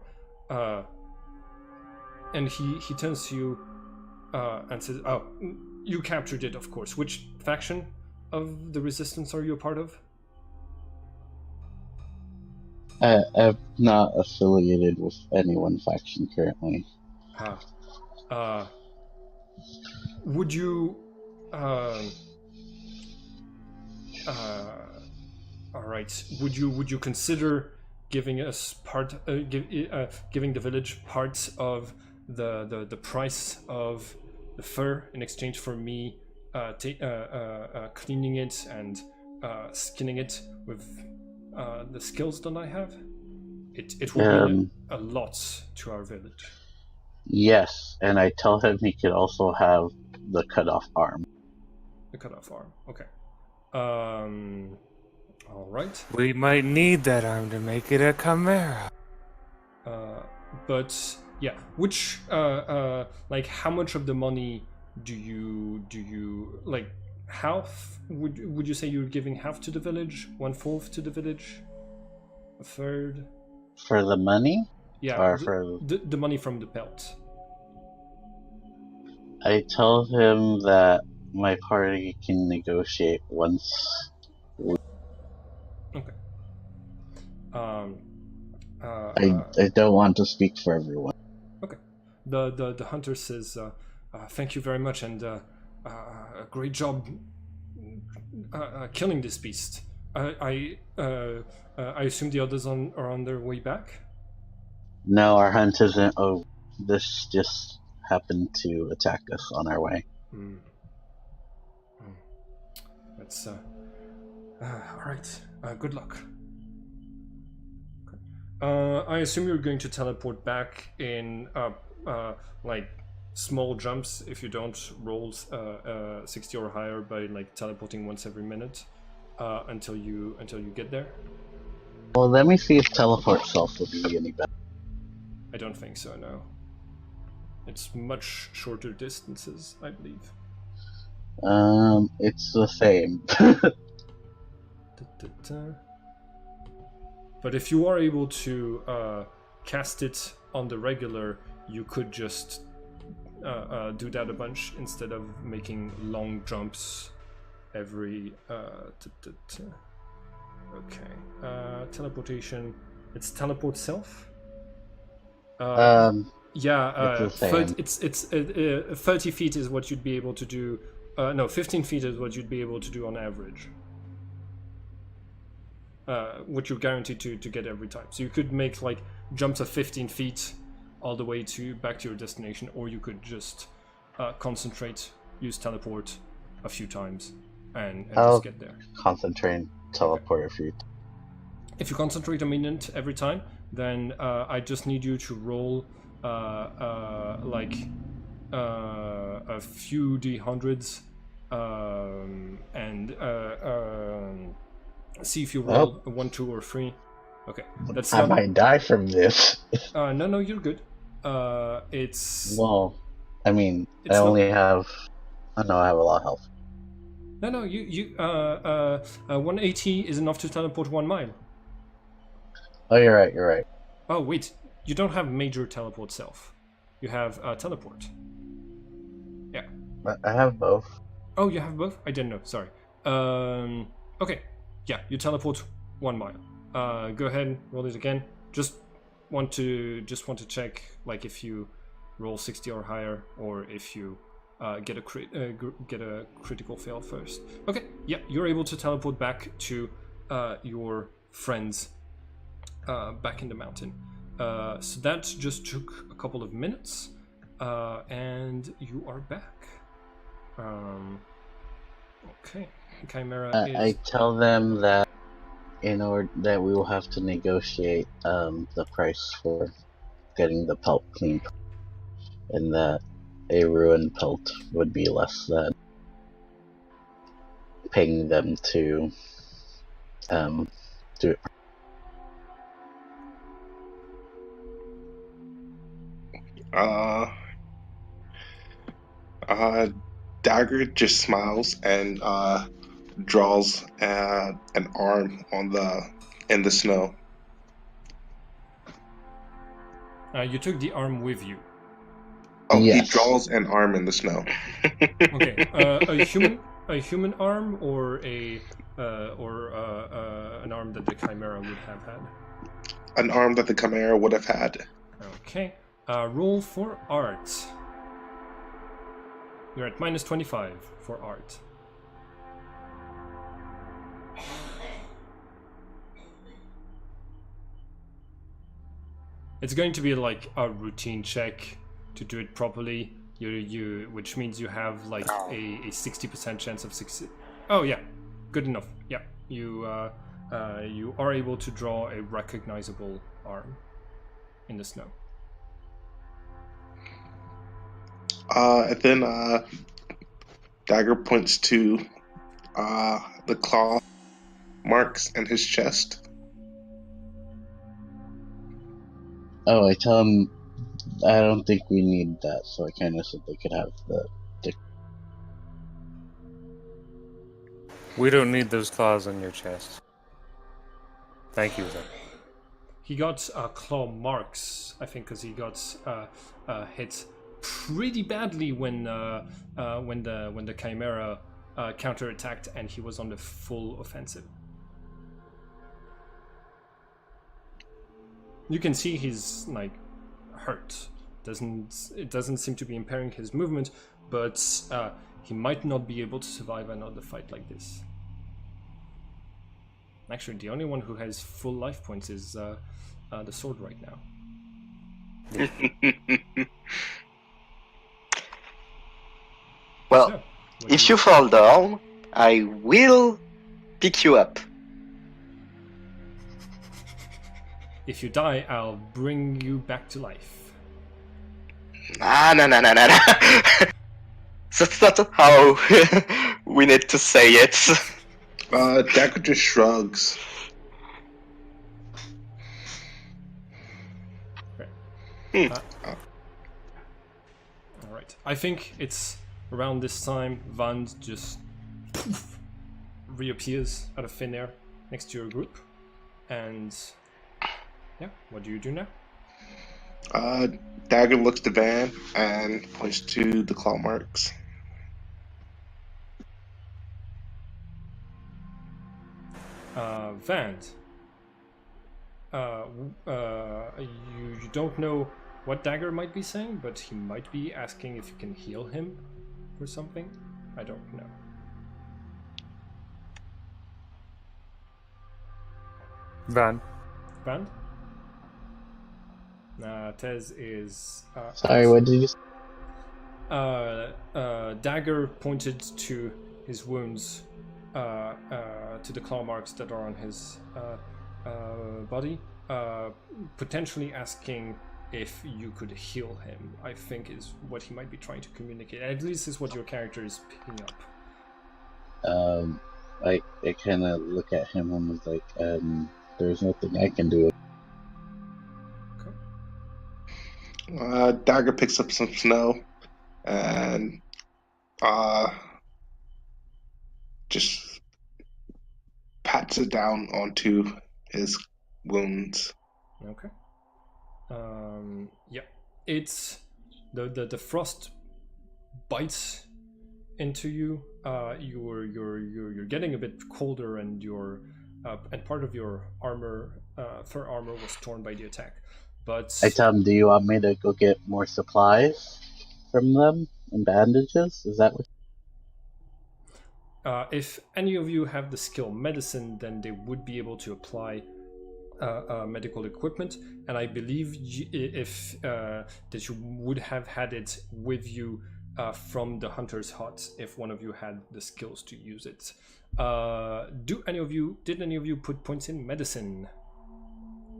And he turns to you and says, "Oh, you captured it, of course. Which faction of the resistance are you a part of?" I'm not affiliated with any one faction currently. Would you... all right. Would you consider giving us giving the village part of the price of the fur in exchange for me cleaning it and skinning it with the skills that I have? It will mean a lot to our village. Yes, and I tell him he could also have the cut-off arm. The cut-off arm. Okay. All right. We might need that arm to make it a chimera. But yeah, which like how much of the money do you like? Half? Would you say you're giving half to the village? 1/4 to the village? A third? For the money? Yeah, Or for... the money from the pelt. I tell him that my party can negotiate once. Okay. I don't want to speak for everyone. Okay. The hunter says, "Thank you very much, and a great job killing this beast. I assume the others are on their way back." No, our hunt isn't over. This just happened to attack us on our way. That's all right. Good luck. I assume you're going to teleport back in like small jumps if you don't roll 60 or higher by like teleporting once every minute until you get there. Well, let me see if teleport itself will be any better. I don't think so. No. It's much shorter distances, I believe. It's the same. But if you are able to cast it on the regular, you could just do that a bunch instead of making long jumps every... Okay. Teleportation. It's teleport self? Yeah, it's 30 feet is what you'd be able to do. No, 15 feet is what you'd be able to do on average. What you're guaranteed to get every time. So you could make like jumps of 15 feet all the way back to your destination, or you could just concentrate, use teleport a few times, and just get there. Concentrate and teleport a few. If you concentrate a minute every time, then I just need you to roll like a few d100s and see if you roll a 1, 2, or 3. Okay, that's I might die from this. No, you're good. It's... Well, I mean, I only have... I know I have a lot of health. No, you 180 is enough to teleport 1 mile. Oh, you're right. Oh wait, you don't have major teleport self. You have teleport. Yeah. I have both. Oh, you have both? I didn't know. Sorry. Okay. Yeah, you teleport 1 mile. Go ahead, roll it again. Just want to check, like, if you roll 60 or higher, or if you get a critical fail first. Okay. Yeah, you're able to teleport back to your friends back in the mountain. So that just took a couple of minutes, and you are back. Okay. Chimera is. I tell them that in order that we will have to negotiate the price for getting the pelt clean, and that a ruined pelt would be less than paying them to do it. Dagger just smiles and draws an arm in the snow. You took the arm with you. Oh, Yes. he draws an arm in the snow. Okay. A human arm, or an arm that the chimera would have had. An arm that the Chimera would have had. Okay. Roll for art. You're at -25 for art. It's going to be like a routine check to do it properly. Which means you have like a 60% chance of success. Oh yeah, good enough. Yeah, you are able to draw a recognizable arm in the snow. And then Dagger points to the claw marks in his chest. Oh, I tell them I don't think we need that, so I kind of said they could have the. We don't need those claws on your chest. Thank you, though. He got claw marks, I think, because he got hit pretty badly when the chimera counterattacked and he was on the full offensive. You can see he's like hurt. It doesn't seem to be impairing his movement, but he might not be able to survive another fight like this. Actually, the only one who has full life points is the sword right now. Well, So, if you fall down, I will pick you up. If you die, I'll bring you back to life. No. That's not how we need to say it. Dagger just shrugs. Okay. All right. I think it's around this time Vand just poof, reappears out of thin air next to your group, and yeah, what do you do now? Dagger looks to Van and points to the claw marks. Vand, you don't know what Dagger might be saying, but he might be asking if you can heal him or something. I don't know. Van. Vand? Tez is... Sorry, what did you say? Dagger pointed to his wounds, to the claw marks that are on his body, potentially asking if you could heal him, I think is what he might be trying to communicate. At least is what your character is picking up. I kind of look at him and was like, there's nothing I can do. Okay. Dagger picks up some snow and just pats it down onto his wounds. Okay. Yeah, it's the frost bites into you. You're getting a bit colder, and and part of your armor, fur armor, was torn by the attack. But I tell him, do you want me to go get more supplies from them and bandages? Is that what? if any of you have the skill medicine, then they would be able to apply medical equipment, and I believe if that you would have had it with you from the hunter's hut if one of you had the skills to use it. Did any of you put points in medicine?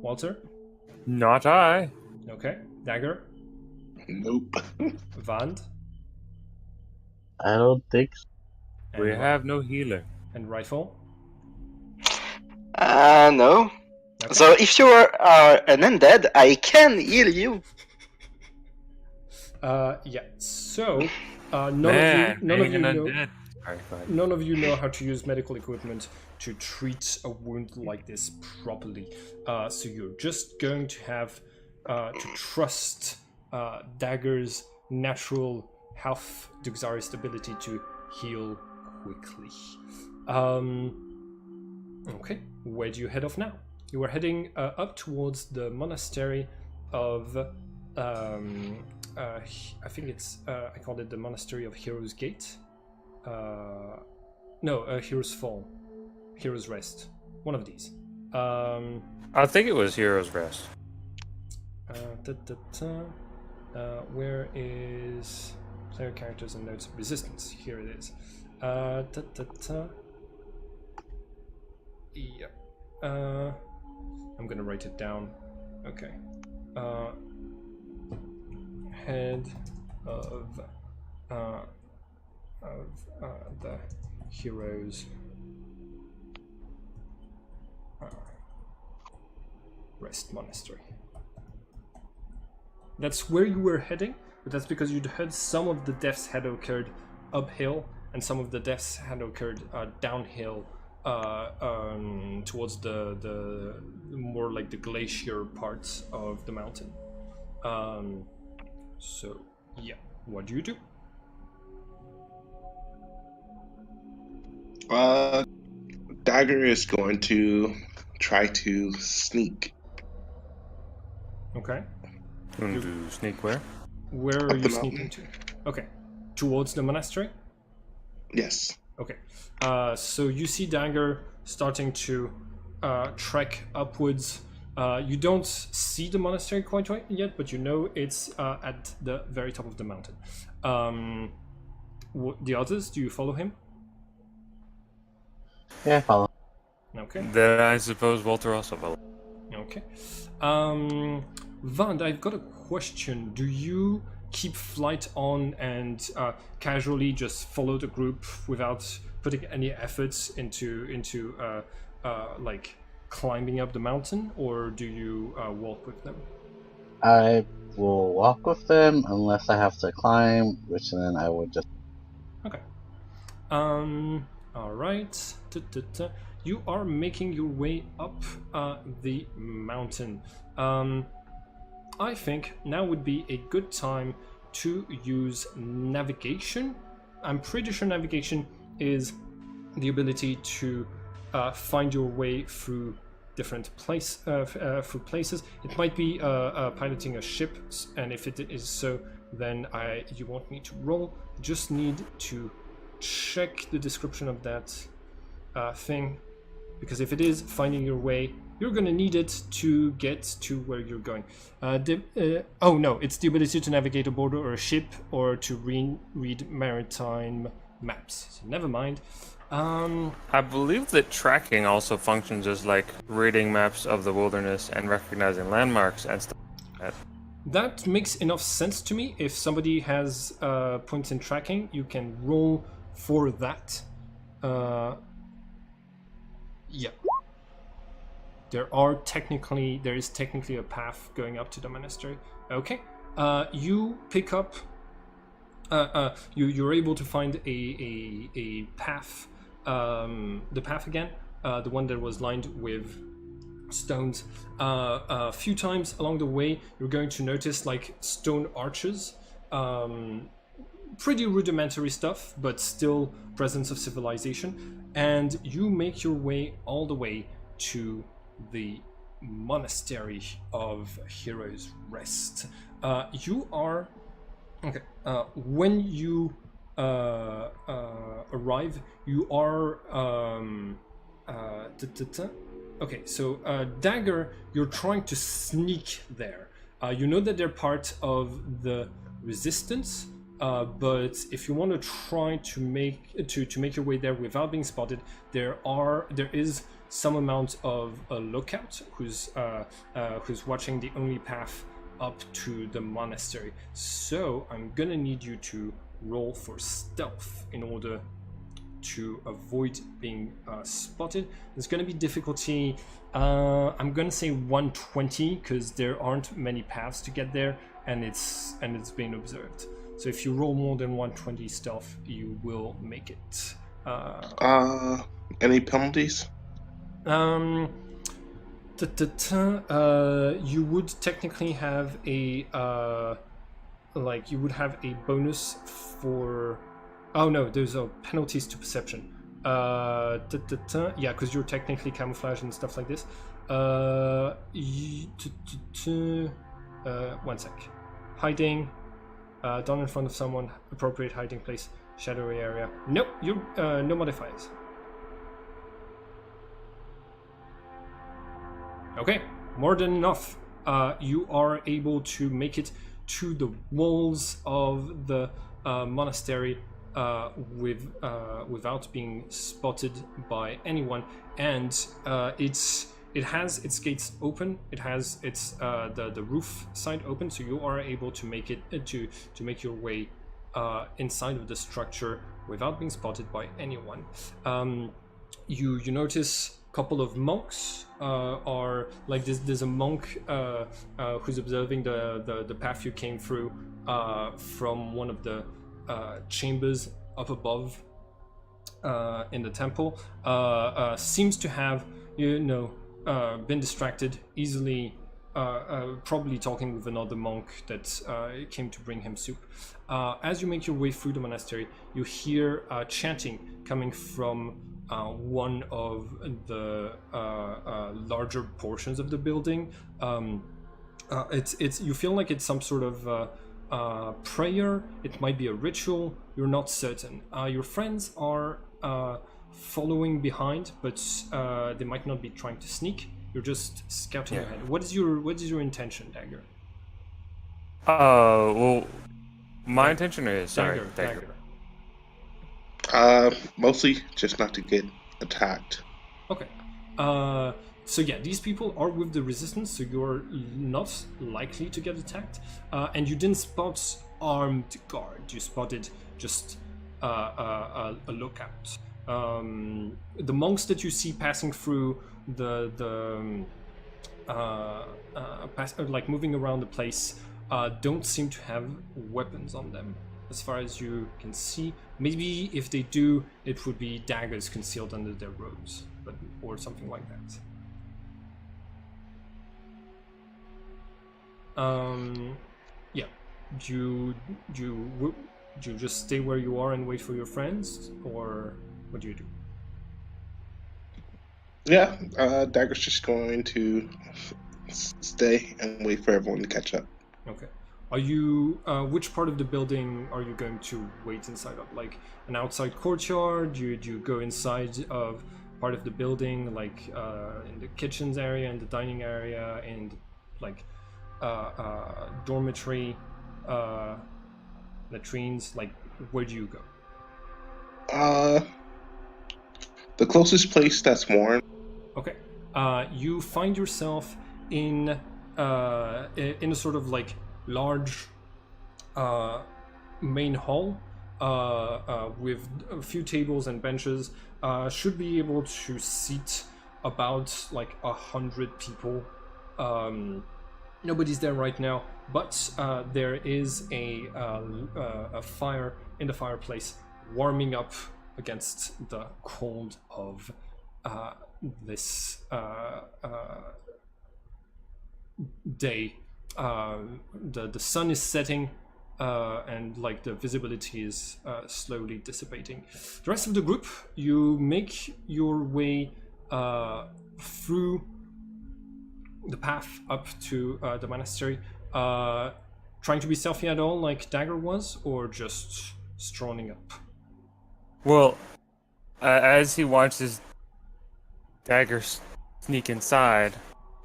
Walter? Not I. Okay. Dagger? Nope. Vand? I don't think so. We have no healer. And rifle? No. Okay. So if you are an undead, I can heal you. Yeah. So none Man, of you being an know. undead. Sorry, go ahead. None of you know how to use medical equipment to treat a wound like this properly. So you're just going to have to trust Dagger's natural health, Duxaris' ability to heal quickly. Okay, where do you head off now? You are heading up towards the monastery of I think it's I called it the Monastery of Heroes Gate. No, Heroes Fall, Heroes Rest, one of these. I think it was Heroes Rest. Where is player characters and notes? Resistance. Here it is. Yeah. I'm gonna write it down. Okay. Head of the Heroes Rest Monastery. That's where you were heading, but that's because you'd heard some of the deaths had occurred uphill, and some of the deaths had occurred downhill towards the more like the glacier parts of the mountain. So yeah, what do you do? Dagger is going to try to sneak. Okay. Going to sneak where? Where are Up you the sneaking mountain. to? Okay. Towards the monastery? Yes. Okay. So you see Dagger starting to trek upwards. You don't see the monastery quite right yet, but you know it's at the very top of the mountain. The others, do you follow him? Yeah, follow. Okay. Then I suppose Walter also will. Okay. Vand, I've got a question. Do you keep flight on and casually just follow the group without putting any efforts into like climbing up the mountain, or do you walk with them? I will walk with them unless I have to climb, which then I would just. Okay. All right. You are making your way up the mountain. I think now would be a good time to use navigation. I'm pretty sure navigation is the ability to find your way through different through places. It might be piloting a ship, and if it is so, then you want me to roll. Just need to check the description of that thing, because if it is finding your way, you're gonna need it to get to where you're going. Oh no, it's the ability to navigate a border or a ship, or to read maritime maps. So never mind. I believe that tracking also functions as like reading maps of the wilderness and recognizing landmarks and stuff like that. That makes enough sense to me. If somebody has points in tracking, you can roll for that. Yeah. There is technically a path going up to the monastery. Okay. You pick up. You're able to find a path. The path again. The one that was lined with stones. A few times along the way, you're going to notice like stone arches. Pretty rudimentary stuff, but still presence of civilization. And you make your way all the way to the Monastery of Heroes Rest. You are okay. When you arrive, you are okay. So Dagger, you're trying to sneak there. You know that they're part of the resistance. But if you want to try to make your way there without being spotted, there is some amount of a lookout who's watching the only path up to the monastery. So I'm gonna need you to roll for stealth in order to avoid being spotted. There's gonna be difficulty. I'm gonna say 120 because there aren't many paths to get there, and it's being observed. So if you roll more than 120 stealth, you will make it. Any penalties? You would technically have a you would have a bonus for. Oh no, there's penalties to perception. Yeah, because you're technically camouflaged and stuff like this. 1 sec. Hiding. Down in front of someone, appropriate hiding place, shadowy area. Nope, you no modifiers. Okay, more than enough. You are able to make it to the walls of the monastery without being spotted by anyone, and it has its gates open. It has its the roof side open, so you are able to make it to make your way inside of the structure without being spotted by anyone. You notice a couple of monks are like there's a monk who's observing the path you came through from one of the chambers up above in the temple. Seems to have been distracted easily, probably talking with another monk that came to bring him soup. As you make your way through the monastery, you hear chanting coming from one of the larger portions of the building. You feel like it's some sort of prayer. It might be a ritual. You're not certain. Your friends are following behind, but they might not be trying to sneak. You're just scouting ahead. What is your intention, Dagger? Well, my intention is Dagger. Mostly just not to get attacked. Okay. So yeah, these people are with the resistance, so you're not likely to get attacked. And you didn't spot armed guard. You spotted just a lookout. The monks that you see passing through like moving around the place don't seem to have weapons on them as far as you can see. Maybe if they do, it would be daggers concealed under their robes, or something like that. Yeah, do you just stay where you are and wait for your friends, or what do you do? Yeah, Dagger's just going to stay and wait for everyone to catch up. Okay. Are you, which part of the building are you going to wait inside of? Like an outside courtyard? Do you go inside of part of the building, like in the kitchens area, in the dining area, and like dormitory, latrines? Like, where do you go? The closest place that's warm. Okay. You find yourself in a sort of like large main hall with a few tables and benches. Should be able to seat about like 100 people. Nobody's there right now, but there is a fire in the fireplace warming up against the cold of this day. The sun is setting, and like the visibility is slowly dissipating. The rest of the group, you make your way through the path up to the monastery, trying to be stealthy at all, like Dagger was, or just strolling up. Well, as he watches Dagger sneak inside,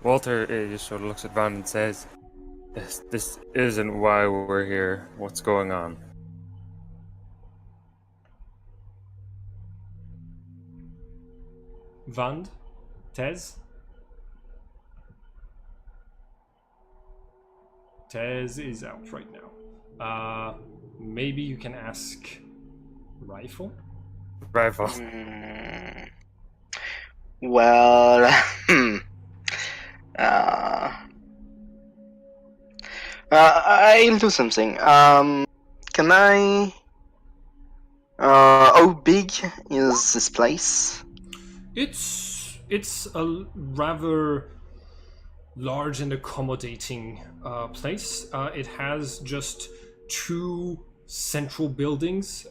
Walter just sort of looks at Von and says, This isn't why we're here. What's going on?" Vand, Tez. Tez is out right now. Maybe you can ask Rifle. Rifle. Well, I'll do something. Can I? How big is this place? It's a rather large and accommodating place. It has just 2 central buildings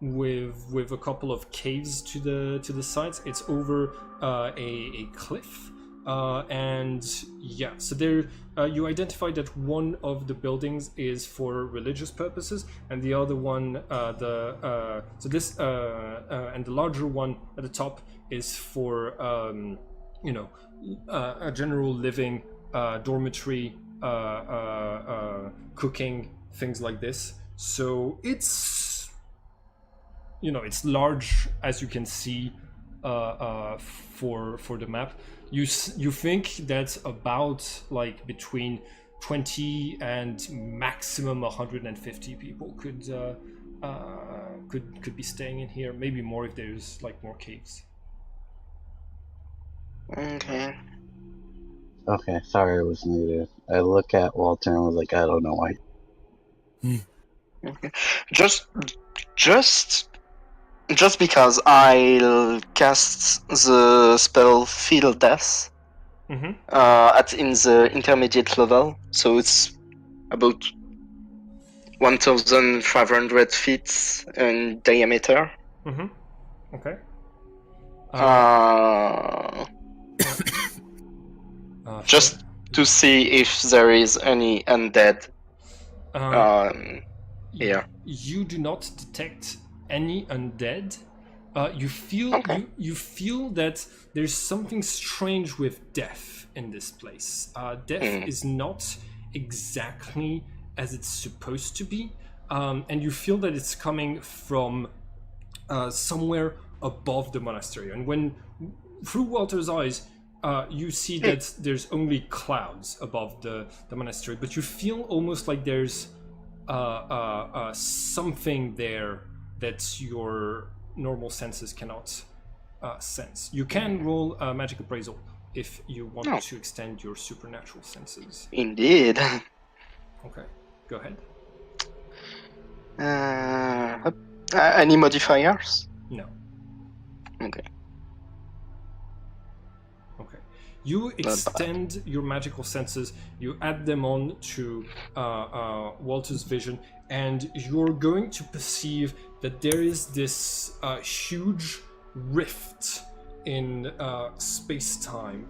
with a couple of caves to the sides. It's over a cliff, and yeah. So there, you identify that one of the buildings is for religious purposes, and the other one, and the larger one at the top is for a general living, dormitory, cooking, things like this. So it's large, as you can see for the map. You think that about like between 20 and maximum 150 people could be staying in here. Maybe more if there's like more caves. Okay. Okay, sorry I was muted. I look at Walter and was like, I don't know why. Okay. Just because I'll cast the spell Feel Death in the intermediate level, so it's about 1,500 feet in diameter. Okay. Just to see if there is any undead here. You do not detect any undead. You feel Okay. you feel that there's something strange with death in this place. Death is not exactly as it's supposed to be, and you feel that it's coming from somewhere above the monastery. And when through Walter's eyes, you see that there's only clouds above the monastery, but you feel almost like there's something there that your normal senses cannot sense. You can roll a magic appraisal if you want to extend your supernatural senses. Indeed. Okay, go ahead. Any modifiers? No. Okay. Okay. You extend your magical senses, you add them on to Walter's vision, and you're going to perceive that there is this huge rift in space-time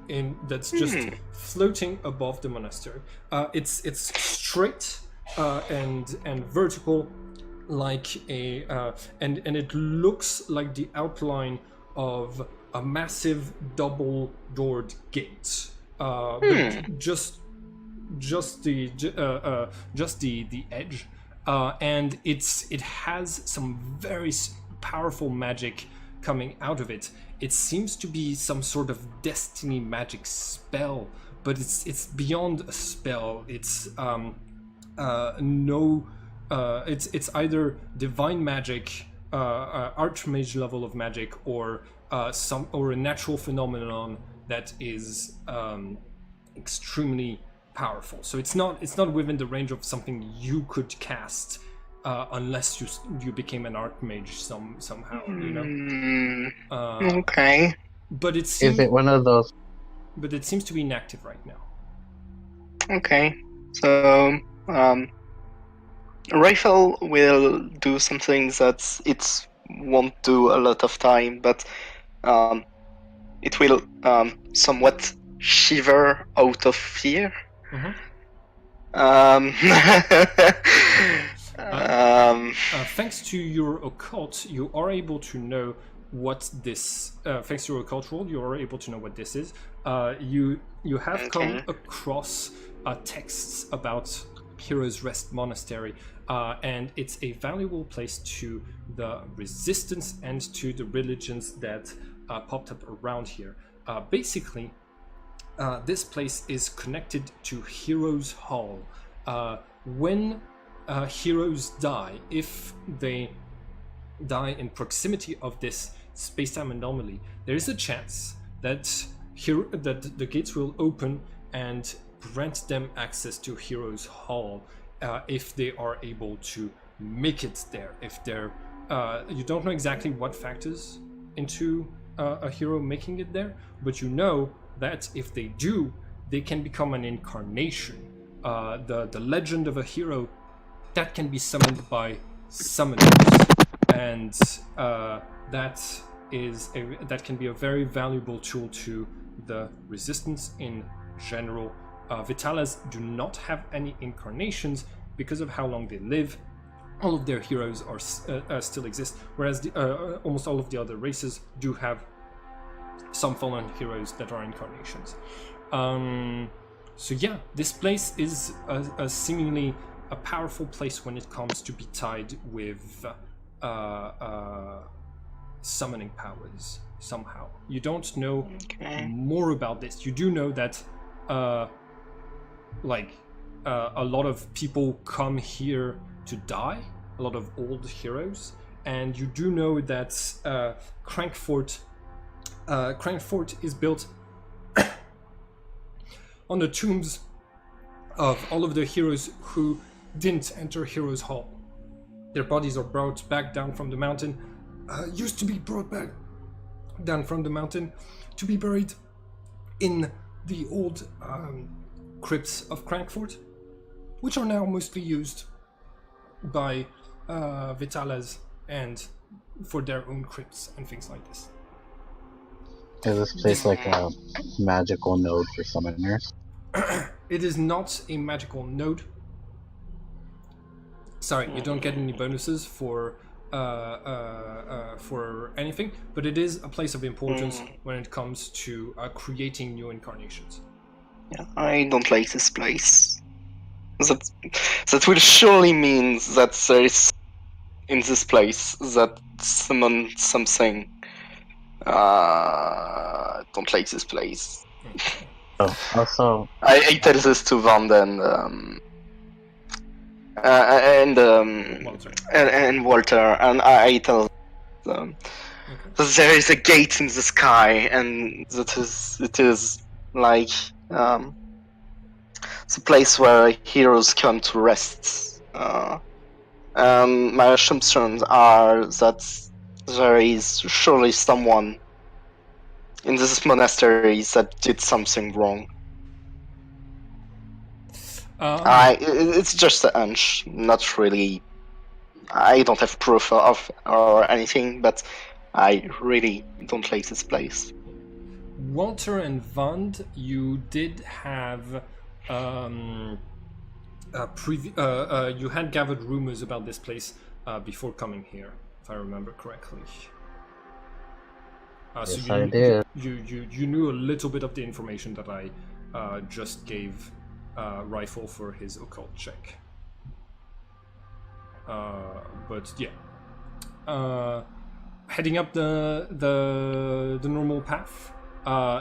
that's just floating above the monastery. It's straight and vertical, like and it looks like the outline of a massive double-doored gate, but just the edge, and it has some very powerful magic coming out of it. It seems to be some sort of destiny magic spell, but it's beyond a spell. It's it's either divine magic, archmage level of magic, or a natural phenomenon that is extremely powerful. So it's not within the range of something you could cast unless you became an archmage somehow. Okay. but Is it one of those? but it seems to be inactive right now. Okay, so rifle will do something that it won't do a lot of time, but it will somewhat shiver out of fear. Mhm. Thanks to your occult, you are able to know what this. Thanks to your occult roll, you are able to know what this is. You have come Okay. across texts about Heroes Rest Monastery, and it's a valuable place to the resistance and to the religions that popped up around here. Basically, this place is connected to Heroes Hall. When heroes die, if they die in proximity of this space-time anomaly, there is a chance that that the gates will open and grant them access to Heroes Hall if they are able to make it there. If they're, you don't know exactly what factors into a hero making it there, but you know that if they do, they can become an incarnation. The legend of a hero that can be summoned by summoners, and that can be a very valuable tool to the resistance in general. Vitalas do not have any incarnations because of how long they live. All of their heroes are still exist, whereas almost all of the other races do have some fallen heroes that are incarnations. So yeah, this place is a seemingly a powerful place when it comes to be tied with summoning powers somehow. You don't know more about this. You do know that a lot of people come here to die, a lot of old heroes, and you do know that Crankfort is built on the tombs of all of the heroes who didn't enter Heroes Hall. Their bodies are brought back down from the mountain, used to be brought back down from the mountain to be buried in the old crypts of Crankfort, which are now mostly used by Vitalas and for their own crypts and things like this. Is this place like a magical node for summoners? It is not a magical node. Sorry, you don't get any bonuses for anything, but it is a place of importance when it comes to creating new incarnations. Yeah, I don't like this place. That will surely mean that there is in this place that summon something. Don't like this place. Oh, also, I tell this to Vanden Walter. and Walter, and I tell them that there is a gate in the sky, and it is like the place where heroes come to rest. My assumptions are that there is surely someone in this monastery that did something wrong. It's just a hunch, not really. I don't have proof of or anything, but I really don't like this place. Walter and Vand, you did have you had gathered rumors about this place before coming here, if I remember correctly. yes, I did. You knew a little bit of the information that I just gave Rifle for his occult check. But yeah, heading up the normal path,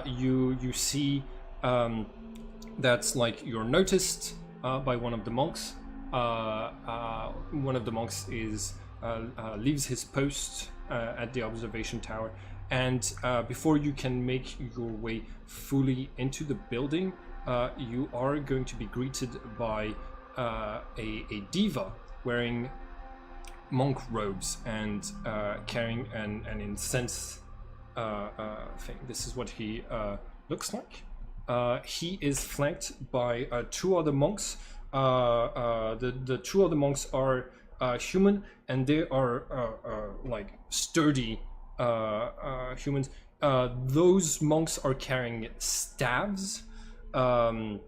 you see that's like you're noticed by one of the monks. One of the monks leaves his post at the observation tower, and before you can make your way fully into the building, you are going to be greeted by a diva wearing monk robes and carrying an incense thing. This is what he looks like. He is flanked by two other monks. The two other monks are human, and they are like sturdy humans. Those monks are carrying staves, and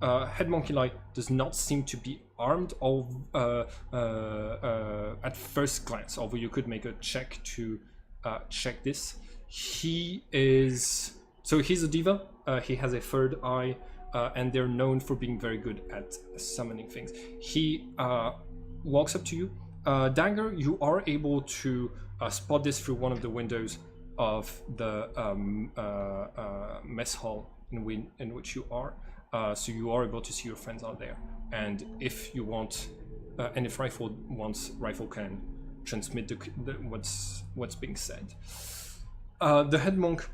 head monk Eli does not seem to be armed at first glance, although you could make a check to check this. He's a diva. He has a third eye, and they're known for being very good at summoning things. He walks up to you. Dagger, you are able to spot this through one of the windows of the mess hall in which you are. So you are able to see your friends out there. And if you want, and if Rifle wants, Rifle can transmit what's being said. The head monk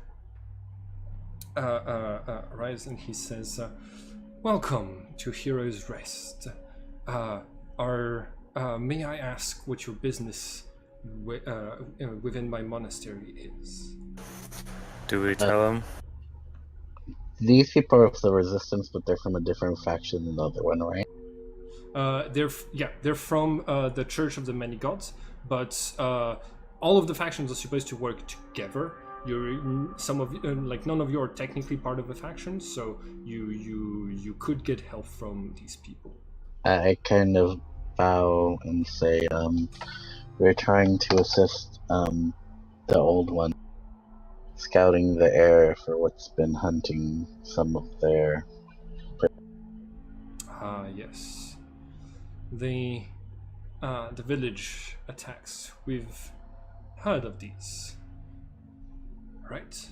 arrives and he says, "Welcome to Hero's Rest. May I ask what your business within my monastery is?" Do we tell him? These people are of the Resistance, but they're from a different faction than the other one, right? They're from the Church of the Many Gods, but all of the factions are supposed to work together. None of you are technically part of a faction, so you could get help from these people. I kind of bow and say, we're trying to assist the old one, scouting the area for what's been hunting some of their... Yes. The village attacks. We've heard of these. Right.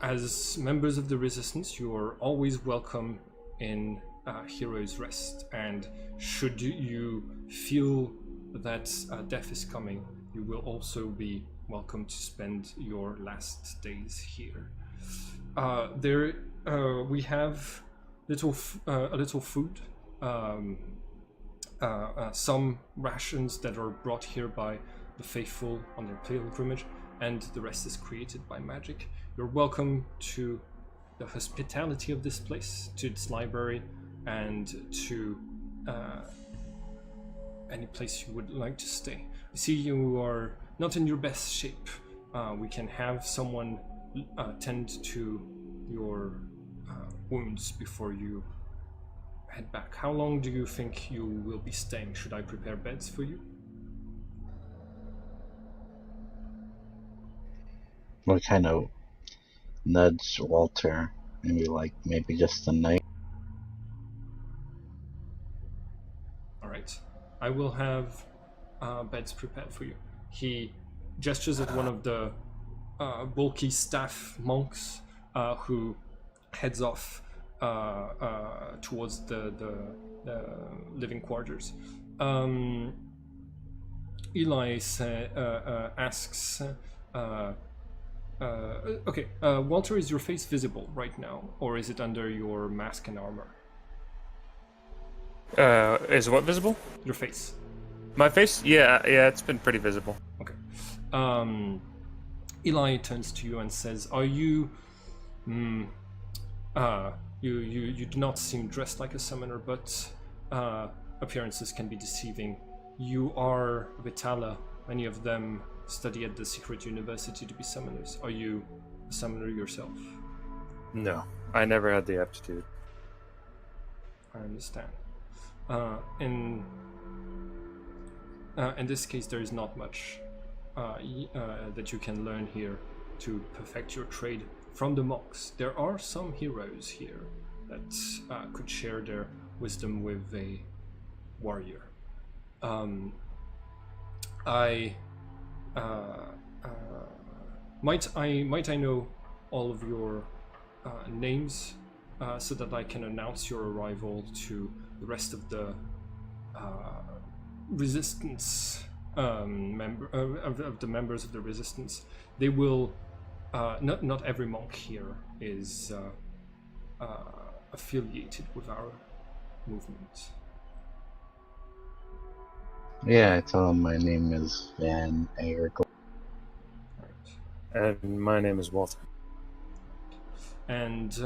As members of the Resistance, you are always welcome in Hero's Rest, and should you feel that death is coming, you will also be welcome to spend your last days here. We have a little food, some rations that are brought here by the faithful on their pilgrimage, and the rest is created by magic. You're welcome to the hospitality of this place, to its library, and to any place you would like to stay. I see you are not in your best shape. We can have someone tend to your wounds before you head back. How long do you think you will be staying? Should I prepare beds for you? We kind of nudge Walter and be like, maybe just a night. Alright. I will have beds prepared for you. He gestures at one of the bulky staff monks who heads off towards the living quarters. Eli asks, okay, Walter, is your face visible right now, or is it under your mask and armor? Is what visible? Your face. My face? Yeah, it's been pretty visible. Okay. Eli turns to you and says, "Are you? You do not seem dressed like a summoner, but appearances can be deceiving. You are Vitala. Many of them study at the secret university to be summoners. Are you a summoner yourself?" No, I never had the aptitude. I understand. In this case, there is not much that you can learn here to perfect your trade from the monks. There are some heroes here that could share their wisdom with a warrior. Might I know all of your names so that I can announce your arrival to the rest of the resistance of the members of the resistance? They will not every monk here is affiliated with our movement. Yeah, I tell him my name is Van Agergol. And my name is Walter. And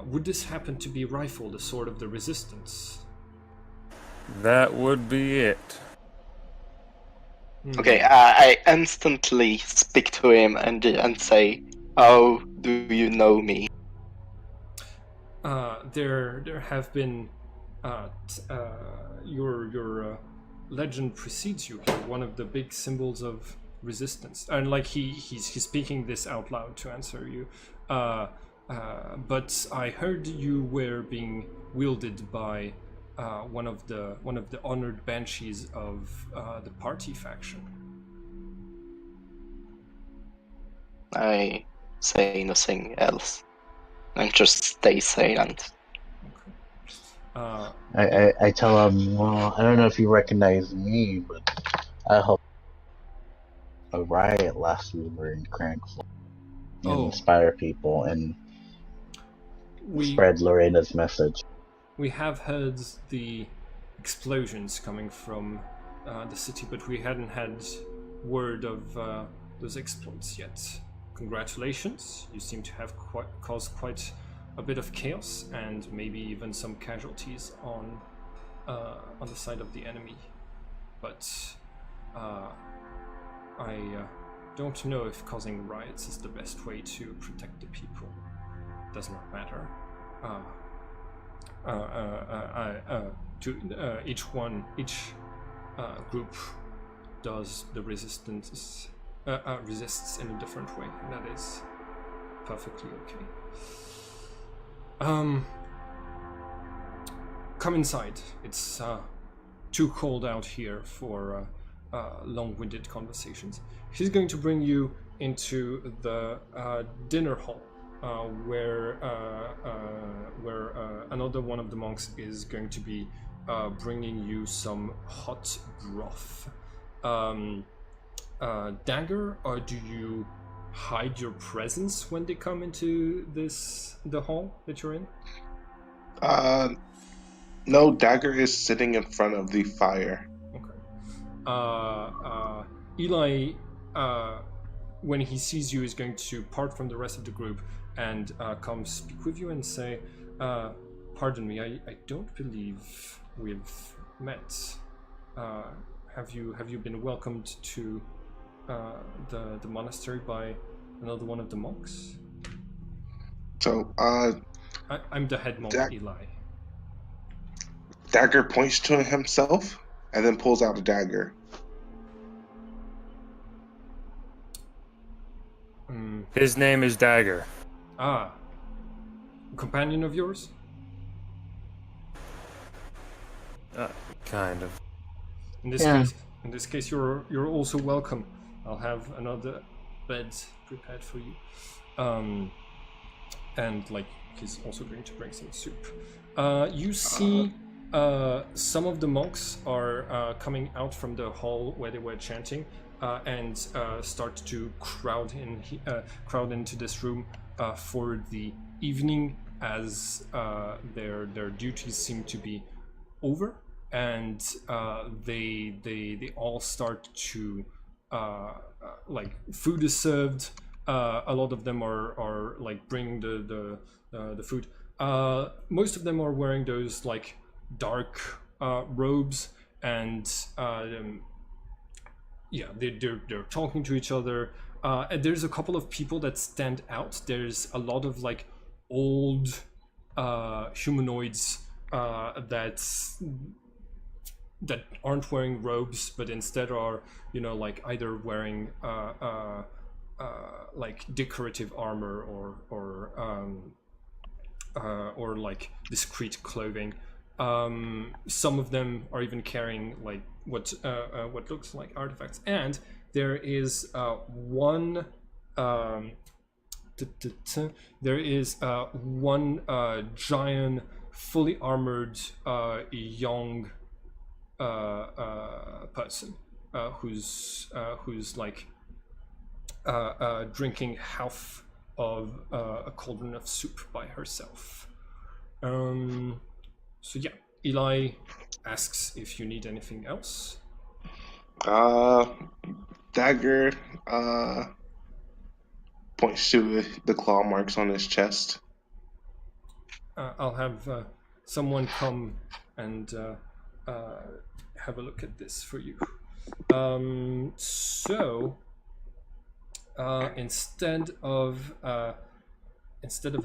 would this happen to be Rifle, the Sword of the Resistance? That would be it. Okay, I instantly speak to him and say, "How do you know me?" There have been your legend precedes you here, one of the big symbols of resistance, and like he's speaking this out loud to answer you. But I heard you were being wielded by one of the honored banshees of the party faction. I say nothing else and just stay silent. I tell him, well, I don't know if you recognize me, but I helped a riot last we were in Crankford. And inspire people and spread Lorena's message. We have heard the explosions coming from the city, but we hadn't had word of those exploits yet. Congratulations, you seem to have caused quite a bit of chaos and maybe even some casualties on the side of the enemy. But I don't know if causing riots is the best way to protect the people. Does not matter. Each group does the resistance resists in a different way, and that is perfectly okay. Come inside. It's too cold out here for long-winded conversations. She's going to bring you into the dinner hall, where another one of the monks is going to be bringing you some hot broth. Dagger, or do you hide your presence when they come into the hall that you're in? No, Dagger is sitting in front of the fire. Okay. Eli, when he sees you, is going to part from the rest of the group and come speak with you and say, pardon me, I don't believe we've met. Have you been welcomed to the monastery by another one of the monks? So, I'm the head monk, Eli. Dagger points to himself and then pulls out a dagger. His name is Dagger. Ah. A companion of yours? Kind of. In this case, you're also welcome. I'll have another bed prepared for you. And like he's also going to bring some soup. You see, some of the monks are coming out from the hall where they were chanting, and start to crowd into this room for the evening, as their duties seem to be over, and they all start to like food is served. A lot of them are like bringing the food. Most of them are wearing those like dark robes, and yeah, they're talking to each other. And there's a couple of people that stand out. There's a lot of like old humanoids that aren't wearing robes, but instead are, like either wearing like decorative armor or like discreet clothing. Some of them are even carrying like what looks like artifacts, and there is one giant, fully armored young person who's like drinking half of a cauldron of soup by herself. So yeah, Eli asks if you need anything else. Dagger points to the claw marks on his chest. I'll have someone come and have a look at this for you. So instead of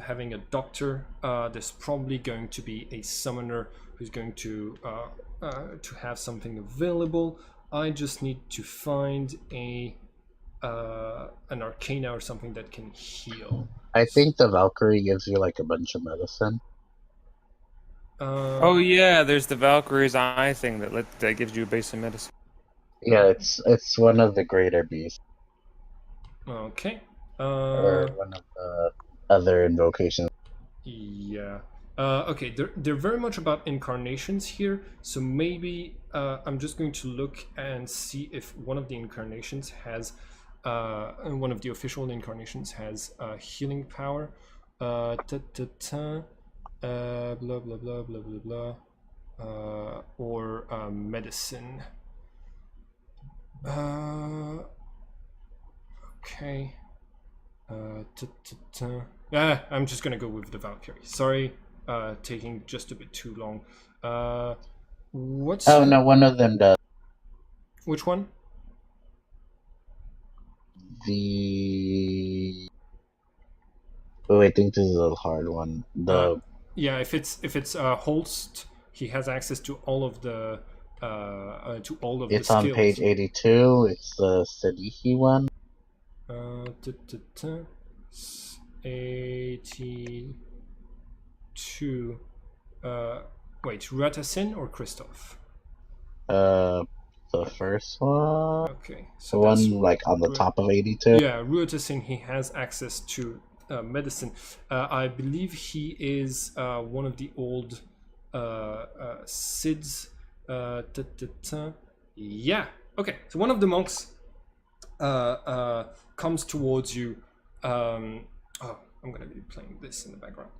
having a doctor, there's probably going to be a summoner who's going to have something available. I just need to find an arcana or something that can heal. I think the Valkyrie gives you like a bunch of medicine. Oh yeah, there's the Valkyrie's eye thing that gives you a base of medicine. Yeah, it's one of the greater beasts, Okay. or one of the other invocations. Yeah. Okay, they're very much about incarnations here, so maybe I'm just going to look and see if one of the incarnations has, one of the official incarnations has healing power. Blah blah blah blah blah blah blah, or medicine. Okay. I'm just gonna go with the Valkyrie. Sorry, taking just a bit too long. What's? Oh no, one of them does. Which one? The Oh, I think this is a hard one. Yeah, if it's Holst, he has access to all of the It's the on skills. page 82. It's the Sadihi one. 82. Wait, Ratasin or Christoph? The first one. Okay, The so that's one like on the top of 82. yeah, Ratasin. He has access to medicine. I believe he is one of the old Sids. Yeah. Okay. So one of the monks comes towards you. I'm gonna be playing this in the background.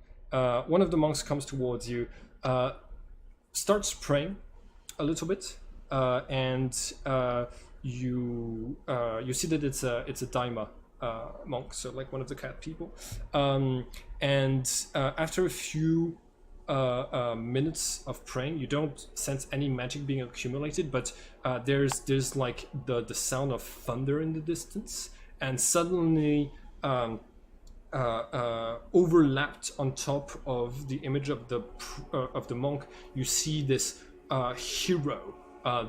One of the monks comes towards you, starts praying a little bit, and you see that it's a daima monk, so like one of the cat people. And after a few minutes of praying, you don't sense any magic being accumulated, but there's like the sound of thunder in the distance, and suddenly overlapped on top of the image of the monk, you see this hero,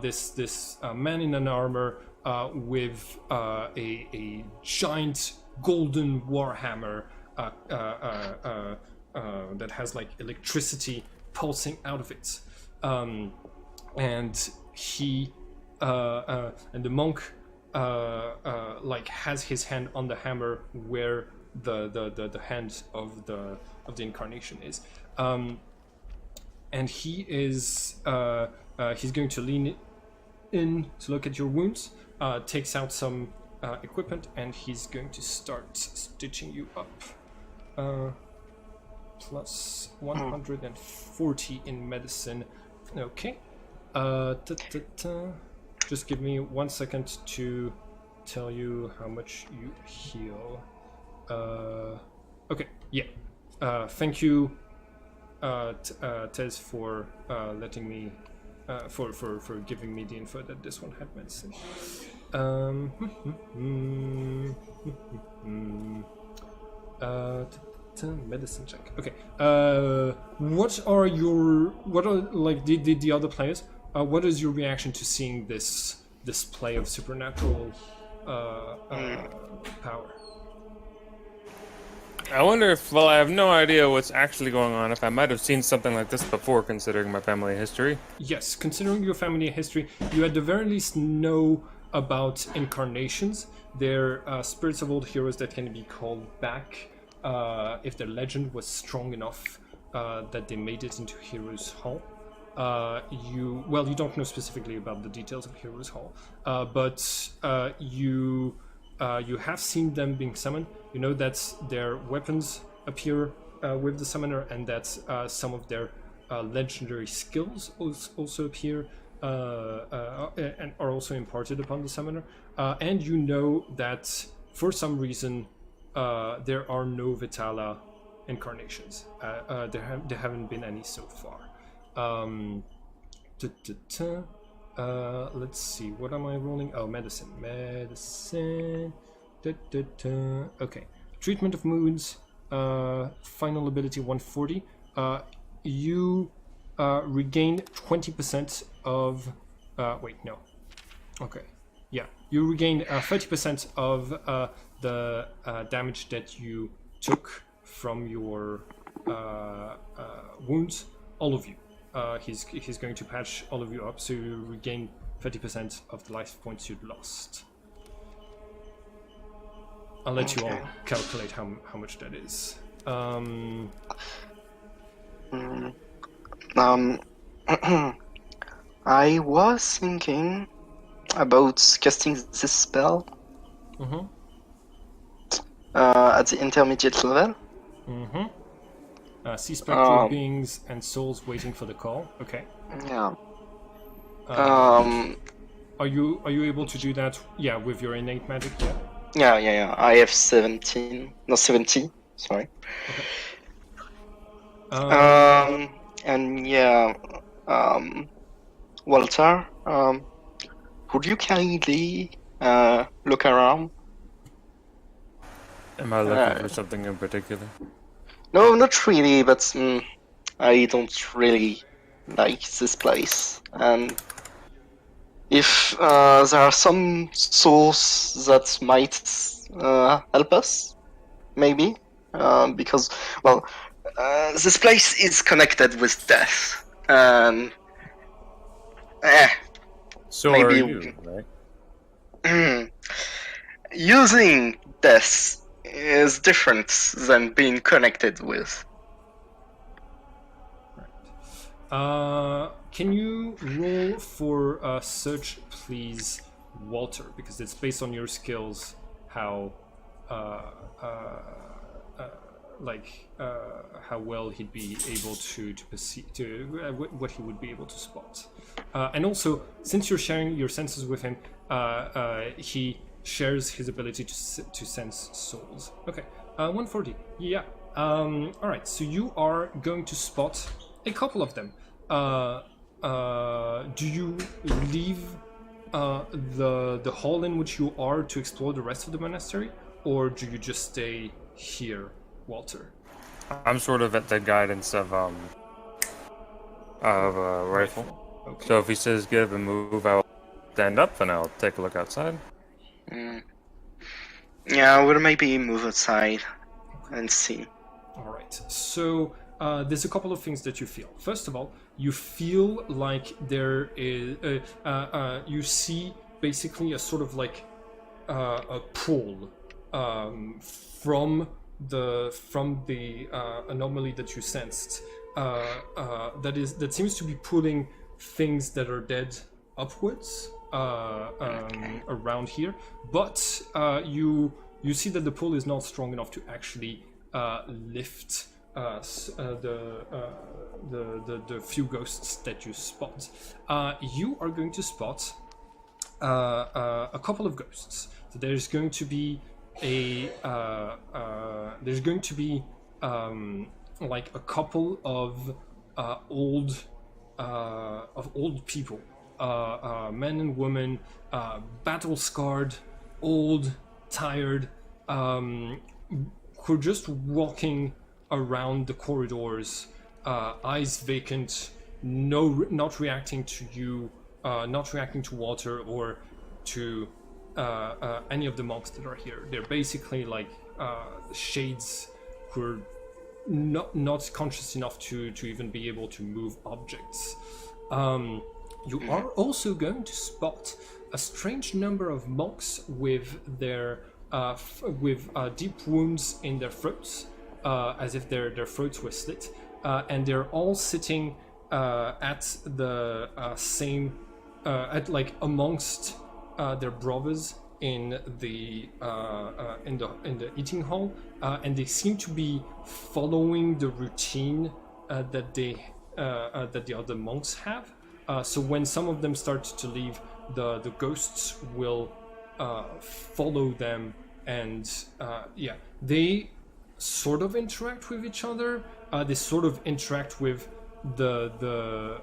this man in an armor with a giant golden warhammer that has like electricity pulsing out of it, and he and the monk like has his hand on the hammer where the hand of the incarnation is, and he is he's going to lean in to look at your wounds, takes out some equipment, and he's going to start stitching you up. Plus 140 in medicine. Okay. Just give me 1 second to tell you how much you heal. Okay, yeah. Thank you, Tez, for letting me, for giving me the info that this one had medicine. Medicine check. Okay. What are like the other players? What is your reaction to seeing this display of supernatural power? I wonder if, well, I have no idea what's actually going on, if I might have seen something like this before, considering my family history. Yes, considering your family history, you at the very least know about incarnations. They're spirits of old heroes that can be called back if their legend was strong enough that they made it into Heroes Hall. You don't know specifically about the details of Heroes Hall, but you have seen them being summoned. You know that their weapons appear with the summoner, and that some of their legendary skills also appear and are also imparted upon the summoner. And you know that for some reason there are no Vitala incarnations. There haven't been any so far. Let's see, what am I rolling? Oh, medicine. Okay. Treatment of moods. Final ability 140. You regain 20% of. Wait, no. Okay. Yeah, you regain 30% of the damage that you took from your wounds. All of you. He's going to patch all of you up, so you regain 30% of the life points you'd lost. I'll let you all calculate how much that is. I was thinking about casting this spell at the intermediate level. See spectral beings and souls waiting for the call. Okay. Yeah. Are you able to do that? Yeah, with your innate magic. Yeah. I have 70. Sorry. Okay. And yeah, Walter, would you kindly look around? Am I looking for something in particular? No, not really, but I don't really like this place. And if there are some souls that might help us, maybe, because, well, this place is connected with death, and So maybe are you, right? using death is different than being connected with. Can you roll for search, please, Walter? Because it's based on your skills. How how well he'd be able to perceive, what he would be able to spot. And also, since you're sharing your senses with him, he shares his ability to sense souls. Okay, 140. Yeah. All right. So you are going to spot a couple of them. Do you leave the hall in which you are to explore the rest of the monastery, or do you just stay here, Walter? I'm sort of at the guidance of rifle. Okay. So if he says get up and move, I'll stand up and I'll take a look outside. Yeah, we'll maybe move outside and see. All right. So there's a couple of things that you feel. First of all, you feel like there is you see basically a sort of like a pull from the anomaly that you sensed that seems to be pulling things that are dead upwards around here, but you see that the pull is not strong enough to actually lift the few ghosts that you spot. You are going to spot a couple of ghosts. So there's going to be like a couple of old people, men and women, battle scarred, old, tired, who are just walking around the corridors, eyes vacant, not reacting to you, not reacting to Walter or to any of the monks that are here. They're basically like shades who are not conscious enough to even be able to move objects. You are also going to spot a strange number of monks with their deep wounds in their throats, as if their throats were slit, and they're all sitting at the same at like amongst their brothers in the eating hall, and they seem to be following the routine that they that the other monks have. So when some of them start to leave, the ghosts will follow them, and they sort of interact with each other. They sort of interact with the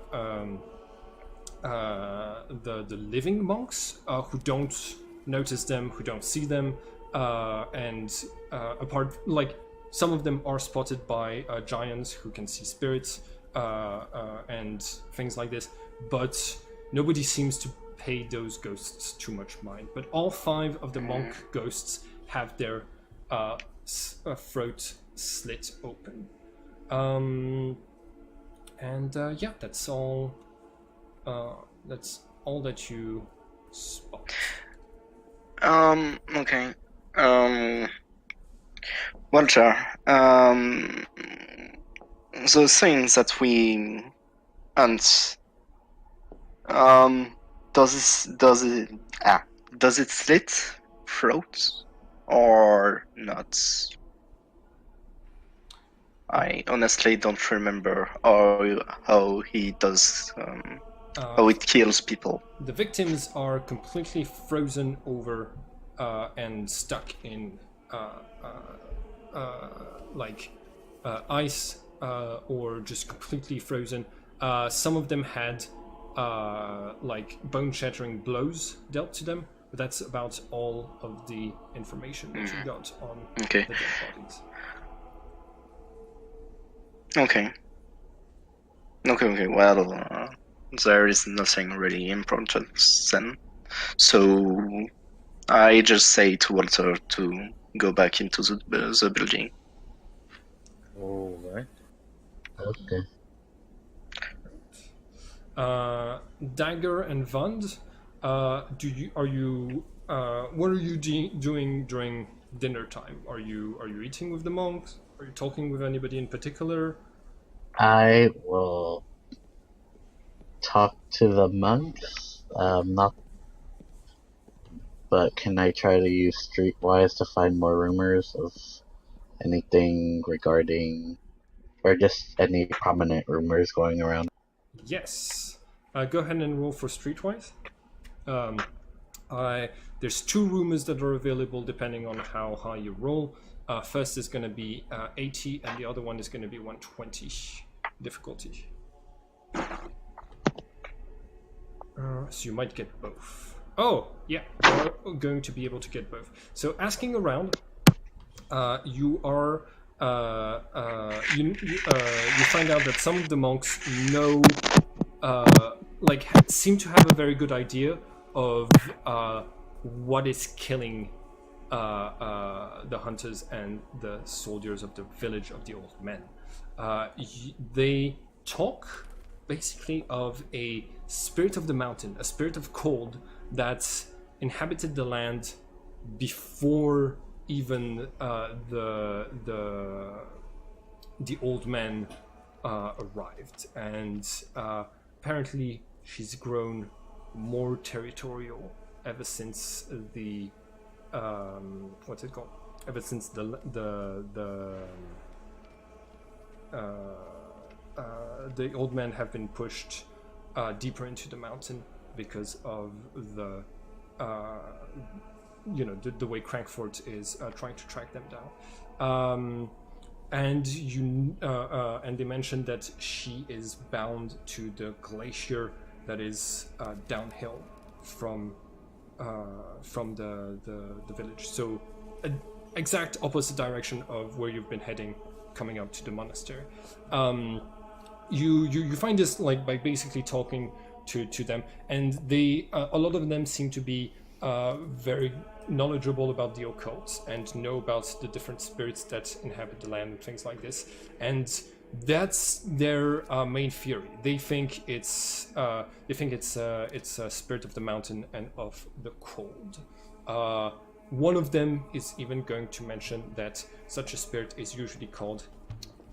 living monks who don't notice them, who don't see them, and apart, like, some of them are spotted by giants who can see spirits and things like this, but nobody seems to pay those ghosts too much mind. But all 5 of the monk ghosts have their throat slit open. That's all. That's all that you spot. Okay. Walter, the things that we hunt, does it slit throats or not? I honestly don't remember how he does, how it kills people. The victims are completely frozen over and stuck in ice or just completely frozen. Some of them had bone-shattering blows dealt to them, but that's about all of the information that you got on the dead bodies. Okay. Well, there is nothing really important then. So I just say to Walter to go back into the building. All right. Okay. Dagger and Vund, what are you doing during dinner time? Are you eating with the monks? Are you talking with anybody in particular? I will talk to the monks. But can I try to use Streetwise to find more rumors of anything regarding, or just any prominent rumors going around? Yes. Go ahead and roll for Streetwise. There's 2 rumors that are available depending on how high you roll. First is going to be 80, and the other one is going to be 120 difficulty. So you might get both. Oh, yeah, you're going to be able to get both. So asking around, you are you find out that some of the monks know, seem to have a very good idea of what is killing the hunters and the soldiers of the village of the old men. They talk basically of a spirit of the mountain, a spirit of cold that inhabited the land before even the old men arrived, and apparently she's grown more territorial ever since the ever since the old men have been pushed deeper into the mountain because of the way Crankfort is trying to track them down. And they mentioned that she is bound to the glacier that is downhill from the village. So exact opposite direction of where you've been heading, coming up to the monastery. You find this by basically talking to them, and they a lot of them seem to be very knowledgeable about the occult and know about the different spirits that inhabit the land and things like this, and that's their main theory. They think it's a spirit of the mountain and of the cold. One of them is even going to mention that such a spirit is usually called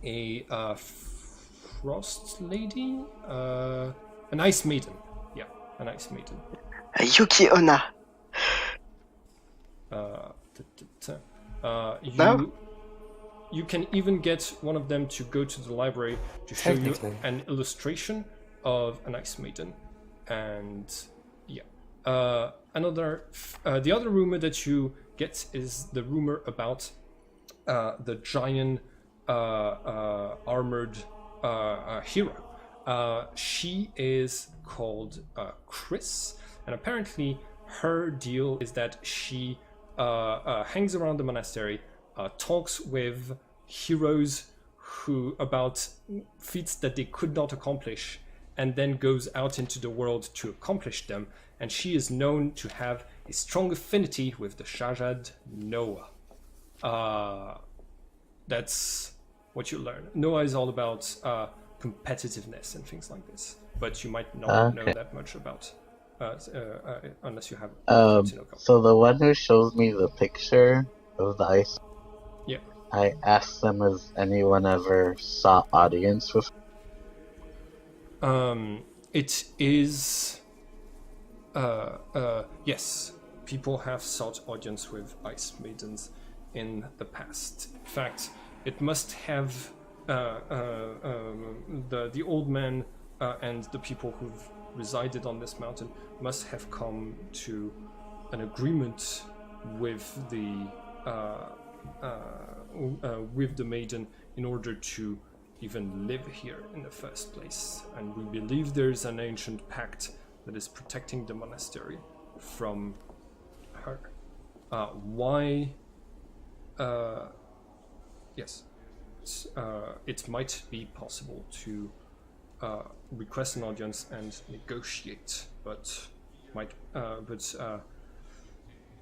a frost lady, an ice maiden. Yeah, an ice maiden. Yuki Onna. you can even get one of them to go to the library to show you Technically. an illustration of an ice maiden. And yeah, the other rumor that you get is the rumor about the giant armored hero. She is called Chris, and apparently her deal is that she hangs around the monastery, talks with heroes who about feats that they could not accomplish, and then goes out into the world to accomplish them. And she is known to have a strong affinity with the Shajad Noah. That's what you learn. Noah is all about competitiveness and things like this, but you might not know that much about unless you have So the one who shows me the picture of the ice, yeah. I asked them, has anyone ever sought audience with? It is yes, people have sought audience with ice maidens in the past. In fact, it must have the old man and the people who've resided on this mountain must have come to an agreement with the maiden in order to even live here in the first place. And we believe there's an ancient pact that is protecting the monastery from her. Why? Yes, it might be possible to request an audience and negotiate, but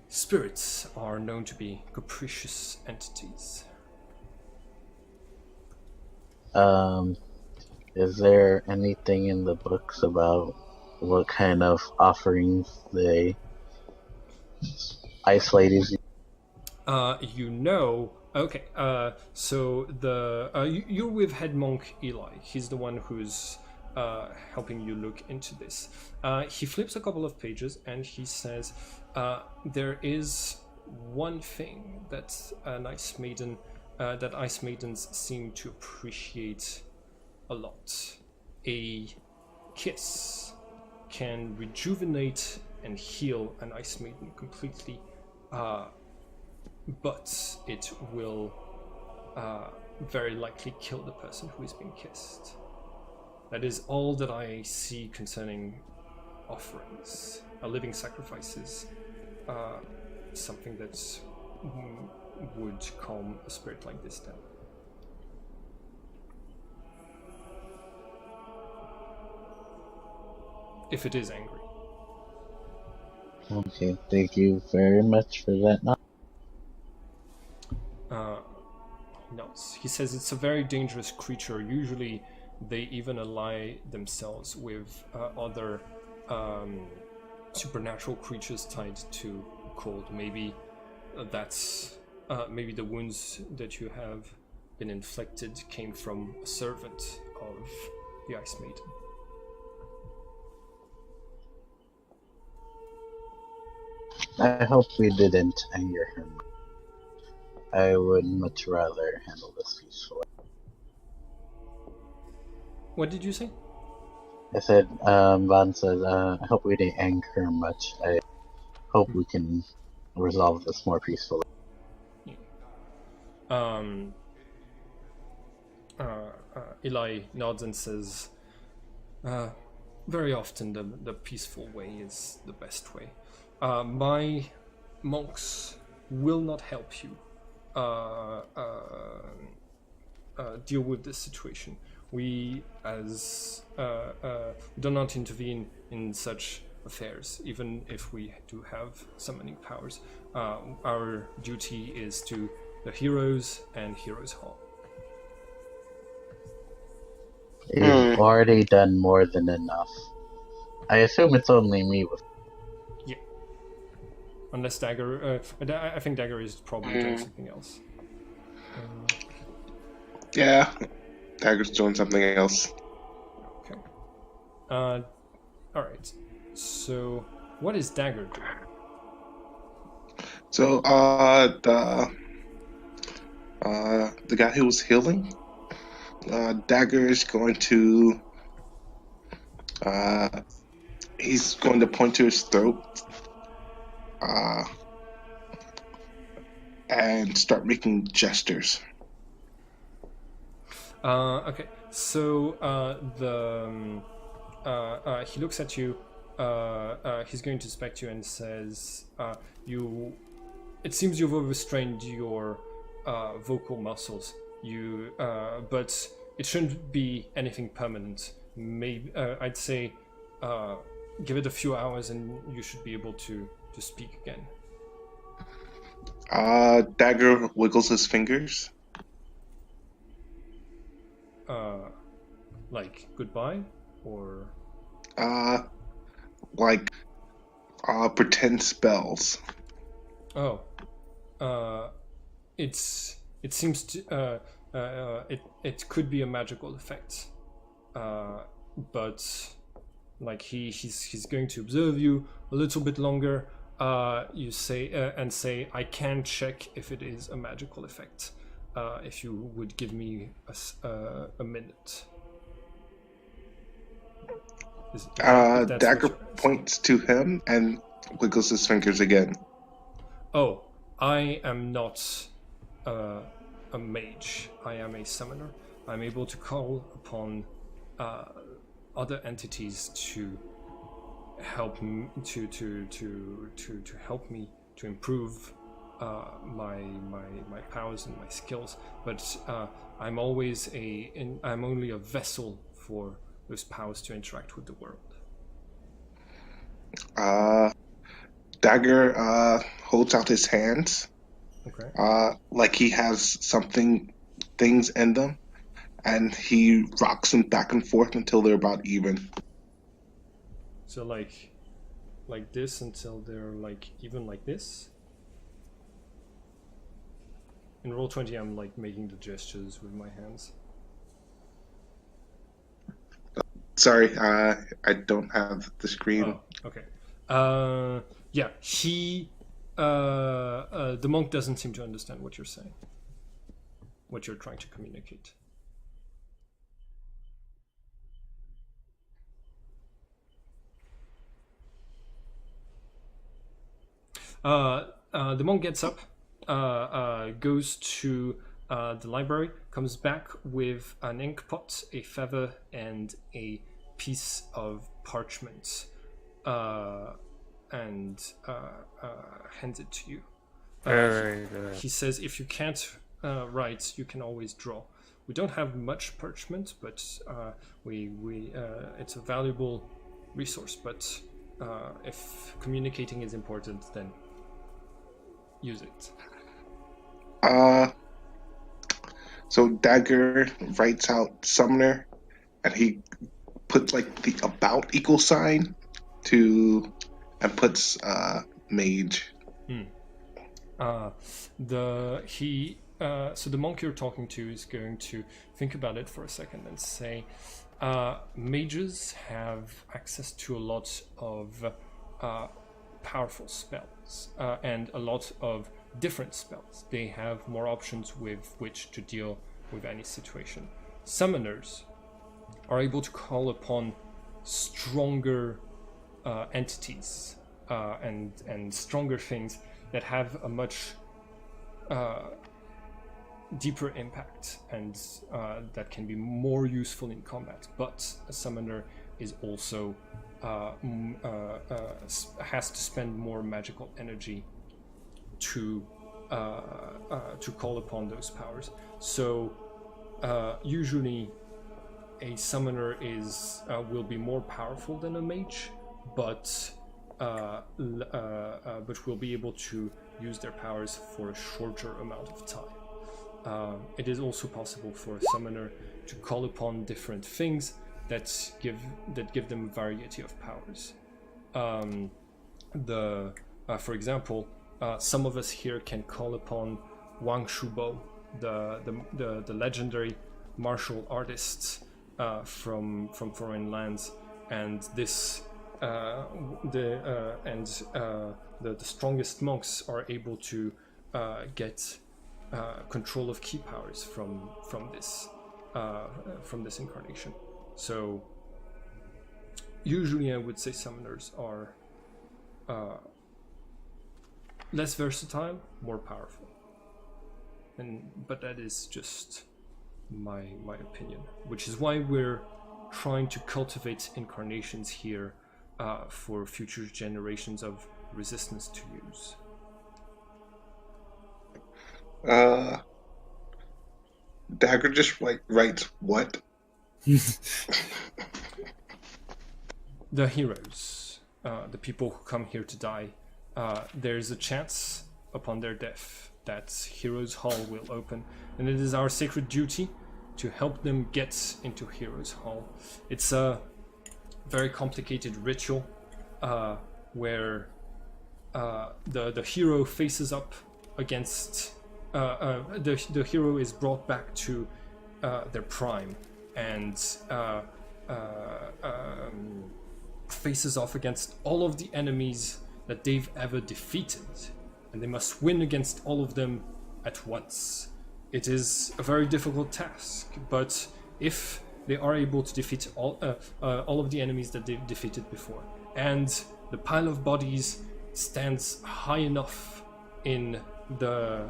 spirits are known to be capricious entities. Is there anything in the books about what kind of offerings the ice ladies? Okay. So you're with head monk Eli. He's the one who's helping you look into this. He flips a couple of pages and he says, there is one thing that ice maidens seem to appreciate a lot. A kiss can rejuvenate and heal an ice maiden completely, but it will very likely kill the person who is being kissed. That is all that I see concerning offerings. Living sacrifices, something that would calm a spirit like this down. If it is angry. Okay, thank you very much for that. Notes. He says it's a very dangerous creature. Usually they even ally themselves with other supernatural creatures tied to cold. Maybe that's maybe the wounds that you have been inflicted came from a servant of the Ice Maiden. I hope we didn't anger him. I would much rather handle this peacefully. What did you say? I said, Van said, I hope we didn't anger him much. I hope we can resolve this more peacefully. Eli nods and says, very often the peaceful way is the best way. My monks will not help you deal with this situation. We, as do not intervene in such affairs, even if we do have summoning powers. Our duty is to the heroes and Heroes Hall. You've already done more than enough. I assume it's only me with. Yeah. Unless Dagger, I think Dagger is probably doing something else. Yeah, Dagger's doing something else. Okay. All right. So, what is Dagger doing? So, The guy who was healing. Dagger is going to. He's going to point to his throat. And start making gestures. Okay, so he looks at you. He's going to inspect you and says, "You. It seems you've overstrained your vocal muscles. But it shouldn't be anything permanent. Maybe I'd say, give it a few hours and you should be able to speak again." Dagger wiggles his fingers. Like goodbye, or Like pretend spells. oh, it seems to it could be a magical effect, but like he's going to observe you a little bit longer. You say and say, "I can check if it is a magical effect. If you would give me a minute." Dagger points to him and wiggles his fingers again. Oh, I am not a mage. I am a summoner. I'm able to call upon other entities to help to help me to improve my powers and my skills. But I'm only a vessel for those powers to interact with the world. Dagger holds out his hands. Okay. Like he has things in them, and he rocks them back and forth until they're about even. So like this until they're like even like this. In Roll20, I'm like making the gestures with my hands. Sorry, I don't have the screen. Oh, okay. Yeah, the monk doesn't seem to understand what you're saying, what you're trying to communicate. The monk gets up, goes to the library, comes back with an ink pot, a feather, and a piece of parchment, and hands it to you. Very good. He says, "If you can't write, you can always draw. We don't have much parchment, but we it's a valuable resource. But if communicating is important, then use it." So Dagger writes out summoner, and he puts like the about equal sign and puts mage. So the monk you're talking to is going to think about it for a second and say, mages have access to a lot of powerful spells and a lot of different spells. They have more options with which to deal with any situation. Summoners are able to call upon stronger entities and stronger things that have a much deeper impact and that can be more useful in combat. But a summoner is also has to spend more magical energy to call upon those powers. So usually a summoner will be more powerful than a mage, but will be able to use their powers for a shorter amount of time. It is also possible for a summoner to call upon different things that give them a variety of powers. For example, some of us here can call upon Wang Shubo, the legendary martial artists from foreign lands, and the strongest monks are able to get control of key powers from this incarnation. So usually I would say summoners are less versatile, more powerful. But that is just my opinion, which is why we're trying to cultivate incarnations here for future generations of resistance to use. Dagger just writes what? The heroes, the people who come here to die, there's a chance upon their death that Heroes Hall will open, and it is our sacred duty to help them get into Heroes Hall. It's a very complicated ritual where the hero faces up against the hero is brought back to their prime and faces off against all of the enemies that they've ever defeated, and they must win against all of them at once. It is a very difficult task, but if they are able to defeat all of the enemies that they've defeated before, and the pile of bodies stands high enough in the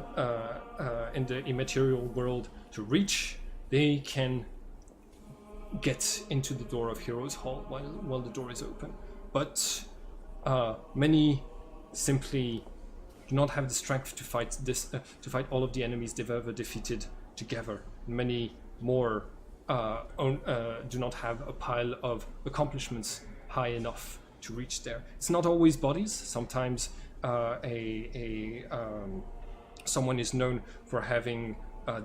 immaterial world to reach, they can get into the door of Heroes Hall while the door is open. But many simply do not have the strength to fight all of the enemies they've ever defeated together. Many more do not have a pile of accomplishments high enough to reach there. It's not always bodies. Sometimes someone is known for having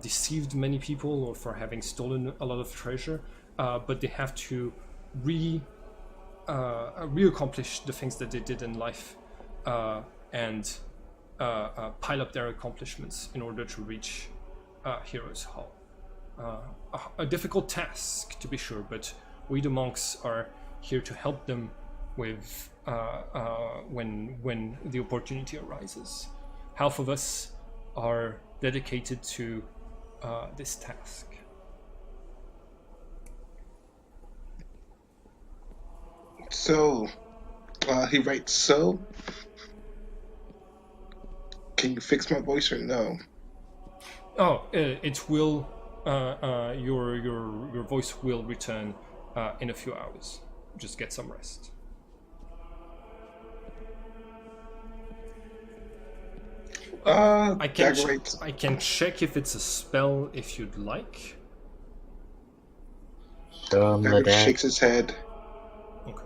deceived many people or for having stolen a lot of treasure, but they have to re-accomplish the things that they did in life and pile up their accomplishments in order to reach Heroes Hall. A difficult task, to be sure, but we the monks are here to help them with when the opportunity arises. Half of us are dedicated to this task. So, he writes so. Can you fix my voice or no? Oh, it will. Your voice will return in a few hours. Just get some rest. I can check if it's a spell if you'd like. Show him the deck. Shakes his head. Okay.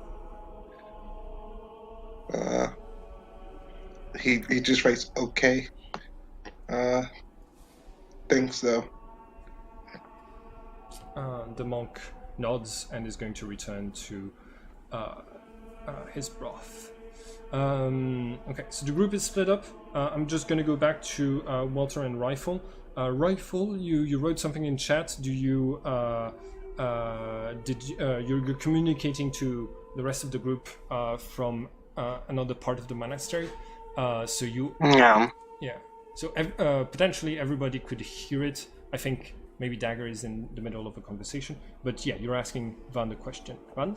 He just writes okay. Thanks though. The monk nods and is going to return to his broth. Okay, so the group is split up. I'm just going to go back to Walter and Rifle. Rifle, you wrote something in chat. Do you you're communicating to the rest of the group from another part of the monastery? So you Yeah. So potentially everybody could hear it. I think maybe Dagger is in the middle of a conversation, but yeah, you're asking Van the question. Van?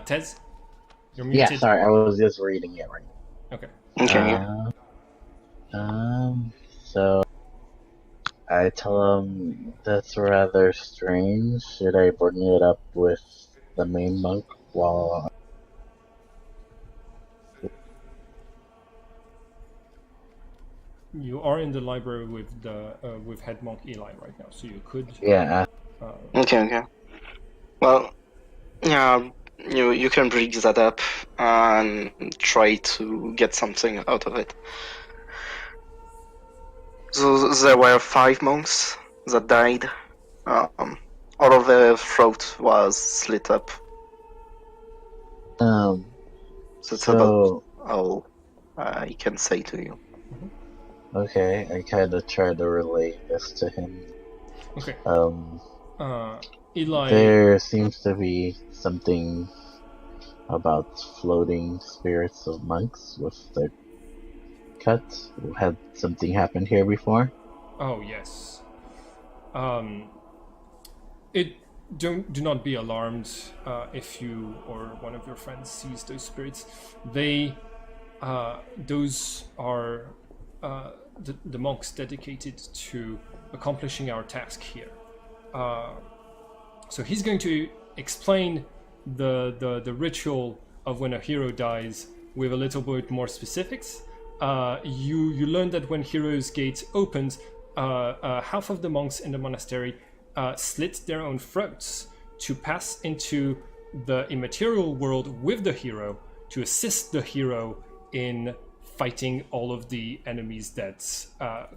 Tez? You're muted. Yeah, sorry, I was just reading it right now. Okay. Okay. So I tell him that's rather strange. Should I bring it up with the main monk while? You are in the library with the with head monk Eli right now, so you could. Yeah. Okay. Well, yeah, you can bring that up and try to get something out of it. So there were 5 monks that died. All of their throat was slit up. That's about all I can say to you. Okay, I kind of try to relay this to him. Okay. Eli. There seems to be something about floating spirits of monks with the cut? Had something happened here before? Oh yes. Do not be alarmed if you or one of your friends sees those spirits. Those are the monks dedicated to accomplishing our task here. So he's going to explain the ritual of when a hero dies with a little bit more specifics. You learn that when Hero's Gate opens, half of the monks in the monastery slit their own throats to pass into the immaterial world with the hero to assist the hero in fighting all of the enemies that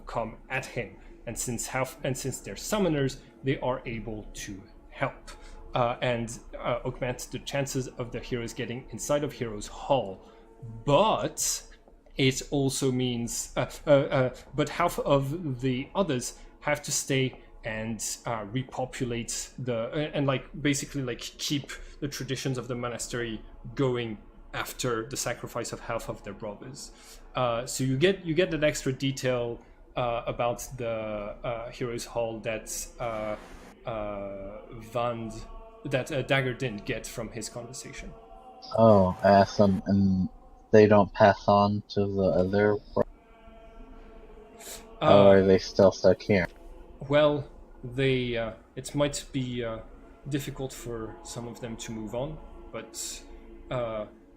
come at him. And since they're summoners, they are able to help and augment the chances of the heroes getting inside of Heroes Hall. But it also means, but half of the others have to stay and repopulate and basically keep the traditions of the monastery going after the sacrifice of half of their brothers. So you get that extra detail about the Heroes Hall that Dagger didn't get from his conversation. Oh, awesome. And they don't pass on to the other, or are they still stuck here? Well, it might be difficult for some of them to move on, but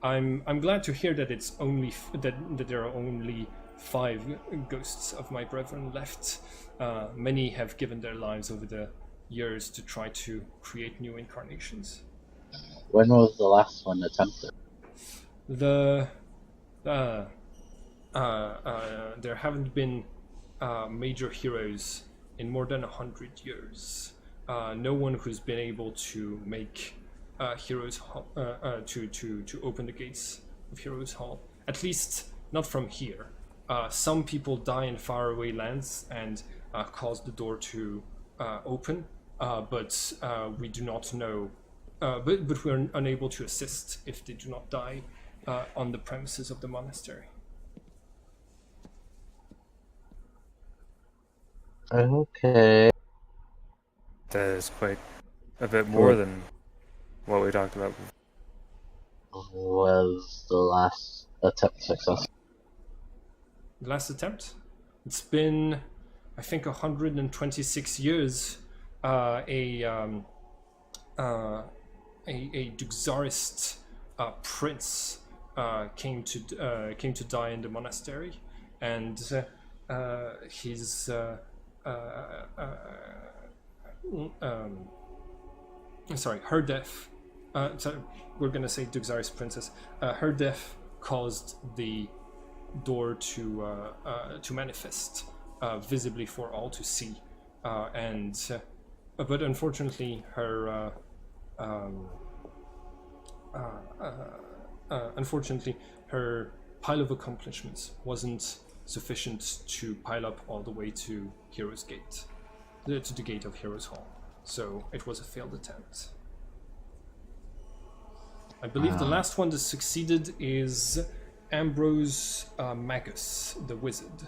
I'm glad to hear that it's only that there are only 5 ghosts of my brethren left. Many have given their lives over the years to try to create new incarnations. When was the last one attempted? There haven't been major heroes in more than 100 years. No one who's been able to make Heroes Hall, to open the gates of Heroes Hall. At least not from here. Some people die in faraway lands and cause the door to open, but we do not know. But we're unable to assist if they do not die on the premises of the monastery. Okay. That is quite a bit more than what we talked about. Was the last attempt successful? The last attempt? It's been, I think, 126 years. A Duxarist prince came to die in the monastery, and his her death. So we're gonna say Duxarist princess. Her death caused the door to manifest visibly for all to see, but unfortunately her pile of accomplishments wasn't sufficient to pile up all the way to Hero's Gate, to the gate of Heroes Hall. So it was a failed attempt. I believe the last one that succeeded is Ambrose Magus, the wizard.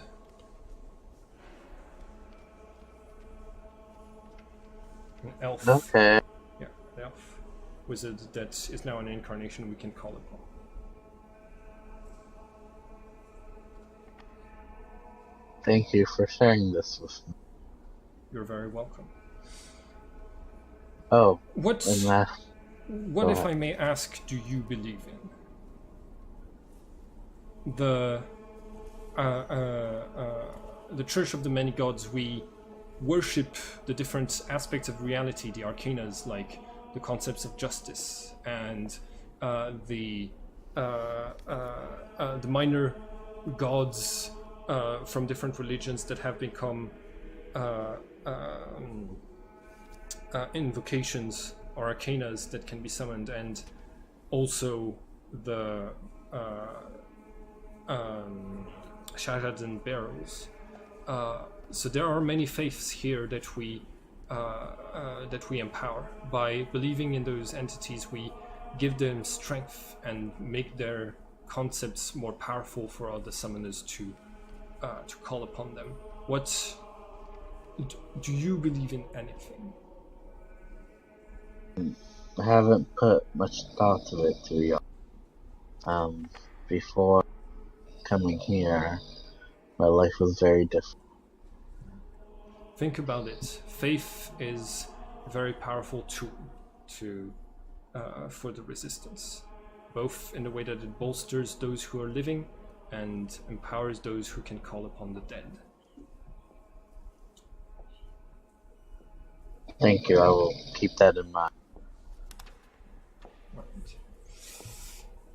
An elf. Okay. Yeah, the elf wizard that is now an incarnation we can call upon. Thank you for sharing this with me. You're very welcome. Oh, What Go if ahead. I may ask, do you believe in? The Church of the Many Gods, we worship the different aspects of reality, the arcanas, like the concepts of justice and the minor gods from different religions that have become invocations or arcanas that can be summoned, and also the shards and barrels. So there are many faiths here that we empower. By believing in those entities, we give them strength and make their concepts more powerful for all the summoners to call upon them. What do you believe in anything? I haven't put much thought to it, to be honest. Before coming here, my life was very different. Think about it. Faith is a very powerful tool for the resistance, both in the way that it bolsters those who are living and empowers those who can call upon the dead. Thank you, I will keep that in mind.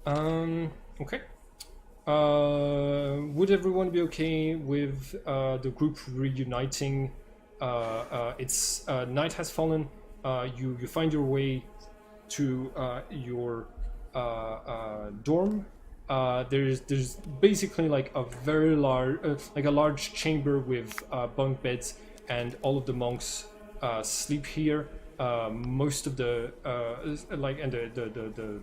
Okay. Would everyone be okay with the group reuniting? It's night has fallen. You find your way to your dorm. There's basically like a very large chamber with bunk beds, and all of the monks sleep here. Most of the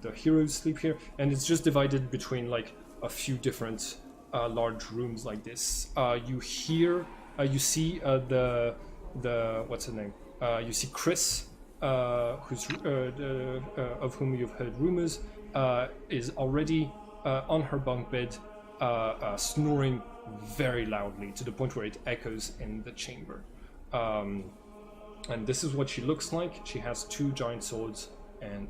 the heroes sleep here, and it's just divided between like a few different large rooms like this. You see the what's her name? You see Chris, who's of whom you've heard rumors, is already on her bunk bed, snoring very loudly to the point where it echoes in the chamber. And this is what she looks like. She has 2 giant swords, and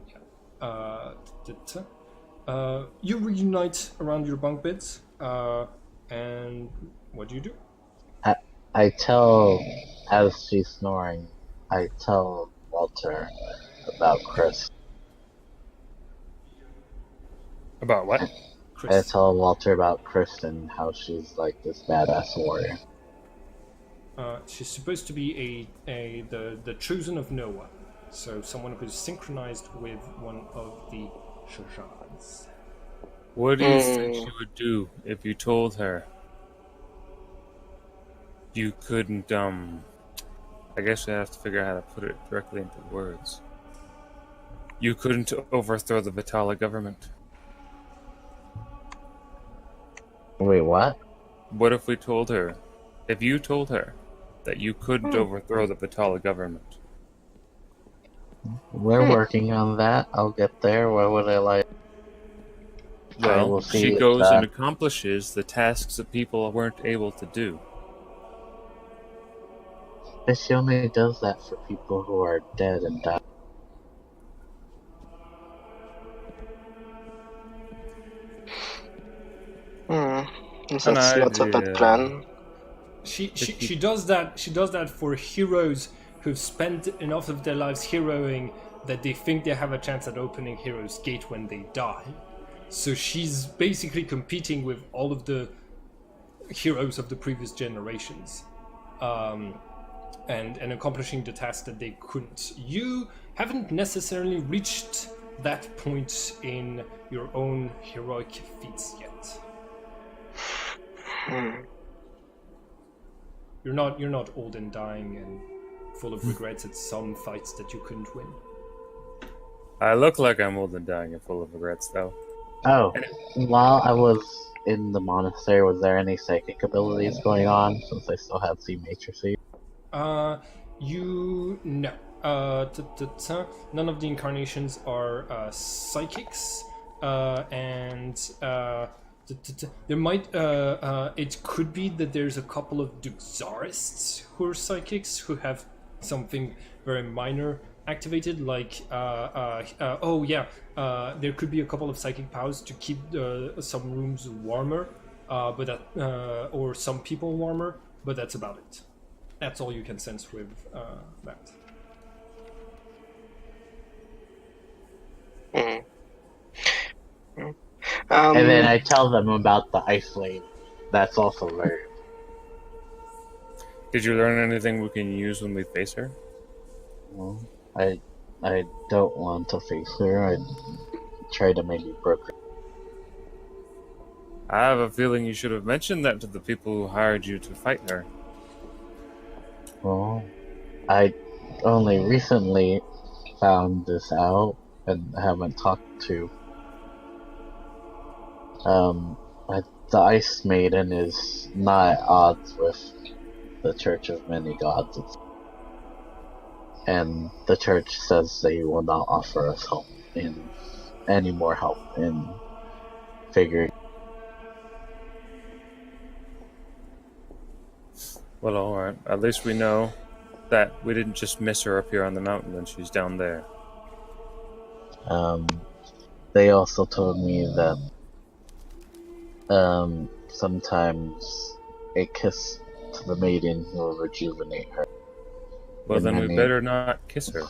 you reunite around your bunk beds. And what do you do? I tell, as she's snoring, I tell Walter about Chris. About what? I Chris. tell Walter about Chris and how she's like this badass warrior. She's supposed to be the chosen of Noah, so someone who's synchronized with one of the Shajads. What do you think she would do if you told her you couldn't, I guess I have to figure out how to put it directly into words. You couldn't overthrow the Vitala government. Wait, what? What if we told her, if you told her, that you couldn't overthrow the Vitala government? We're working on that. I'll get there. Why would I like? Well, she goes and accomplishes the tasks that people weren't able to do. But she only does that for people who are dead and died. That's not a bad plan. She does that. She does that for heroes who've spent enough of their lives heroing that they think they have a chance at opening Hero's Gate when they die. So she's basically competing with all of the heroes of the previous generations, and accomplishing the task that they couldn't. You haven't necessarily reached that point in your own heroic feats yet. You're not old and dying and full of regrets at some fights that you couldn't win. I look like I'm old and dying and full of regrets, though. Oh, while I was in the monastery, was there any psychic abilities going on? Since I still had C matrices. No. None of the incarnations are psychics, and there might. It could be that there's a couple of Duxarists who are psychics who have something very minor activated, like there could be a couple of psychic powers to keep some rooms warmer, but that or some people warmer, but that's about it. That's all you can sense with that. And then I tell them about the ice lane. That's also very. Did you learn anything we can use when we face her? Well, I don't want to face her. I try to maybe broker. I have a feeling you should have mentioned that to the people who hired you to fight her. Well, I only recently found this out and haven't talked to. I the Ice Maiden is not at odds with the Church of Many Gods. And the church says they will not offer us help in any more help in figuring. Well, alright. At least we know that we didn't just miss her up here on the mountain and she's down there. They also told me that sometimes a kiss to the maiden will rejuvenate her. Well, then we better not kiss her.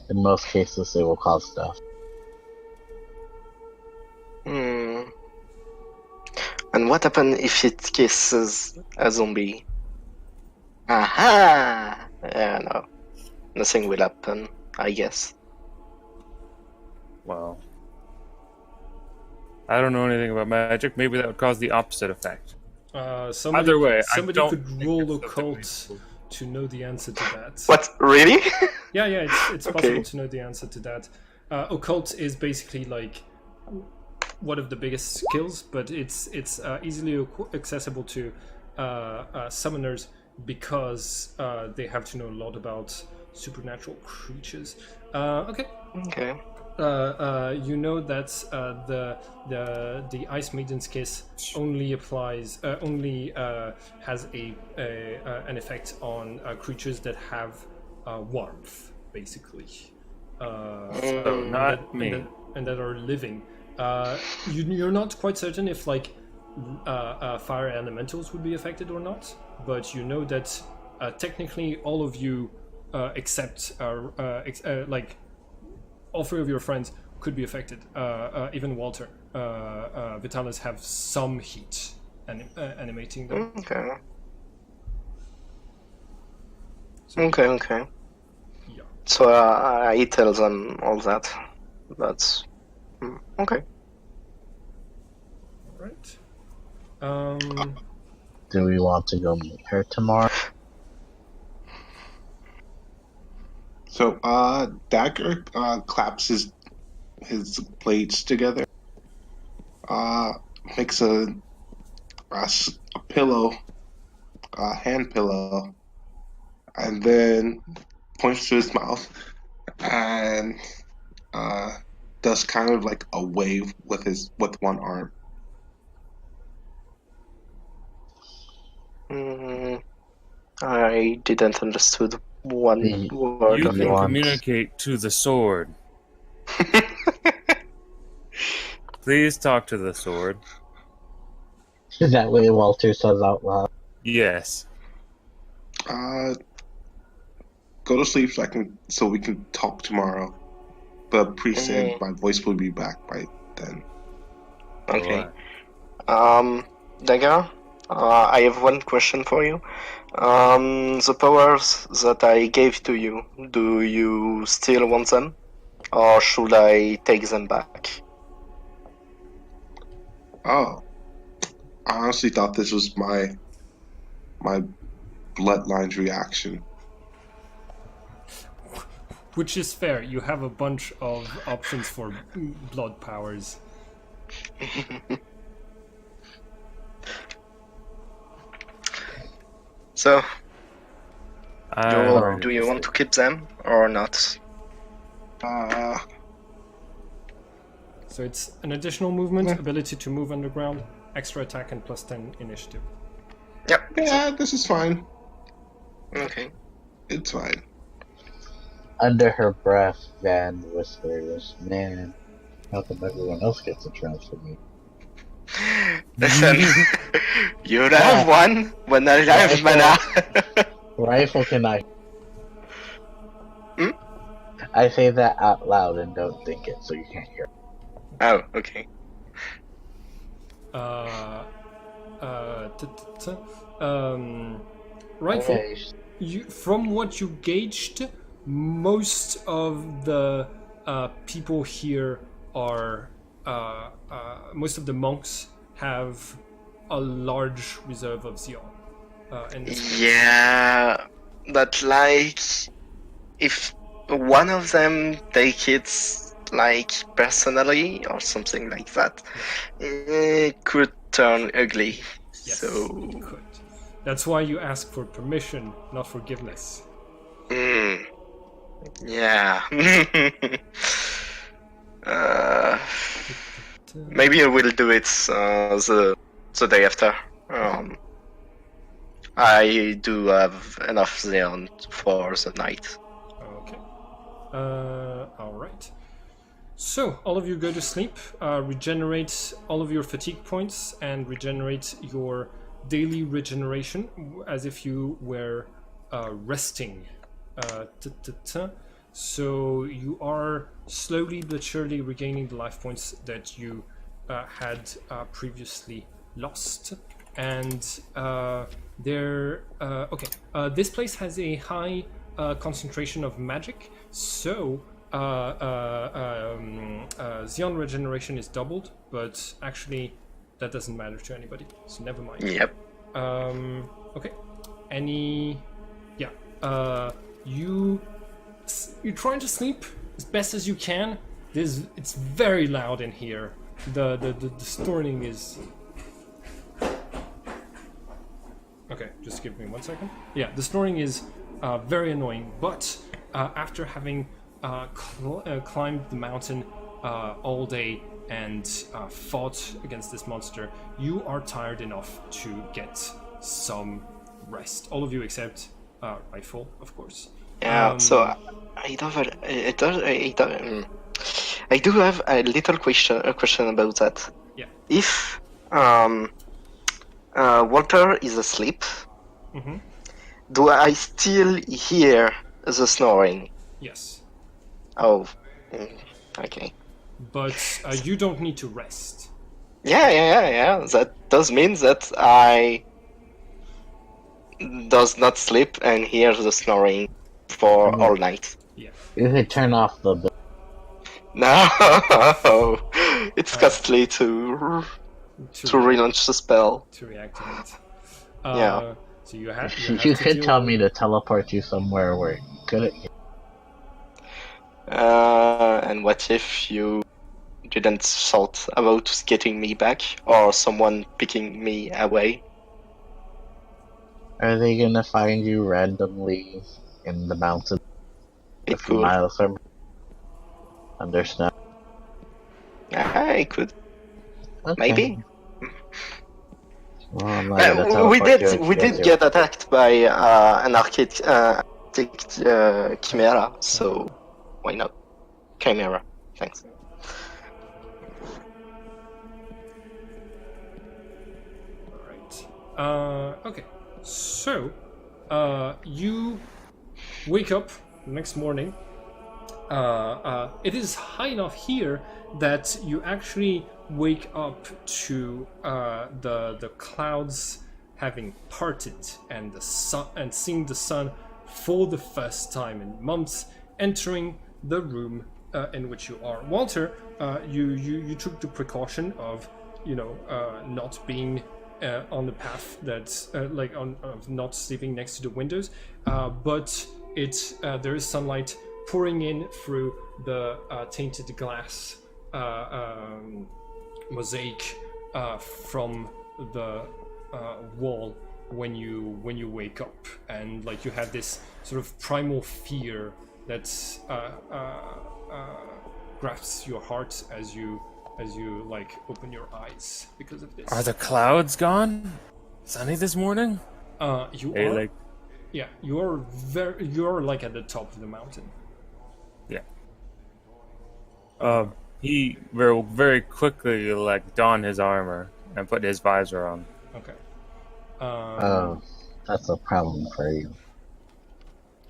In most cases, it will cause death. And what happens if it kisses a zombie? Aha! Yeah, no. Nothing will happen, I guess. Well, I don't know anything about magic. Maybe that would cause the opposite effect. Somebody, Either way, somebody I don't could think roll it's something occult we- to know the answer to that. What? Really? Yeah, it's Okay. possible to know the answer to that. Occult is basically like one of the biggest skills, but it's easily accessible to summoners because they have to know a lot about supernatural creatures. Okay. Okay. You know that the Ice Maiden's Kiss only applies has an effect on creatures that have warmth, basically. So not me. And that are living. You're not quite certain if like fire elementals would be affected or not, but you know that technically all of you except like all three of your friends could be affected. Even Walter, Vitalis have some heat animating them. Okay. Okay. Yeah. So I tell them all that. That's okay. All right. Do we want to go meet her tomorrow? So, Dagger claps his blades together, makes a pillow, a hand pillow, and then points to his mouth and does kind of like a wave with one arm. I didn't understood one word You of can it. communicate to the sword. Please talk to the sword. That way Walter says out loud. Yes. Go to sleep so we can talk tomorrow. But priest said my voice will be back by then. Okay. Alright. Dagger, I have one question for you. The powers that I gave to you, do you still want them? Or should I take them back? Oh, I honestly thought this was my bloodline's reaction. Which is fair. You have a bunch of options for blood powers. So, I do you want to keep them or not? So it's an additional movement, ability to move underground, extra attack, and plus 10 initiative. Yep. Yeah, this is fine. Okay. It's fine. Under her breath, Van whispers, "Man, how come everyone else gets a transformation?" Listen, you have one when I have mana. Rifle cannot. Hmm? I say that out loud and don't think it, so you can't hear it. Oh, okay. Rifle. Okay. From what you gauged, most of the people here are most of the monks have a large reserve of zeal. In this place. Yeah, but like, if one of them take it like personally or something like that, it could turn ugly. Yes, So it could. That's why you ask for permission, not forgiveness. yeah. Maybe I will do it the day after. I do have enough Xeon for the night. Okay. All right. So all of you go to sleep, regenerate all of your fatigue points, and regenerate your daily regeneration as if you were resting. So you are slowly but surely regaining the life points that you had previously lost. And this place has a high concentration of magic, so Xeon regeneration is doubled, but actually that doesn't matter to anybody, so never mind. Yep. Okay. You're trying to sleep as best as you can. It's very loud in here. The snoring is. Okay, just give me 1 second. Yeah, the snoring is very annoying, but after having climbed the mountain all day and fought against this monster, you are tired enough to get some rest. All of you except Rifle, of course. Yeah. So I do have a little question about that. Yeah. If Walter is asleep, do I still hear the snoring? Yes. Oh, okay. But you don't need to rest. Yeah. That does mean that I does not sleep and hear the snoring for all night. Yeah. You can turn off the bill. No, it's costly to relaunch the spell. To reactivate. Yeah. So you have. You could tell me to teleport you somewhere where it couldn't. And what if you didn't thought about getting me back or someone picking me away? Are they gonna find you randomly in the mountain? It A few could. miles from under snow? I could. Okay. Maybe. Well, I'm not gonna teleport We you did if you get attacked by Anarchy Chimera, so why not? Chimera, thanks. Alright. Okay. So, you wake up the next morning. It is high enough here that you actually wake up to the clouds having parted and the sun, and seeing the sun for the first time in months entering the room in which you are. Walter, you took the precaution of not being on the path that's of not sleeping next to the windows, but there is sunlight pouring in through the tainted glass mosaic from the wall when you wake up, and you have this sort of primal fear that grasps your heart as you open your eyes because of this. Are the clouds gone? Sunny this morning? You're at the top of the mountain. Yeah. He will very quickly don his armor and put his visor on. Okay. Oh, that's a problem for you.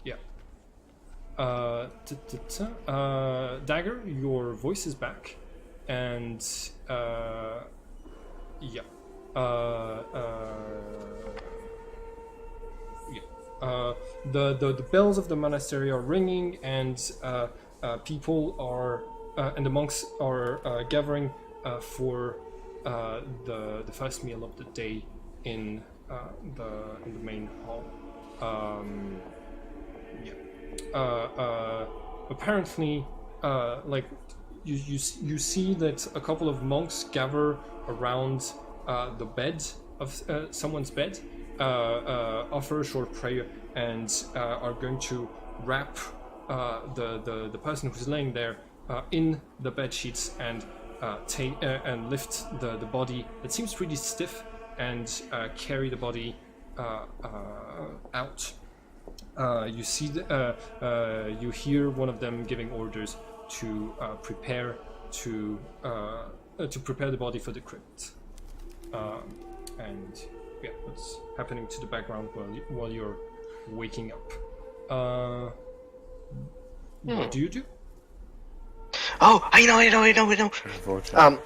Yeah. Dagger, your voice is back, and yeah. The bells of the monastery are ringing, and people are and the monks are gathering for the first meal of the day in the main hall. Apparently, you see that a couple of monks gather around the bed of someone's bed, offer a short prayer, and are going to wrap the person who's laying there in the bed sheets and take and lift the body that seems pretty stiff and carry the body out. You see, you hear one of them giving orders to prepare the body for the crypt, and yeah, what's happening to the background while you're waking up? What do you do? Oh, I know. Unfortunately.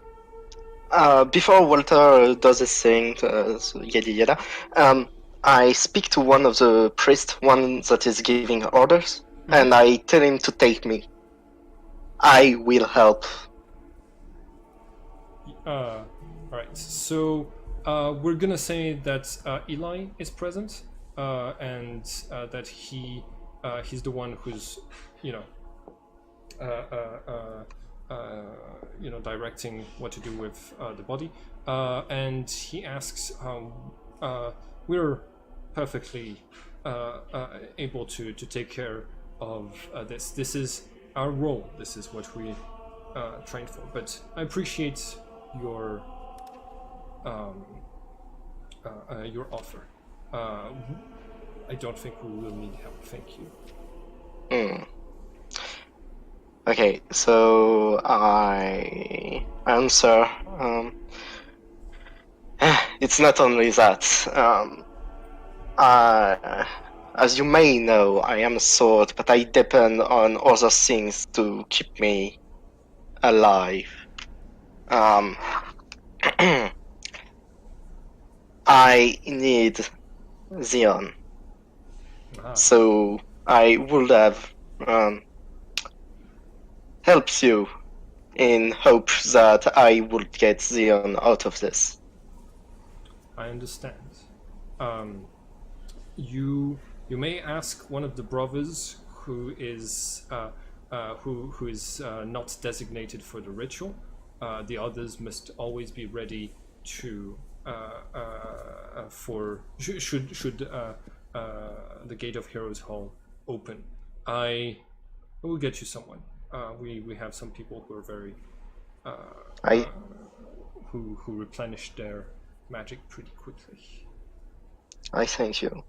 Before Walter does his thing, so yada yada, I speak to one of the priests, one that is giving orders, and I tell him to take me. I will help. All right. So we're gonna say that Eli is present, and that he's the one who's, directing what to do with the body. And he asks, we're perfectly able to take care of this. This is our role. This is what we trained for. But I appreciate your offer. I don't think we will need help. Thank you. Okay, so I answer. It's not only that. As you may know, I am a sword, but I depend on other things to keep me alive. I need Xeon. So I would have helped you in hope that I would get Xeon out of this. I understand. You may ask one of the brothers who is not designated for the ritual. The others must always be ready to should the Gate of Heroes Hall open. I will get you someone. We have some people who are very who replenish their magic pretty quickly. I thank you.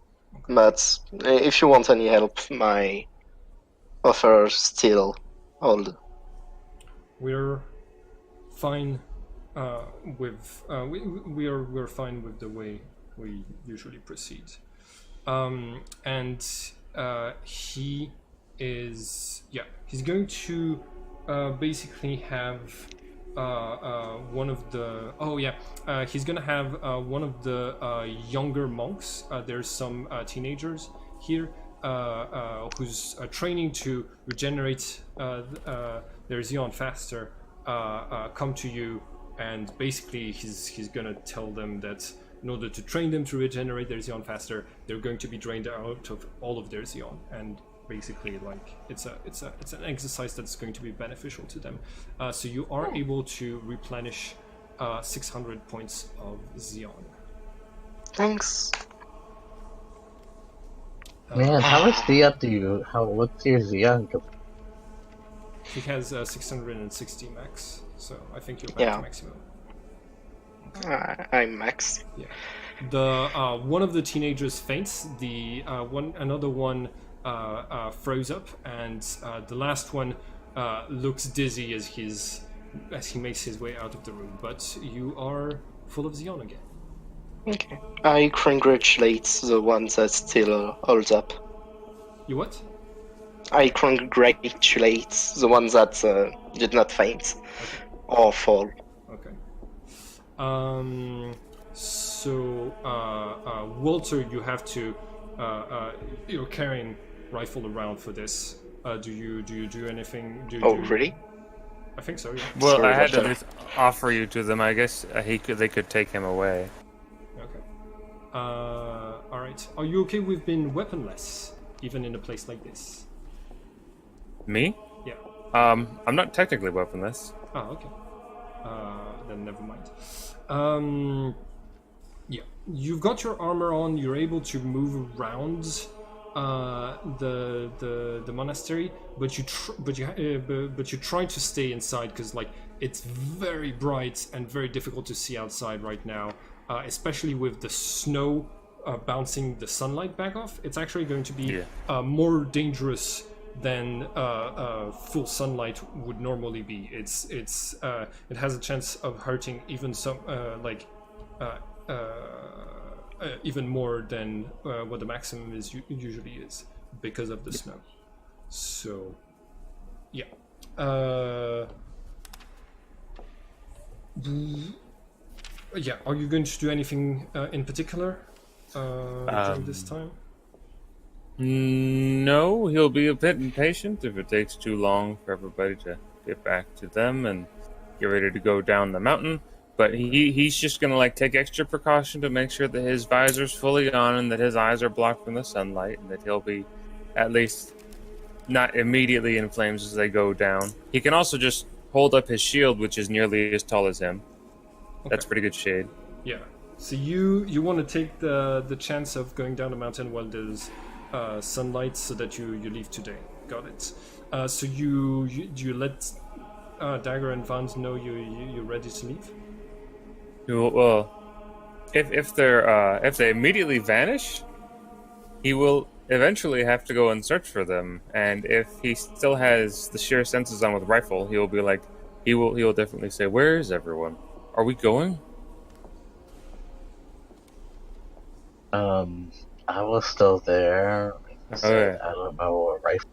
But if you want any help, my offer still hold. We're fine with we're fine with the way we usually proceed. And he's going to basically have one of the he's gonna have one of the younger monks. There's some teenagers here who's training to regenerate their Xeon faster. Come to you, and basically he's gonna tell them that in order to train them to regenerate their Xeon faster, they're going to be drained out of all of their Xeon, and basically it's an exercise that's going to be beneficial to them. So you are able to replenish 600 points of Xeon. Thanks. Man, how much D-up do you? What's your Xeon? He has 660 max, so I think you're back to maximum. I'm max. Yeah. The one of the teenagers faints. Another one froze up, and the last one looks dizzy as he makes his way out of the room. But you are full of Xeon again. Okay. I congratulate the one that still holds up. You what? I congratulate the one that did not faint or fall. Okay. So Walter, you have to you're carrying rifle around for this. Do you do anything? Really? I think so. Yeah. Well, Sorry I had to about at least offer you to them. I guess they could take him away. Okay. All right. Are you okay with being weaponless, even in a place like this? Me? Yeah. I'm not technically weaponless. Oh, okay. then never mind. Yeah, you've got your armor on. You're able to move around the monastery, but you try to stay inside because like it's very bright and very difficult to see outside right now, especially with the snow bouncing the sunlight back off. It's actually going to be more dangerous than full sunlight would normally be. It has a chance of hurting even some even more than what the maximum is usually is because of the snow. So, yeah. Yeah. Are you going to do anything in particular during this time? No, he'll be a bit impatient if it takes too long for everybody to get back to them and get ready to go down the mountain. But he's just gonna like take extra precaution to make sure that his visor's fully on and that his eyes are blocked from the sunlight and that he'll be at least not immediately in flames as they go down. He can also just hold up his shield, which is nearly as tall as him. Okay. That's pretty good shade. Yeah. So you want to take the chance of going down the mountain while there's sunlight, so that you leave today. Got it. So you let Dagger and Vans know you're ready to leave. Well, if they immediately vanish, he will eventually have to go and search for them. And if he still has the sheer senses on with rifle, he will be like, he will definitely say, "Where is everyone? Are we going?" I was still there. So I don't know what rifle.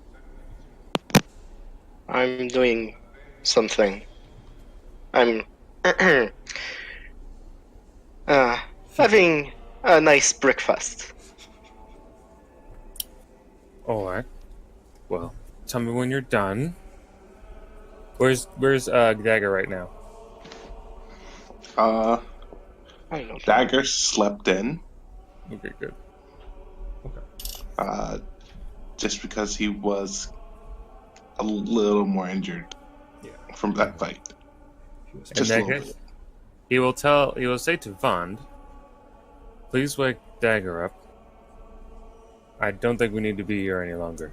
I'm doing something. I'm having a nice breakfast. Alright. Well, tell me when you're done. Where's Dagger right now? I don't know. Dagger slept in. Okay, good. Okay. Just because he was a little more injured from that fight. Just a little bit. He will say to Vond, "Please wake Dagger up. I don't think we need to be here any longer."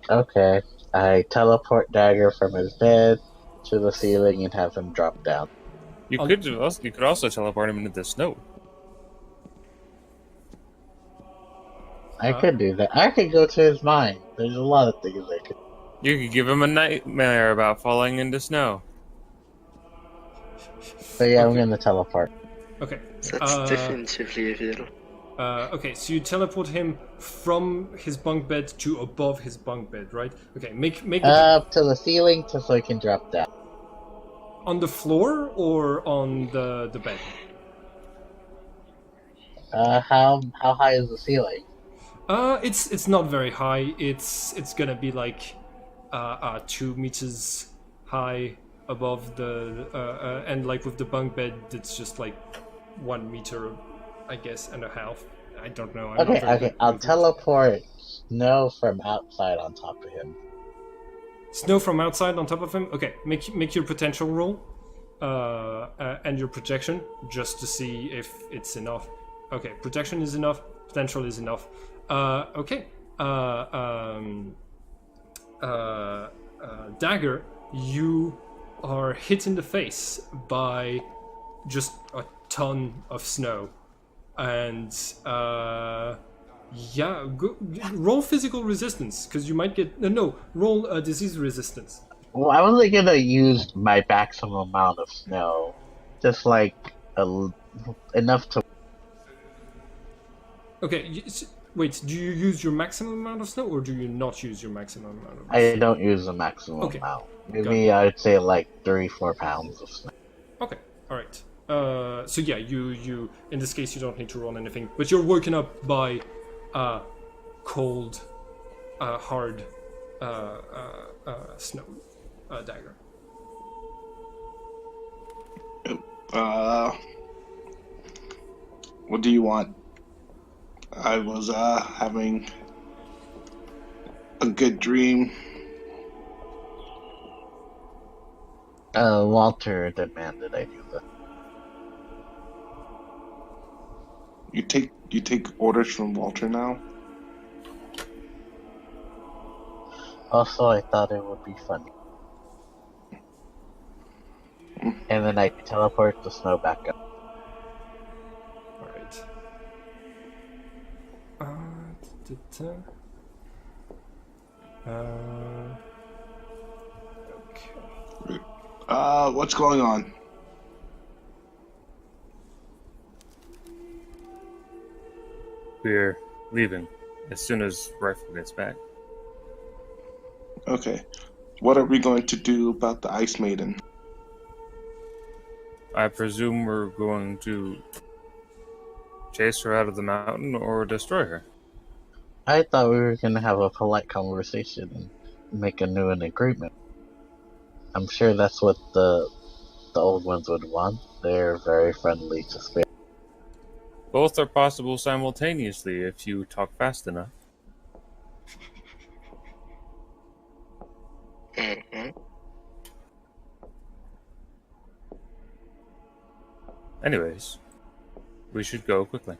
Okay. I teleport Dagger from his bed to the ceiling and have him drop down. You could also teleport him into the snow. I could do that. I could go to his mind. There's a lot of things I could. You could give him a nightmare about falling into snow. So yeah, I'm gonna teleport. Okay. That's definitively evil. Okay, so you teleport him from his bunk bed to above his bunk bed, right? Okay, make up to the ceiling so he can drop down. On the floor or on the bed? How high is the ceiling? It's not very high. It's gonna be like 2 meters high above the and like with the bunk bed, it's just like 1 meter, I guess, and a half. I don't know. Okay. I'll teleport snow from outside on top of him. Snow from outside on top of him. Okay, make your potential roll, and your projection just to see if it's enough. Okay, protection is enough. Potential is enough. Okay. Dagger, you are hit in the face by just a ton of snow, and roll physical resistance because you might get roll disease resistance. Well, I wasn't gonna use my maximum amount of snow, just like enough to. Okay, wait. Do you use your maximum amount of snow, or do you not use your maximum amount of snow? I don't use the maximum amount. Maybe I'd say like 3-4 pounds of snow. Okay, all right. So yeah, you in this case you don't need to roll anything, but you're woken up by cold, hard snow, Dagger. What do you want? I was having a good dream. Walter demanded I do that. you take orders from Walter now. Also, I thought it would be funny. And then I teleport the snow back up. Alright. Okay. What's going on? We're leaving as soon as Rifle gets back. Okay. What are we going to do about the Ice Maiden? I presume we're going to chase her out of the mountain or destroy her. I thought we were gonna have a polite conversation and make a new agreement. I'm sure that's what the old ones would want. They're very friendly to spare. Both are possible simultaneously if you talk fast enough. Mhm. Anyways, we should go quickly.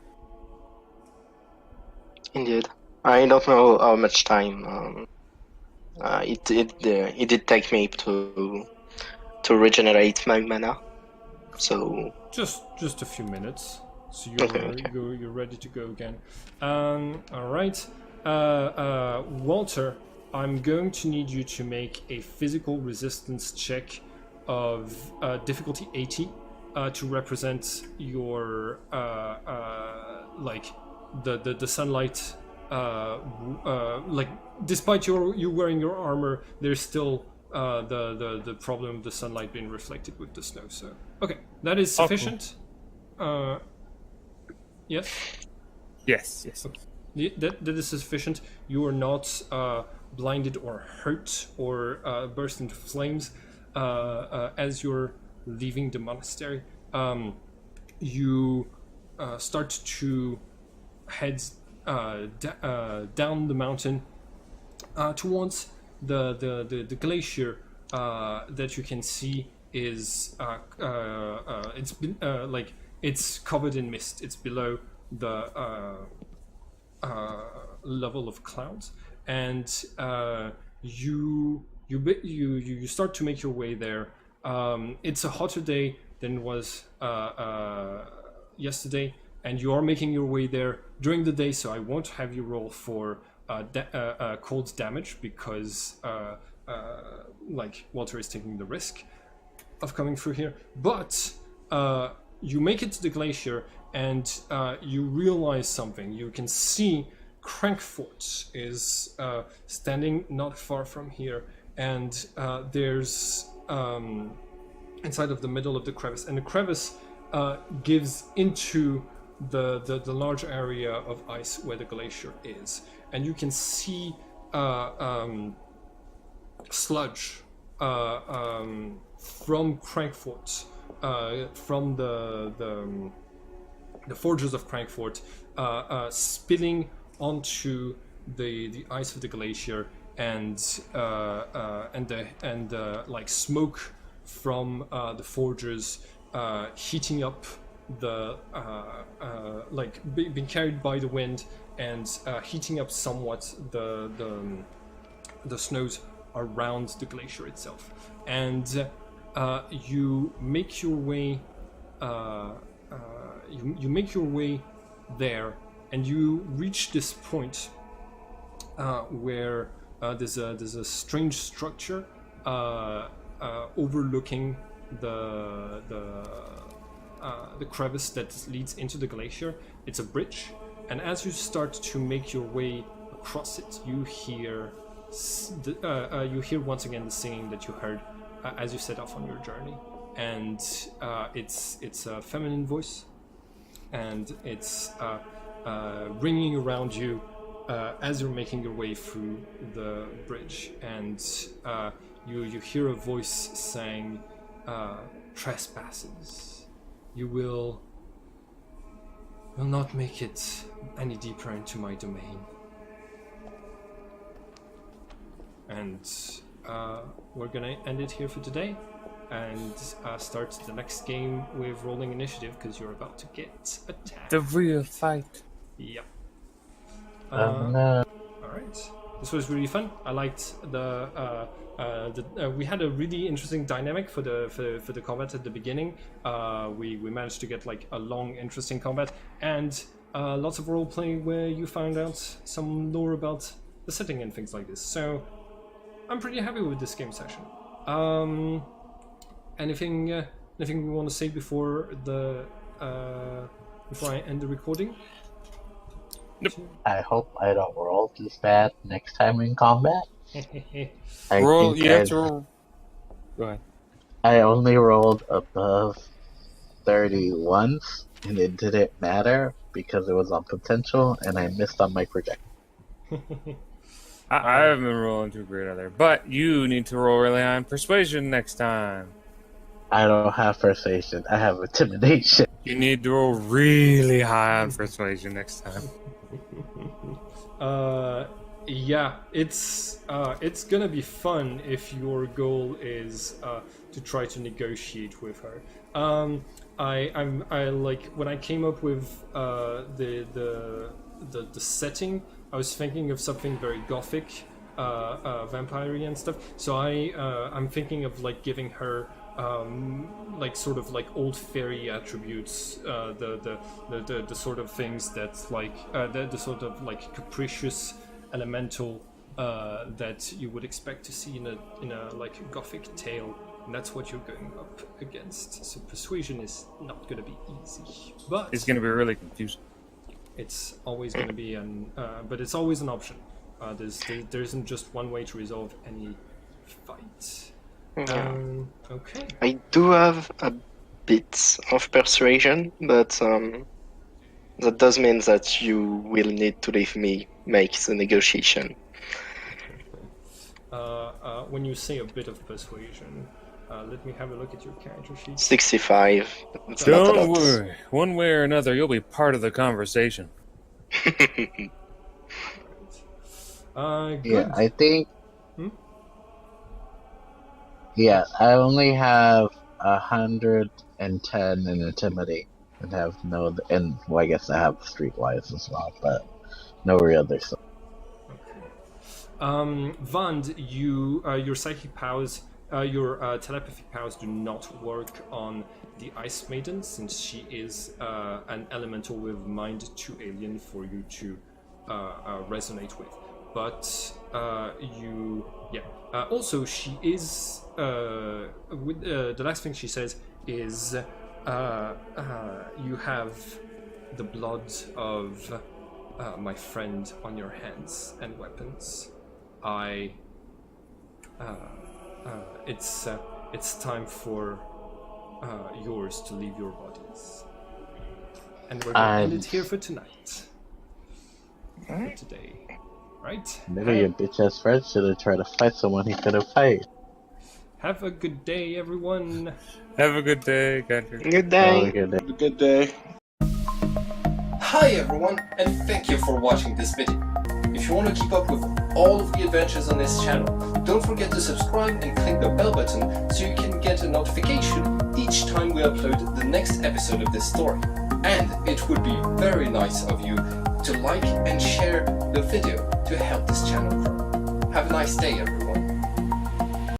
Indeed. I don't know how much time it did take me to regenerate my mana. So Just a few minutes. So Okay. you're ready to go again. All right. Walter, I'm going to need you to make a physical resistance check of difficulty 80 to represent your like the sunlight. Like despite you wearing your armor, there's still the problem of the sunlight being reflected with the snow. So okay, that is sufficient. Yes. Yes. That is sufficient. You are not blinded or hurt or burst into flames as you're leaving the monastery. You start to head down the mountain towards the glacier that you can see is it's been like it's covered in mist. It's below the level of clouds, and you start to make your way there. It's a hotter day than was yesterday, and you are making your way there during the day. So I won't have you roll for cold damage because like Walter is taking the risk of coming through here. But you make it to the glacier, and you realize something. You can see Crankfort is standing not far from here, and there's inside of the middle of the crevice, and the crevice gives into the large area of ice where the glacier is, and you can see sludge from Crankfort, from the forges of Crankfort, spilling onto the ice of the glacier, and like smoke from the forges heating up the like being carried by the wind and heating up somewhat the snows around the glacier itself. And you make your way you make your way there, and you reach this point where there's a strange structure overlooking the crevice that leads into the glacier. It's a bridge, and as you start to make your way across it, you hear once again the singing that you heard as you set off on your journey, and it's a feminine voice, and it's ringing around you as you're making your way through the bridge, and you hear a voice saying, "Trespassers, you will not make it any deeper into my domain." And we're gonna end it here for today. and start the next game with rolling initiative because you're about to get attacked. The real fight. Yep. No. All right. This was really fun. I liked we had a really interesting dynamic for the combat at the beginning. We managed to get like a long, interesting combat and lots of role play where you found out some lore about the setting and things like this. So I'm pretty happy with this game session. Anything we want to say before I end the recording? I hope I don't roll this bad next time in combat. Roll. You have to roll. Go ahead. I only rolled above 30 once, and it didn't matter because it was on potential, and I missed on my projectile. I haven't been rolling too great either, but you need to roll really high on persuasion next time. I don't have persuasion. I have intimidation. You need to roll really high on persuasion next time. Yeah, it's gonna be fun if your goal is to try to negotiate with her. I like when I came up with the setting, I was thinking of something very gothic, vampire-y and stuff. So I'm thinking of like giving her like sort of like old fairy attributes, the sort of things that's like the sort of like capricious elemental that you would expect to see in a like gothic tale, and that's what you're going up against. So persuasion is not going to be easy, but It's going to be really confusing. it's always going to be but it's always an option. There isn't just one way to resolve any fight. Okay. I do have a bit of persuasion, but that does mean that you will need to leave me make the negotiation. When you say a bit of persuasion, let me have a look at your character sheet. 65. It's not a Don't lot. worry. One way or another, you'll be part of the conversation. Good. Yeah, I think. Hmm? Yeah, I only have 110 in intimidate, and have no. And well, I guess I have streetwise as well, but no real other stuff. Vand, your psychic powers, your telepathic powers do not work on the Ice Maiden, since she is an elemental with mind too alien for you to resonate with. But also she is. The last thing she says is, you have the blood of my friend on your hands and weapons. It's time for yours to leave your bodies, and we're gonna end it here for tonight. For today, right? Maybe your bitch ass friend should have tried to fight someone he couldn't fight. Have a good day, everyone. Have a good day, Gunter. Good day. Have a good Have a good day. day. Hi everyone, and thank you for watching this video. If you want to keep up with all of the adventures on this channel, don't forget to subscribe and click the bell button so you can get a notification each time we upload the next episode of this story. And it would be very nice of you to like and share the video to help this channel grow. Have a nice day, everyone.